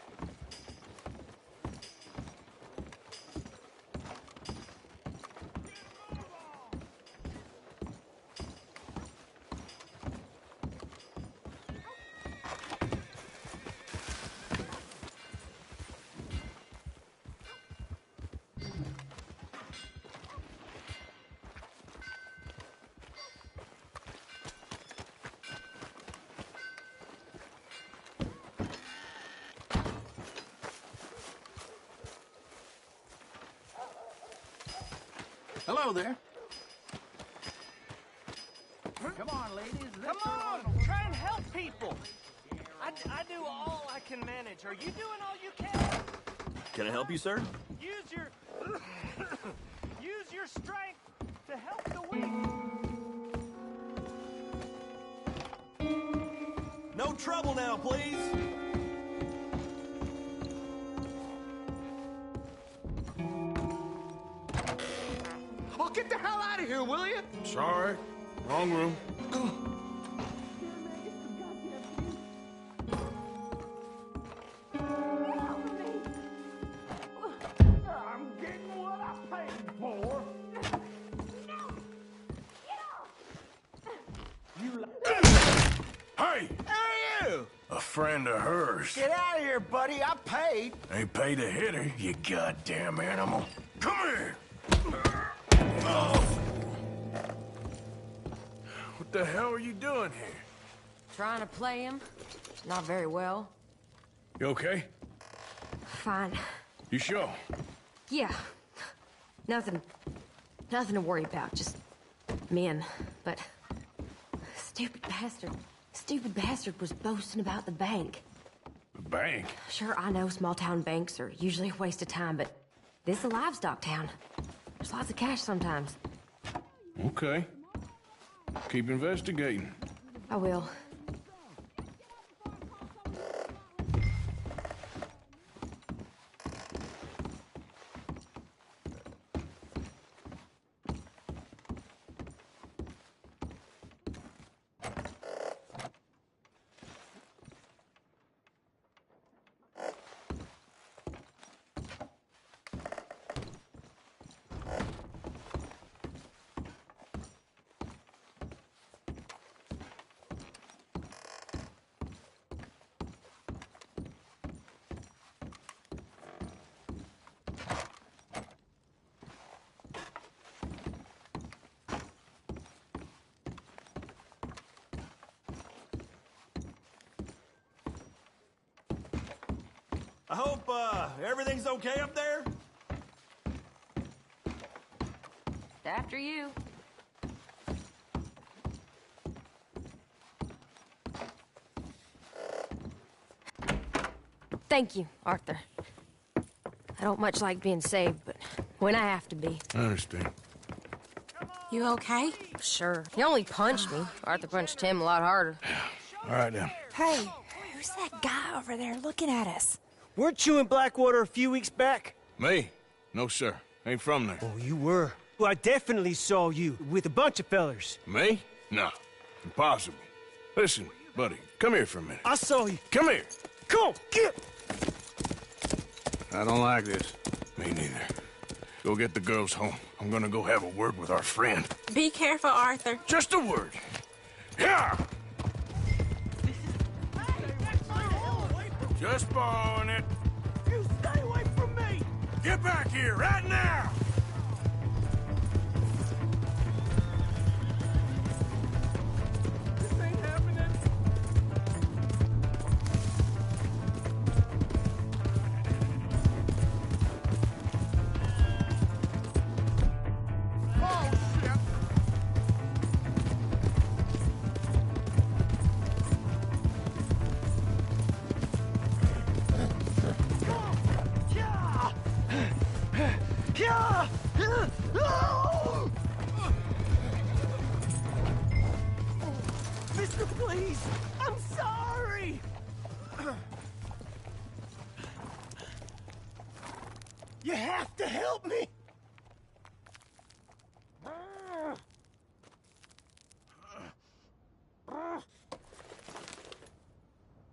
Hello there. Come on, ladies. Come on! Try and help people. I do all I can manage. Are you doing all you can? Can I help you, sir? Use your... use your strength to help the weak. No trouble now, please. Oh, get the hell out of here, will you? Sorry. Wrong room. I'm getting what I paid for. Hey! Who are you? A friend of hers. Get out of here, buddy. I paid. Ain't paid to hit her, you goddamn animal. Come here! What the hell are you doing here? Trying to play him. Not very well. You okay? Fine. You sure? Yeah. Nothing to worry about. Just men. But stupid bastard was boasting about the bank. The bank? Sure, I know small town banks are usually a waste of time, but this is a livestock town. There's lots of cash sometimes. Okay. Keep investigating. I will. I hope, everything's okay up there? After you. Thank you, Arthur. I don't much like being saved, but when I have to be. I understand. You okay? Sure. He only punched me. Arthur punched him a lot harder. All right, then. Hey, who's that guy over there looking at us? Weren't you in Blackwater a few weeks back? Me? No, sir. Ain't from there. Oh, you were. Well, I definitely saw you with a bunch of fellers. Me? No. Impossible. Listen, buddy, come here for a minute. I saw you. Come here. Come on, get! I don't like this. Me neither. Go get the girls home. I'm gonna go have a word with our friend. Be careful, Arthur. Just a word. Yeah! Just borrowing it. You stay away from me! Get back here, right now! This ain't happening. Mister, please! I'm sorry! You have to help me!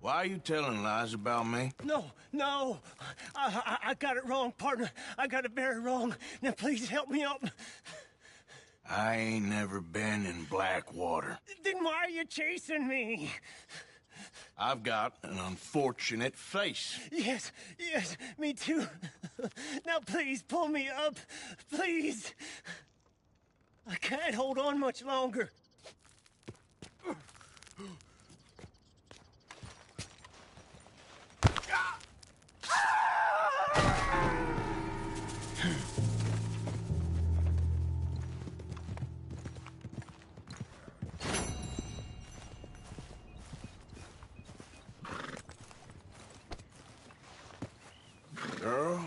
Why are you telling lies about me? No. I got it wrong, partner. I got it very wrong. Now, please help me up. I ain't never been in Blackwater. Then why are you chasing me? I've got an unfortunate face. Yes, me too. Now, please, pull me up. Please. I can't hold on much longer. Girl?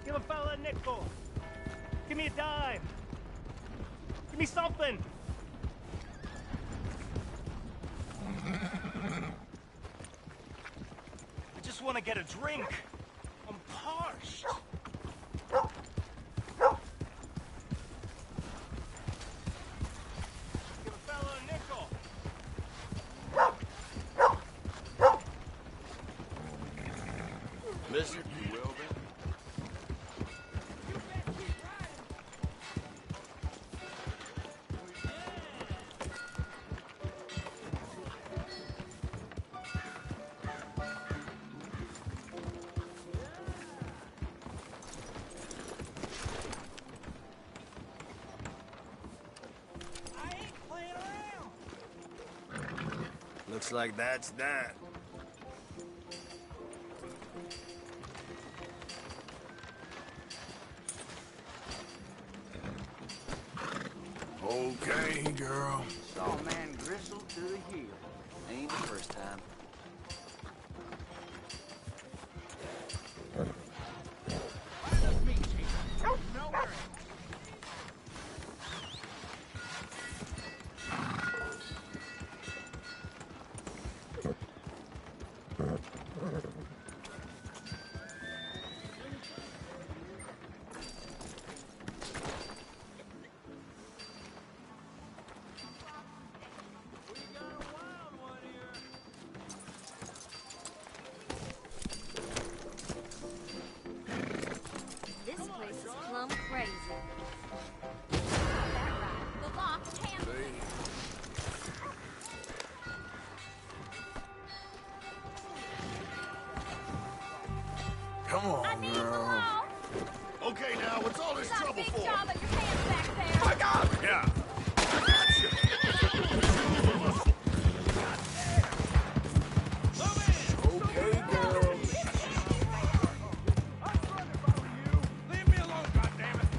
Give a fella a nickel. Give me a dime. Give me something. I just want to get a drink. I'm parched. Give a fella a nickel. Mister, you will then? Looks like that's that. Okay, girl. Saw a man gristle to the heel. Ain't the first time. This place is plumb crazy. The locked hand. Come on, girl. Okay, now, what's all this trouble Big for? job of your pants back there. My God! Yeah. Okay, girl. Leave me alone, goddammit!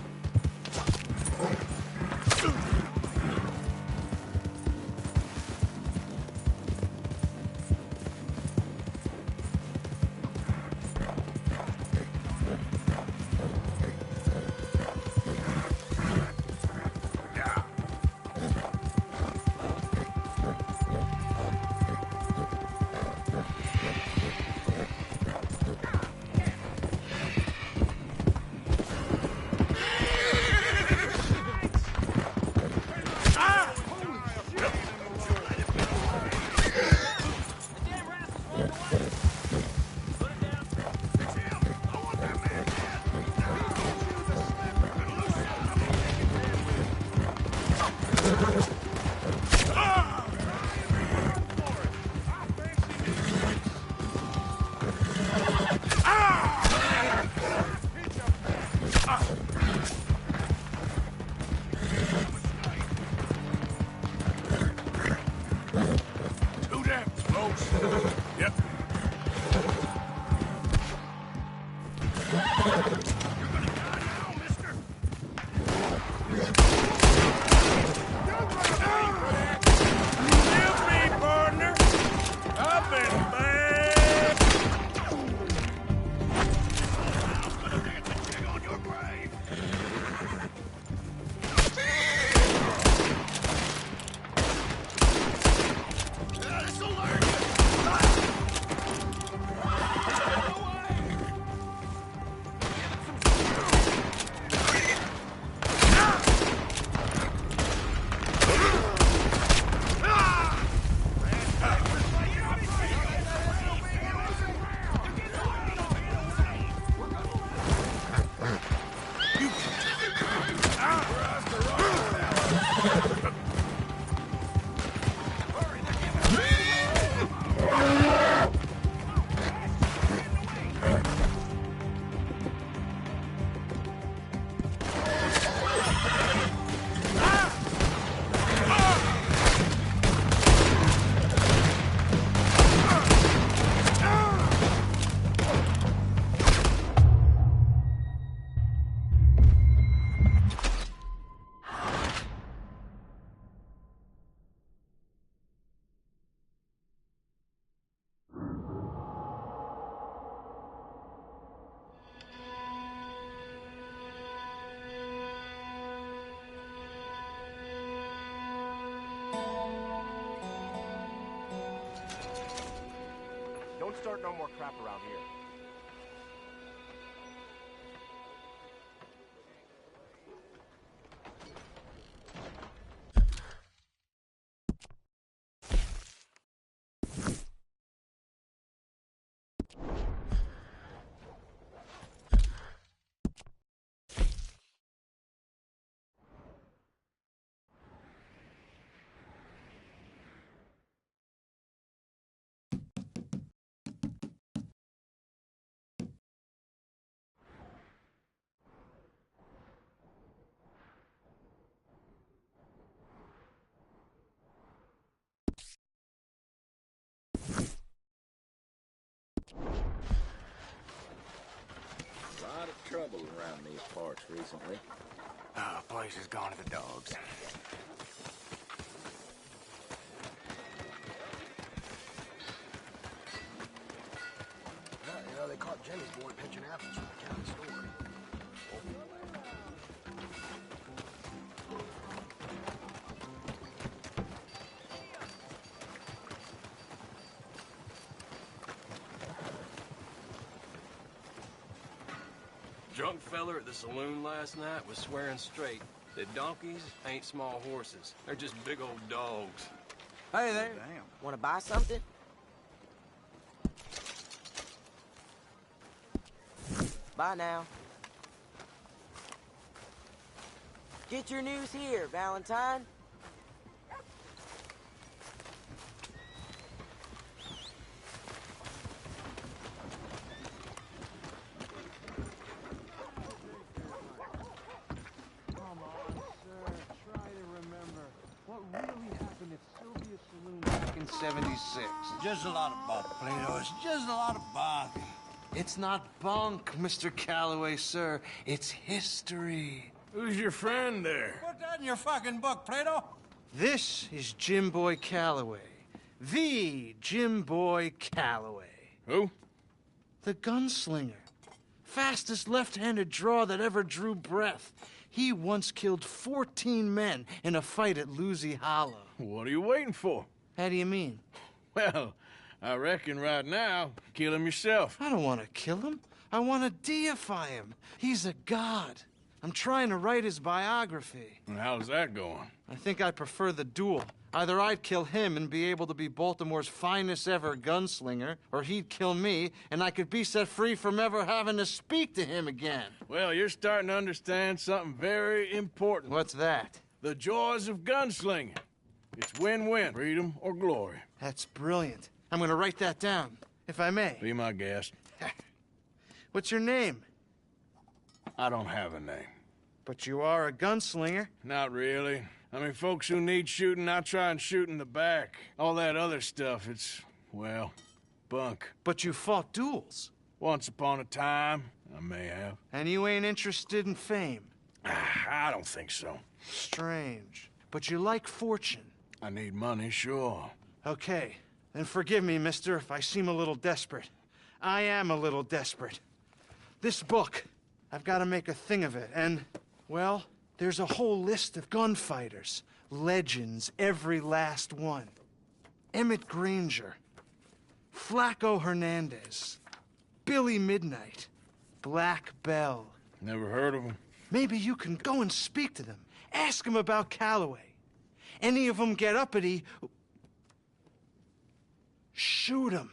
Too damn close. Yep. Give me, partner. I've been bad. On your grave! This'll learn you! no more crap around here. A lot of trouble around these parts recently. Oh, place has gone to the dogs. You know, they caught Jenny's boy pitching apples from the county store. Drunk feller at the saloon last night was swearing straight that donkeys ain't small horses. They're just big old dogs. Hey there. Damn. Want to buy something? Bye now. Get your news here, Valentine. Come on, sir. Try to remember what really happened at Sylvia's Saloon back in '76. Just a lot of bunk, Plato. It's just a lot of bunk. It's not bunk, Mr. Calloway, sir. It's history. Who's your friend there? Put that in your fucking book, Plato. This is Jim Boy Calloway. The Jim Boy Calloway. Who? The gunslinger. Fastest left-handed draw that ever drew breath. He once killed 14 men in a fight at Lucy Hollow. What are you waiting for? How do you mean? Well, I reckon right now, kill him yourself. I don't want to kill him. I want to deify him. He's a god. I'm trying to write his biography. And how's that going? I think I prefer the duel. Either I'd kill him and be able to be Baltimore's finest ever gunslinger, or he'd kill me and I could be set free from ever having to speak to him again. Well, you're starting to understand something very important. What's that? The joys of gunslinging. It's win-win, freedom or glory. That's brilliant. I'm going to write that down, if I may. Be my guest. What's your name? I don't have a name. But you are a gunslinger. Not really. I mean, folks who need shooting, I try and shoot in the back. All that other stuff, it's, well, bunk. But you fought duels. Once upon a time, I may have. And you ain't interested in fame. I don't think so. Strange. But you like fortune. I need money, sure. Okay. Then forgive me, mister, if I seem a little desperate. I am a little desperate. This book, I've got to make a thing of it, and, well, there's a whole list of gunfighters. Legends, every last one. Emmett Granger, Flaco Hernandez, Billy Midnight, Black Bell. Never heard of them. Maybe you can go and speak to them. Ask them about Calloway. Any of them get uppity, shoot them.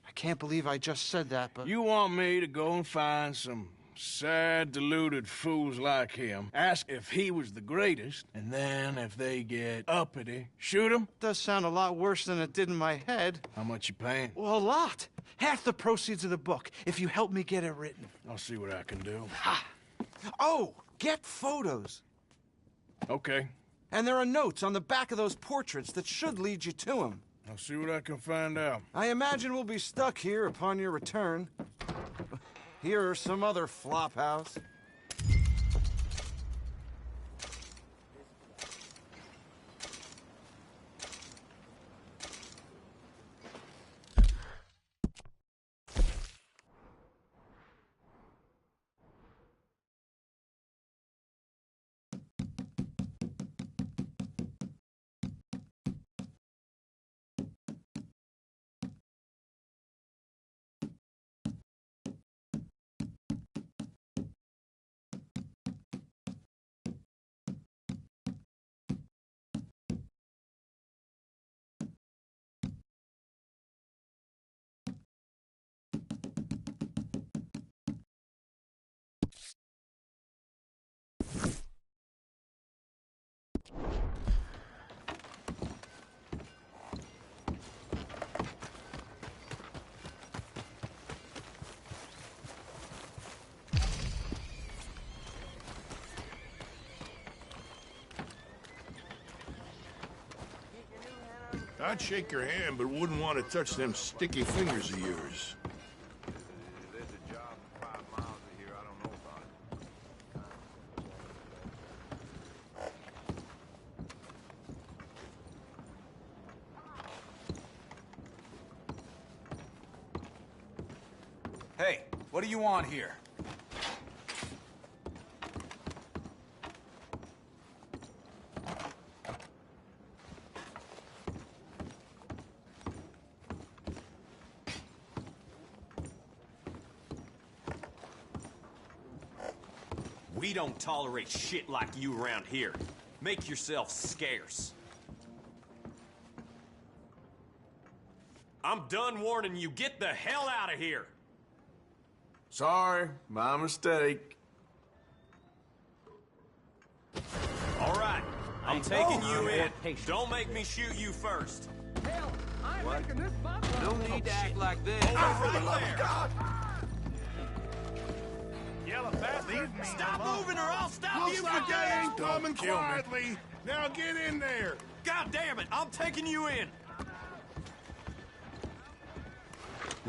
I can't believe I just said that, but... You want me to go and find some sad, deluded fools like him, ask if he was the greatest, and then if they get uppity, shoot him? Does sound a lot worse than it did in my head. How much you paying? Well, a lot. Half the proceeds of the book, if you help me get it written. I'll see what I can do. Ha! Oh, get photos. Okay. And there are notes on the back of those portraits that should lead you to him. I'll see what I can find out. I imagine we'll be stuck here upon your return. Here or some other flophouse. I'd shake your hand, but wouldn't want to touch them sticky fingers of yours. There's a job 5 miles of here. I don't know about it. Hey, what do you want here? We don't tolerate shit like you around here. Make yourself scarce. I'm done warning you. Get the hell out of here! Sorry, my mistake. All right, I'm taking you in. Don't make me shoot you first. Hell, I'm What? making this my No need to act like this. Yellow bastard! Stop moving or I'll stop you Looks from like I ain't getting... coming quietly. Now get in there. God damn it, I'm taking you in.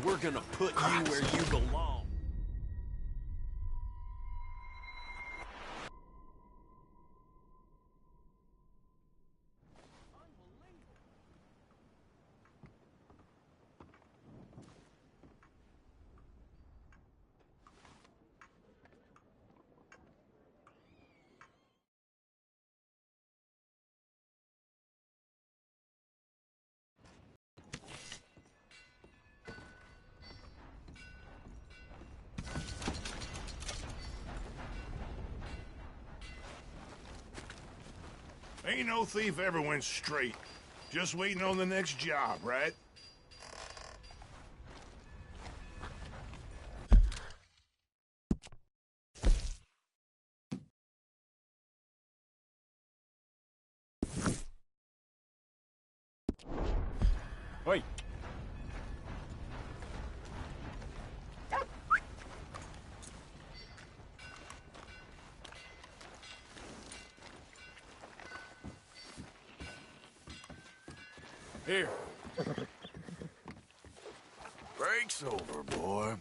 We're gonna put you where you belong. Ain't no thief ever went straight. Just waiting on the next job, right? Wait. Here. Break's over, boy.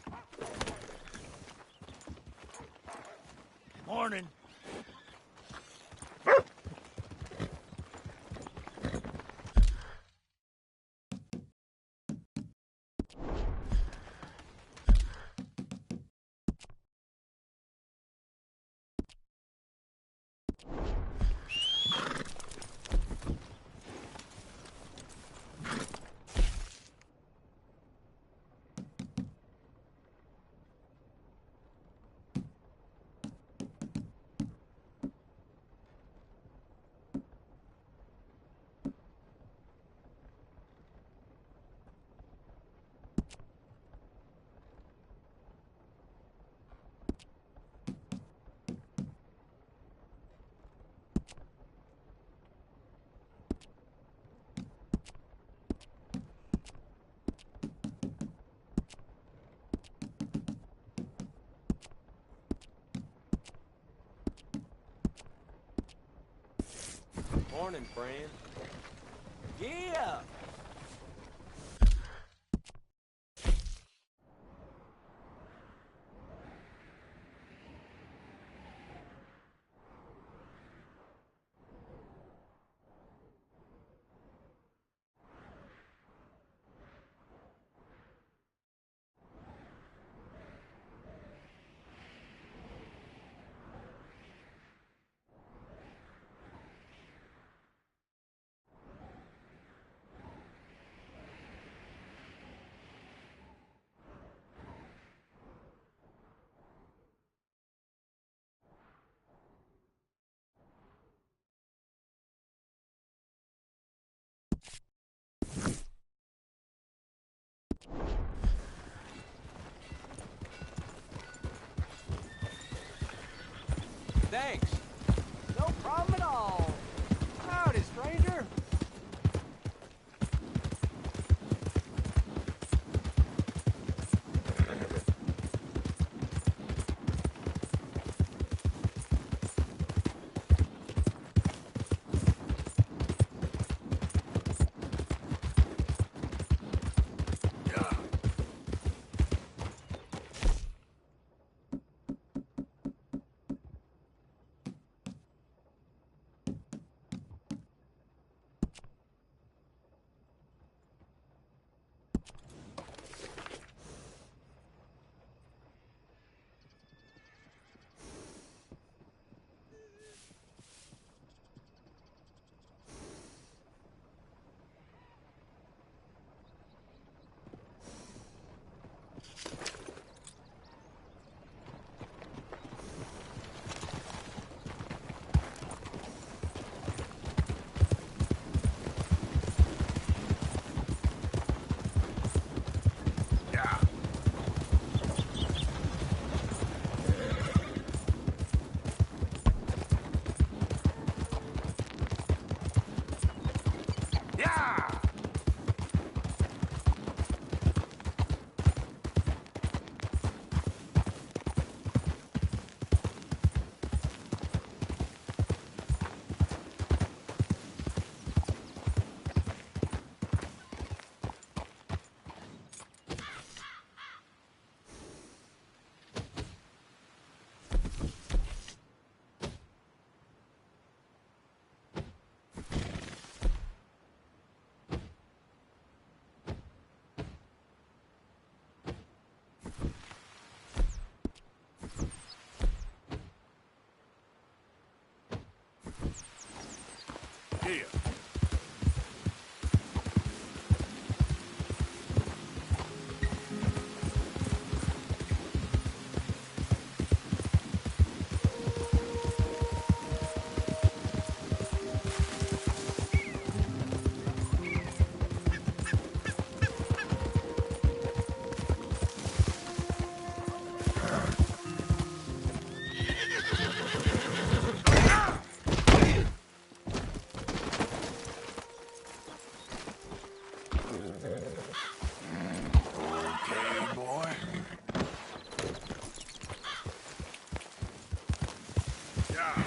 Morning. Morning, friend. Yeah! Thanks. No problem at all. Howdy, stranger. Here. Okay, boy. Yeah.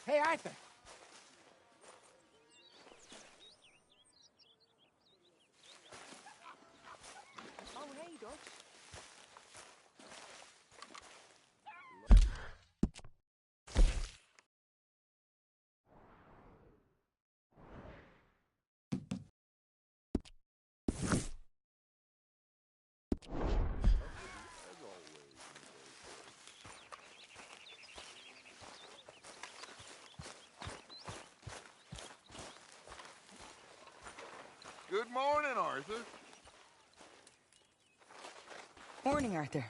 Hey, Arthur. Oh, hey, Doc. Good morning, Arthur. Morning, Arthur.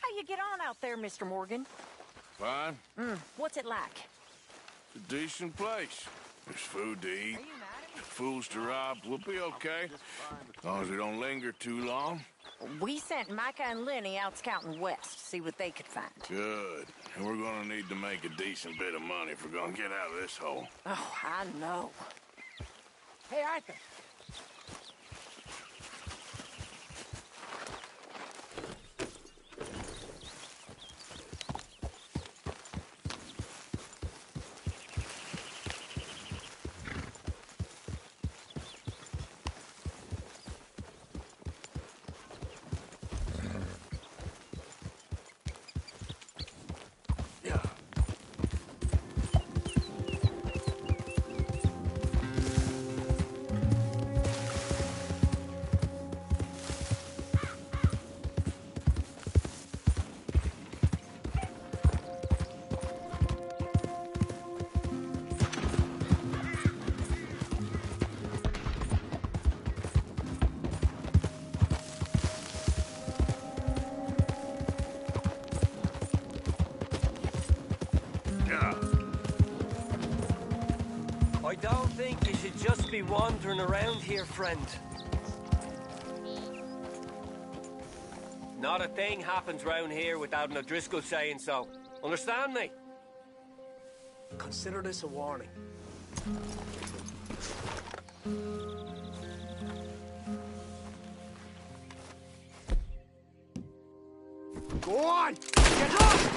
How you get on out there, Mr. Morgan? Fine. What's it like? It's a decent place. There's food to eat. Fools to rob. We'll be okay. As long as we don't linger too long. We sent Micah and Lenny out scouting west to see what they could find. Good. And we're gonna need to make a decent bit of money if we're gonna get out of this hole. Oh, I know. Hey, Arthur. I don't think you should just be wandering around here, friend. Not a thing happens round here without an O'Driscoll saying so. Understand me? Consider this a warning. Go on! Get lost!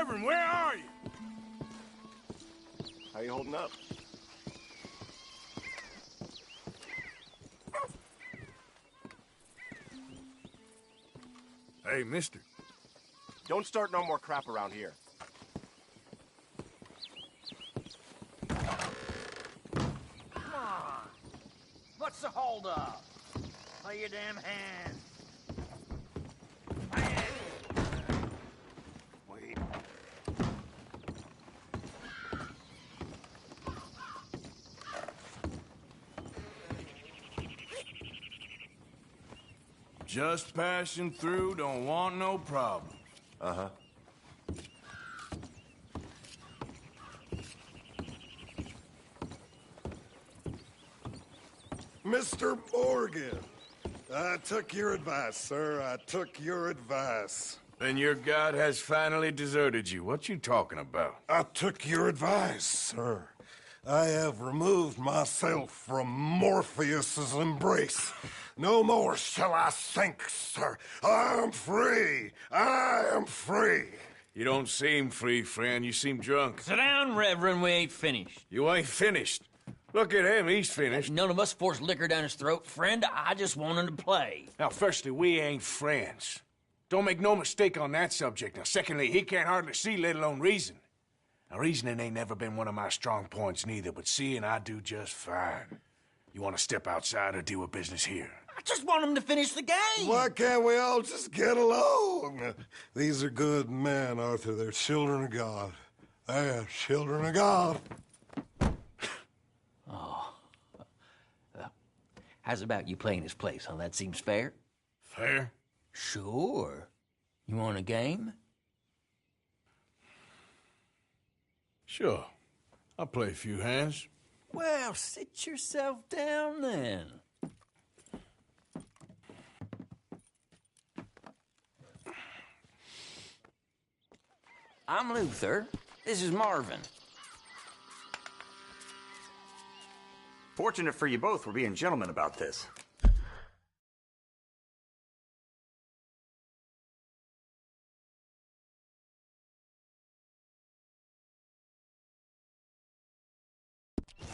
Reverend, where are you? How you holding up? Hey, mister. Don't start no more crap around here. Come on. What's the holdup? Play your damn hand. Wait. Just passing through, don't want no problem. Uh-huh. Mr. Morgan, I took your advice, sir. I took your advice. Then your god has finally deserted you. What you talking about? I took your advice, sir. I have removed myself from Morpheus's embrace. No more shall I sink, sir. I am free. I am free. You don't seem free, friend. You seem drunk. Sit down, Reverend. We ain't finished. You ain't finished. Look at him. He's finished. None of us forced liquor down his throat. Friend, I just want him to play. Now, firstly, we ain't friends. Don't make no mistake on that subject. Now, secondly, he can't hardly see, let alone reason. Now, reasoning ain't never been one of my strong points neither, but seeing I do just fine. You want to step outside or deal with business here? I just want him to finish the game. Why can't we all just get along? These are good men, Arthur. They're children of God. They are children of God. Oh. How's about you playing his place, huh? That seems fair? Fair? Sure. You want a game? Sure. I'll play a few hands. Well, sit yourself down then. I'm Luther. This is Marvin. Fortunate for you both, we're being gentlemen about this.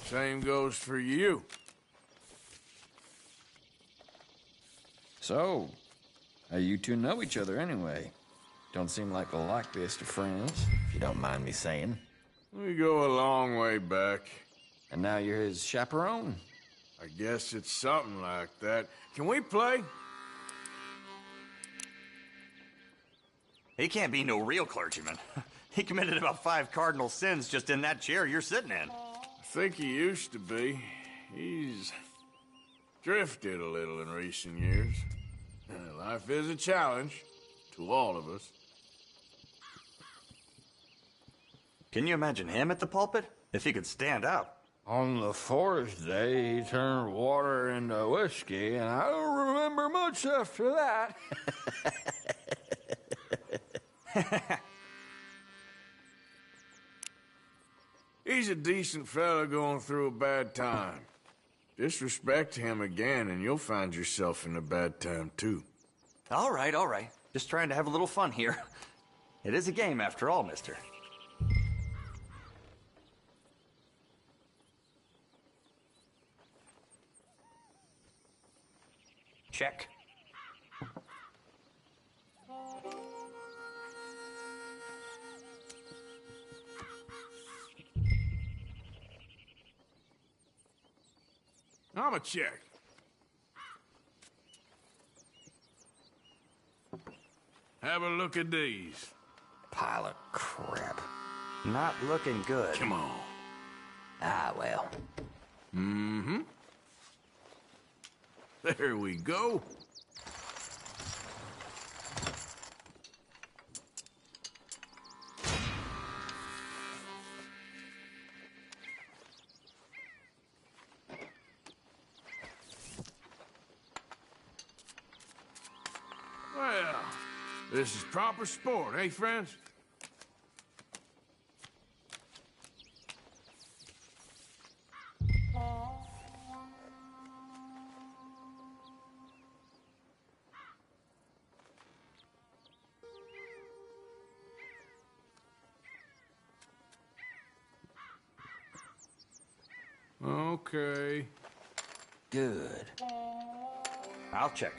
Same goes for you. So, how you two know each other anyway? Don't seem like the likeliest of friends, if you don't mind me saying. We go a long way back. And now you're his chaperone? I guess it's something like that. Can we play? He can't be no real clergyman. He committed about 5 cardinal sins just in that chair you're sitting in. I think he used to be. He's drifted a little in recent years. Life is a challenge to all of us. Can you imagine him at the pulpit? If he could stand up. On the 4th day, he turned water into whiskey, and I don't remember much after that. He's a decent fella going through a bad time. Disrespect him again, and you'll find yourself in a bad time, too. All right, all right. Just trying to have a little fun here. It is a game, after all, mister. Check. I'm a check. Have a look at these. Pile of crap. Not looking good. Come on. Ah, well. Mm-hmm. There we go. Well, this is proper sport, eh, friends? Okay. Good. I'll check.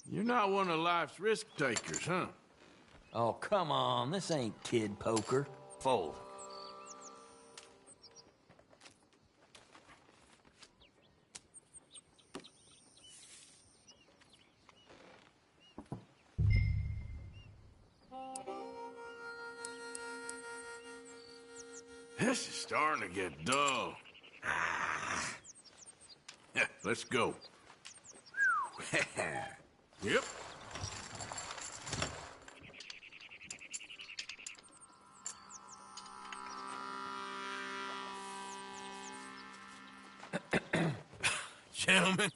You're not one of life's risk takers, huh? Oh, come on. This ain't kid poker. Fold. This is starting to get dull. Yeah, let's go. Yep. Gentlemen,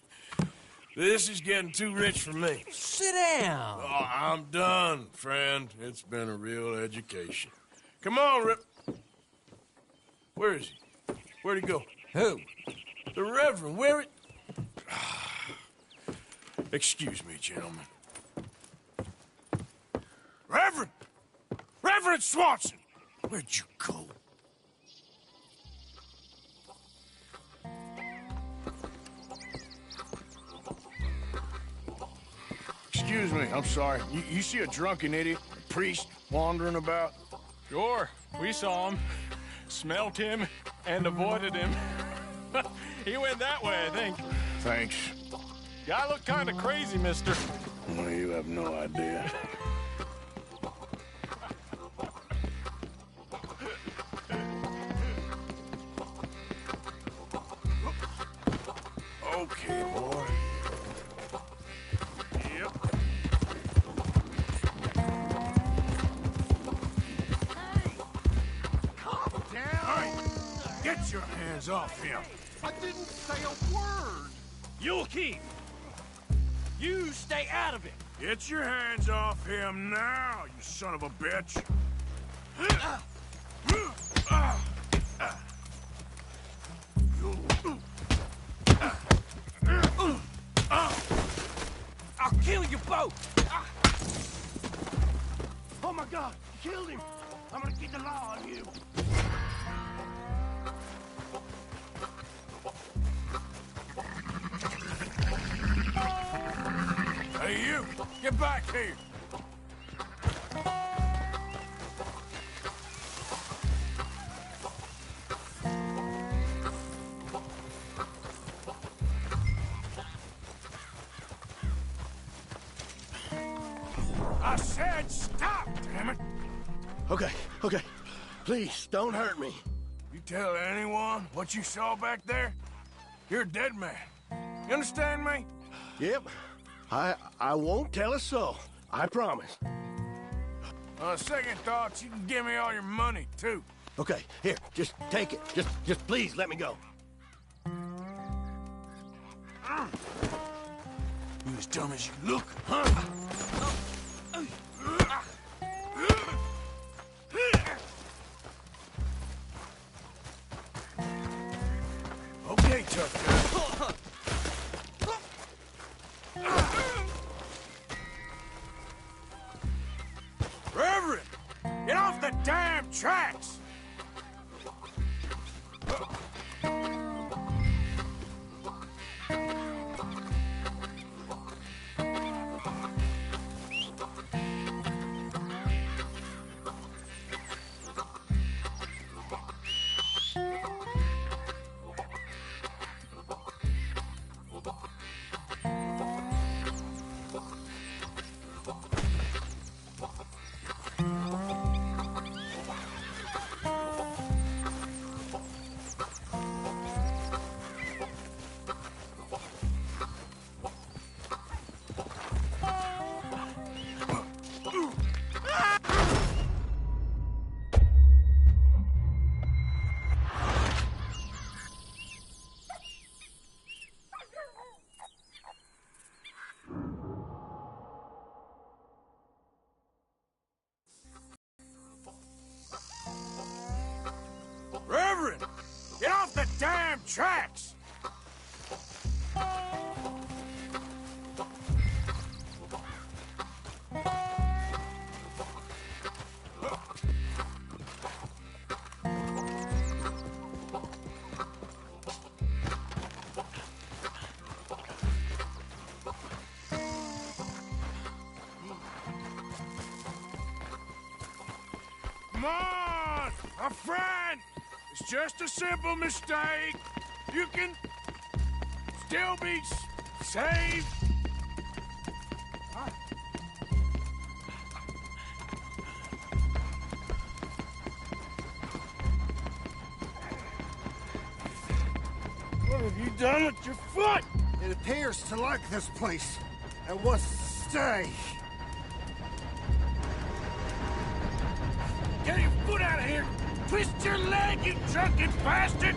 this is getting too rich for me. Sit down. Oh, I'm done, friend. It's been a real education. Come on, Rip. Where is he? Where'd he go? Who? The Reverend. Where it? Excuse me, gentlemen. Reverend! Reverend Swanson! Where'd you go? Excuse me, I'm sorry. You see a drunken idiot, a priest, wandering about? Sure, we saw him, smelt him, and avoided him. He went that way, I think. Thanks. Guy looked kind of crazy, mister. Well, you have no idea. Okay, boy. Yep. Calm down! Hey, get your hands off him. I didn't say a word! You'll keep. You stay out of it. Get your hands off him now, you son of a bitch. I'll kill you both. Oh my God, you killed him! I'm gonna get the law on you! Hey, you! Get back here! I said stop, damn it! Okay, okay. Please, don't hurt me. You tell anyone what you saw back there, you're a dead man. You understand me? Yep. I won't tell a soul. I promise. On second thoughts, you can give me all your money, too. Okay, here, just take it. Just please let me go. You as dumb as you look, huh? Okay, tough guy. Reverend, get off the damn tracks! tracks! Come on, my friend! It's just a simple mistake. You can still be saved. What have you done with your foot? It appears to like this place and wants to stay. Get your foot out of here! Twist your leg, you drunken bastard!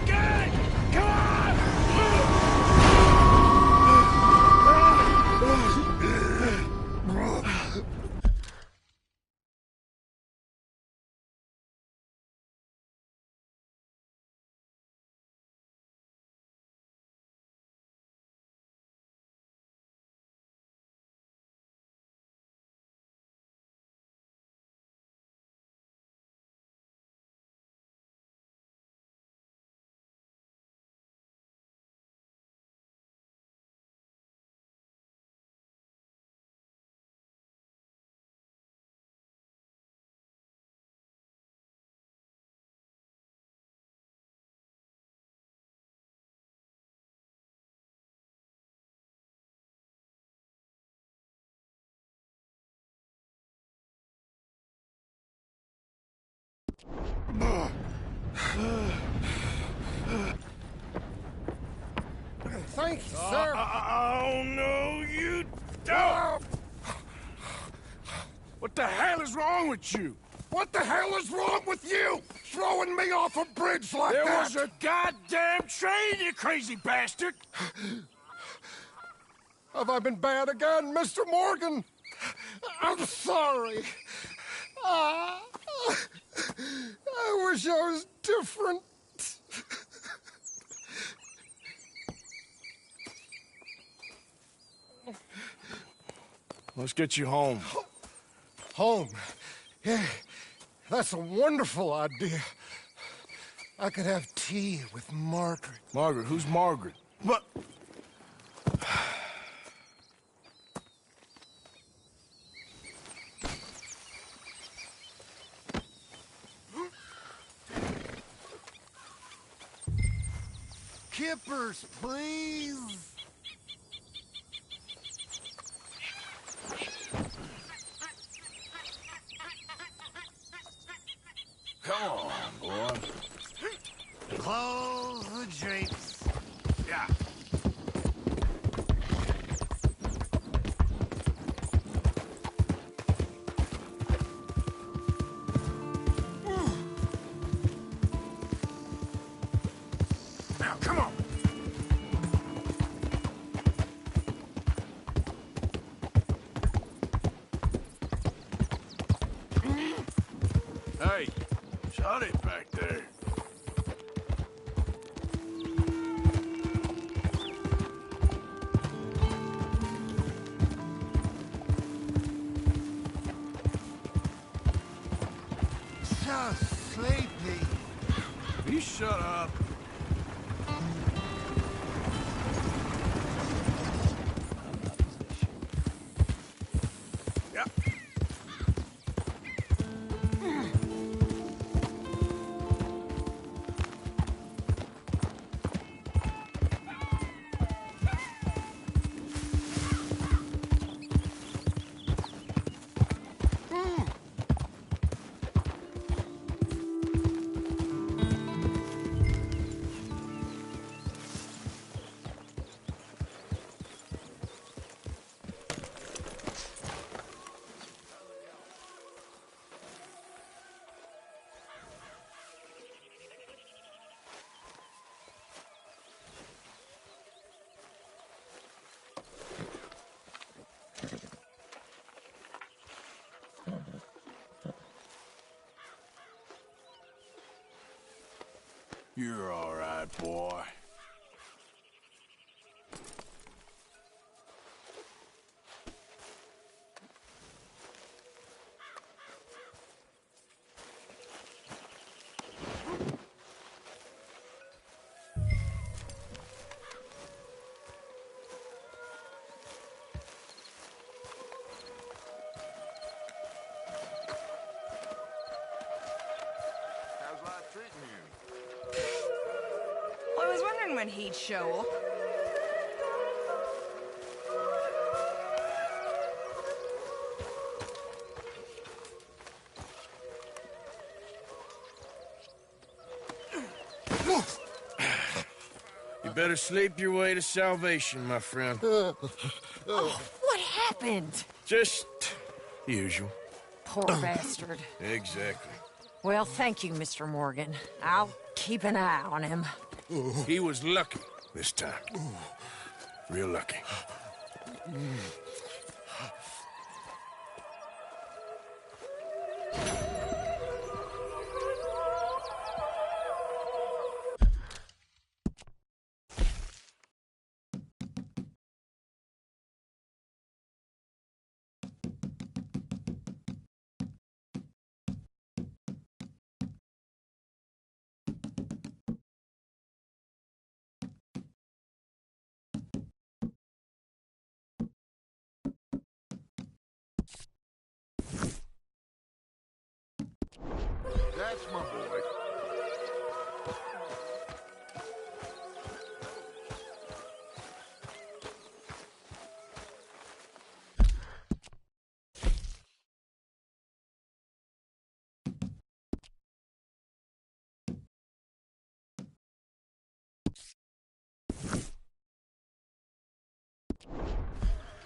Get it! Come on! Thank you, sir. Oh, no, you don't! What the hell is wrong with you? What the hell is wrong with you? Throwing me off a bridge like There that? was a goddamn train, you crazy bastard! Have I been bad again, Mr. Morgan? I'm sorry. I wish I was different. Let's get you home. Home? Yeah, that's a wonderful idea. I could have tea with Margaret. Margaret? Who's Margaret? What? Kippers, please. Come on, boy. Close the drapes. Yeah. Now, come on. Hey, shut it back there. So sleepy. You shut up. Yep. You're all right, boy. How's life treating you? Well, I was wondering when he'd show up. You better sleep your way to salvation, my friend. Oh, what happened? Just usual. Poor bastard. Exactly. Well, thank you, Mr. Morgan. I'll keep an eye on him. He was lucky this time. Real lucky. That's my boy.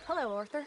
Hello, Arthur.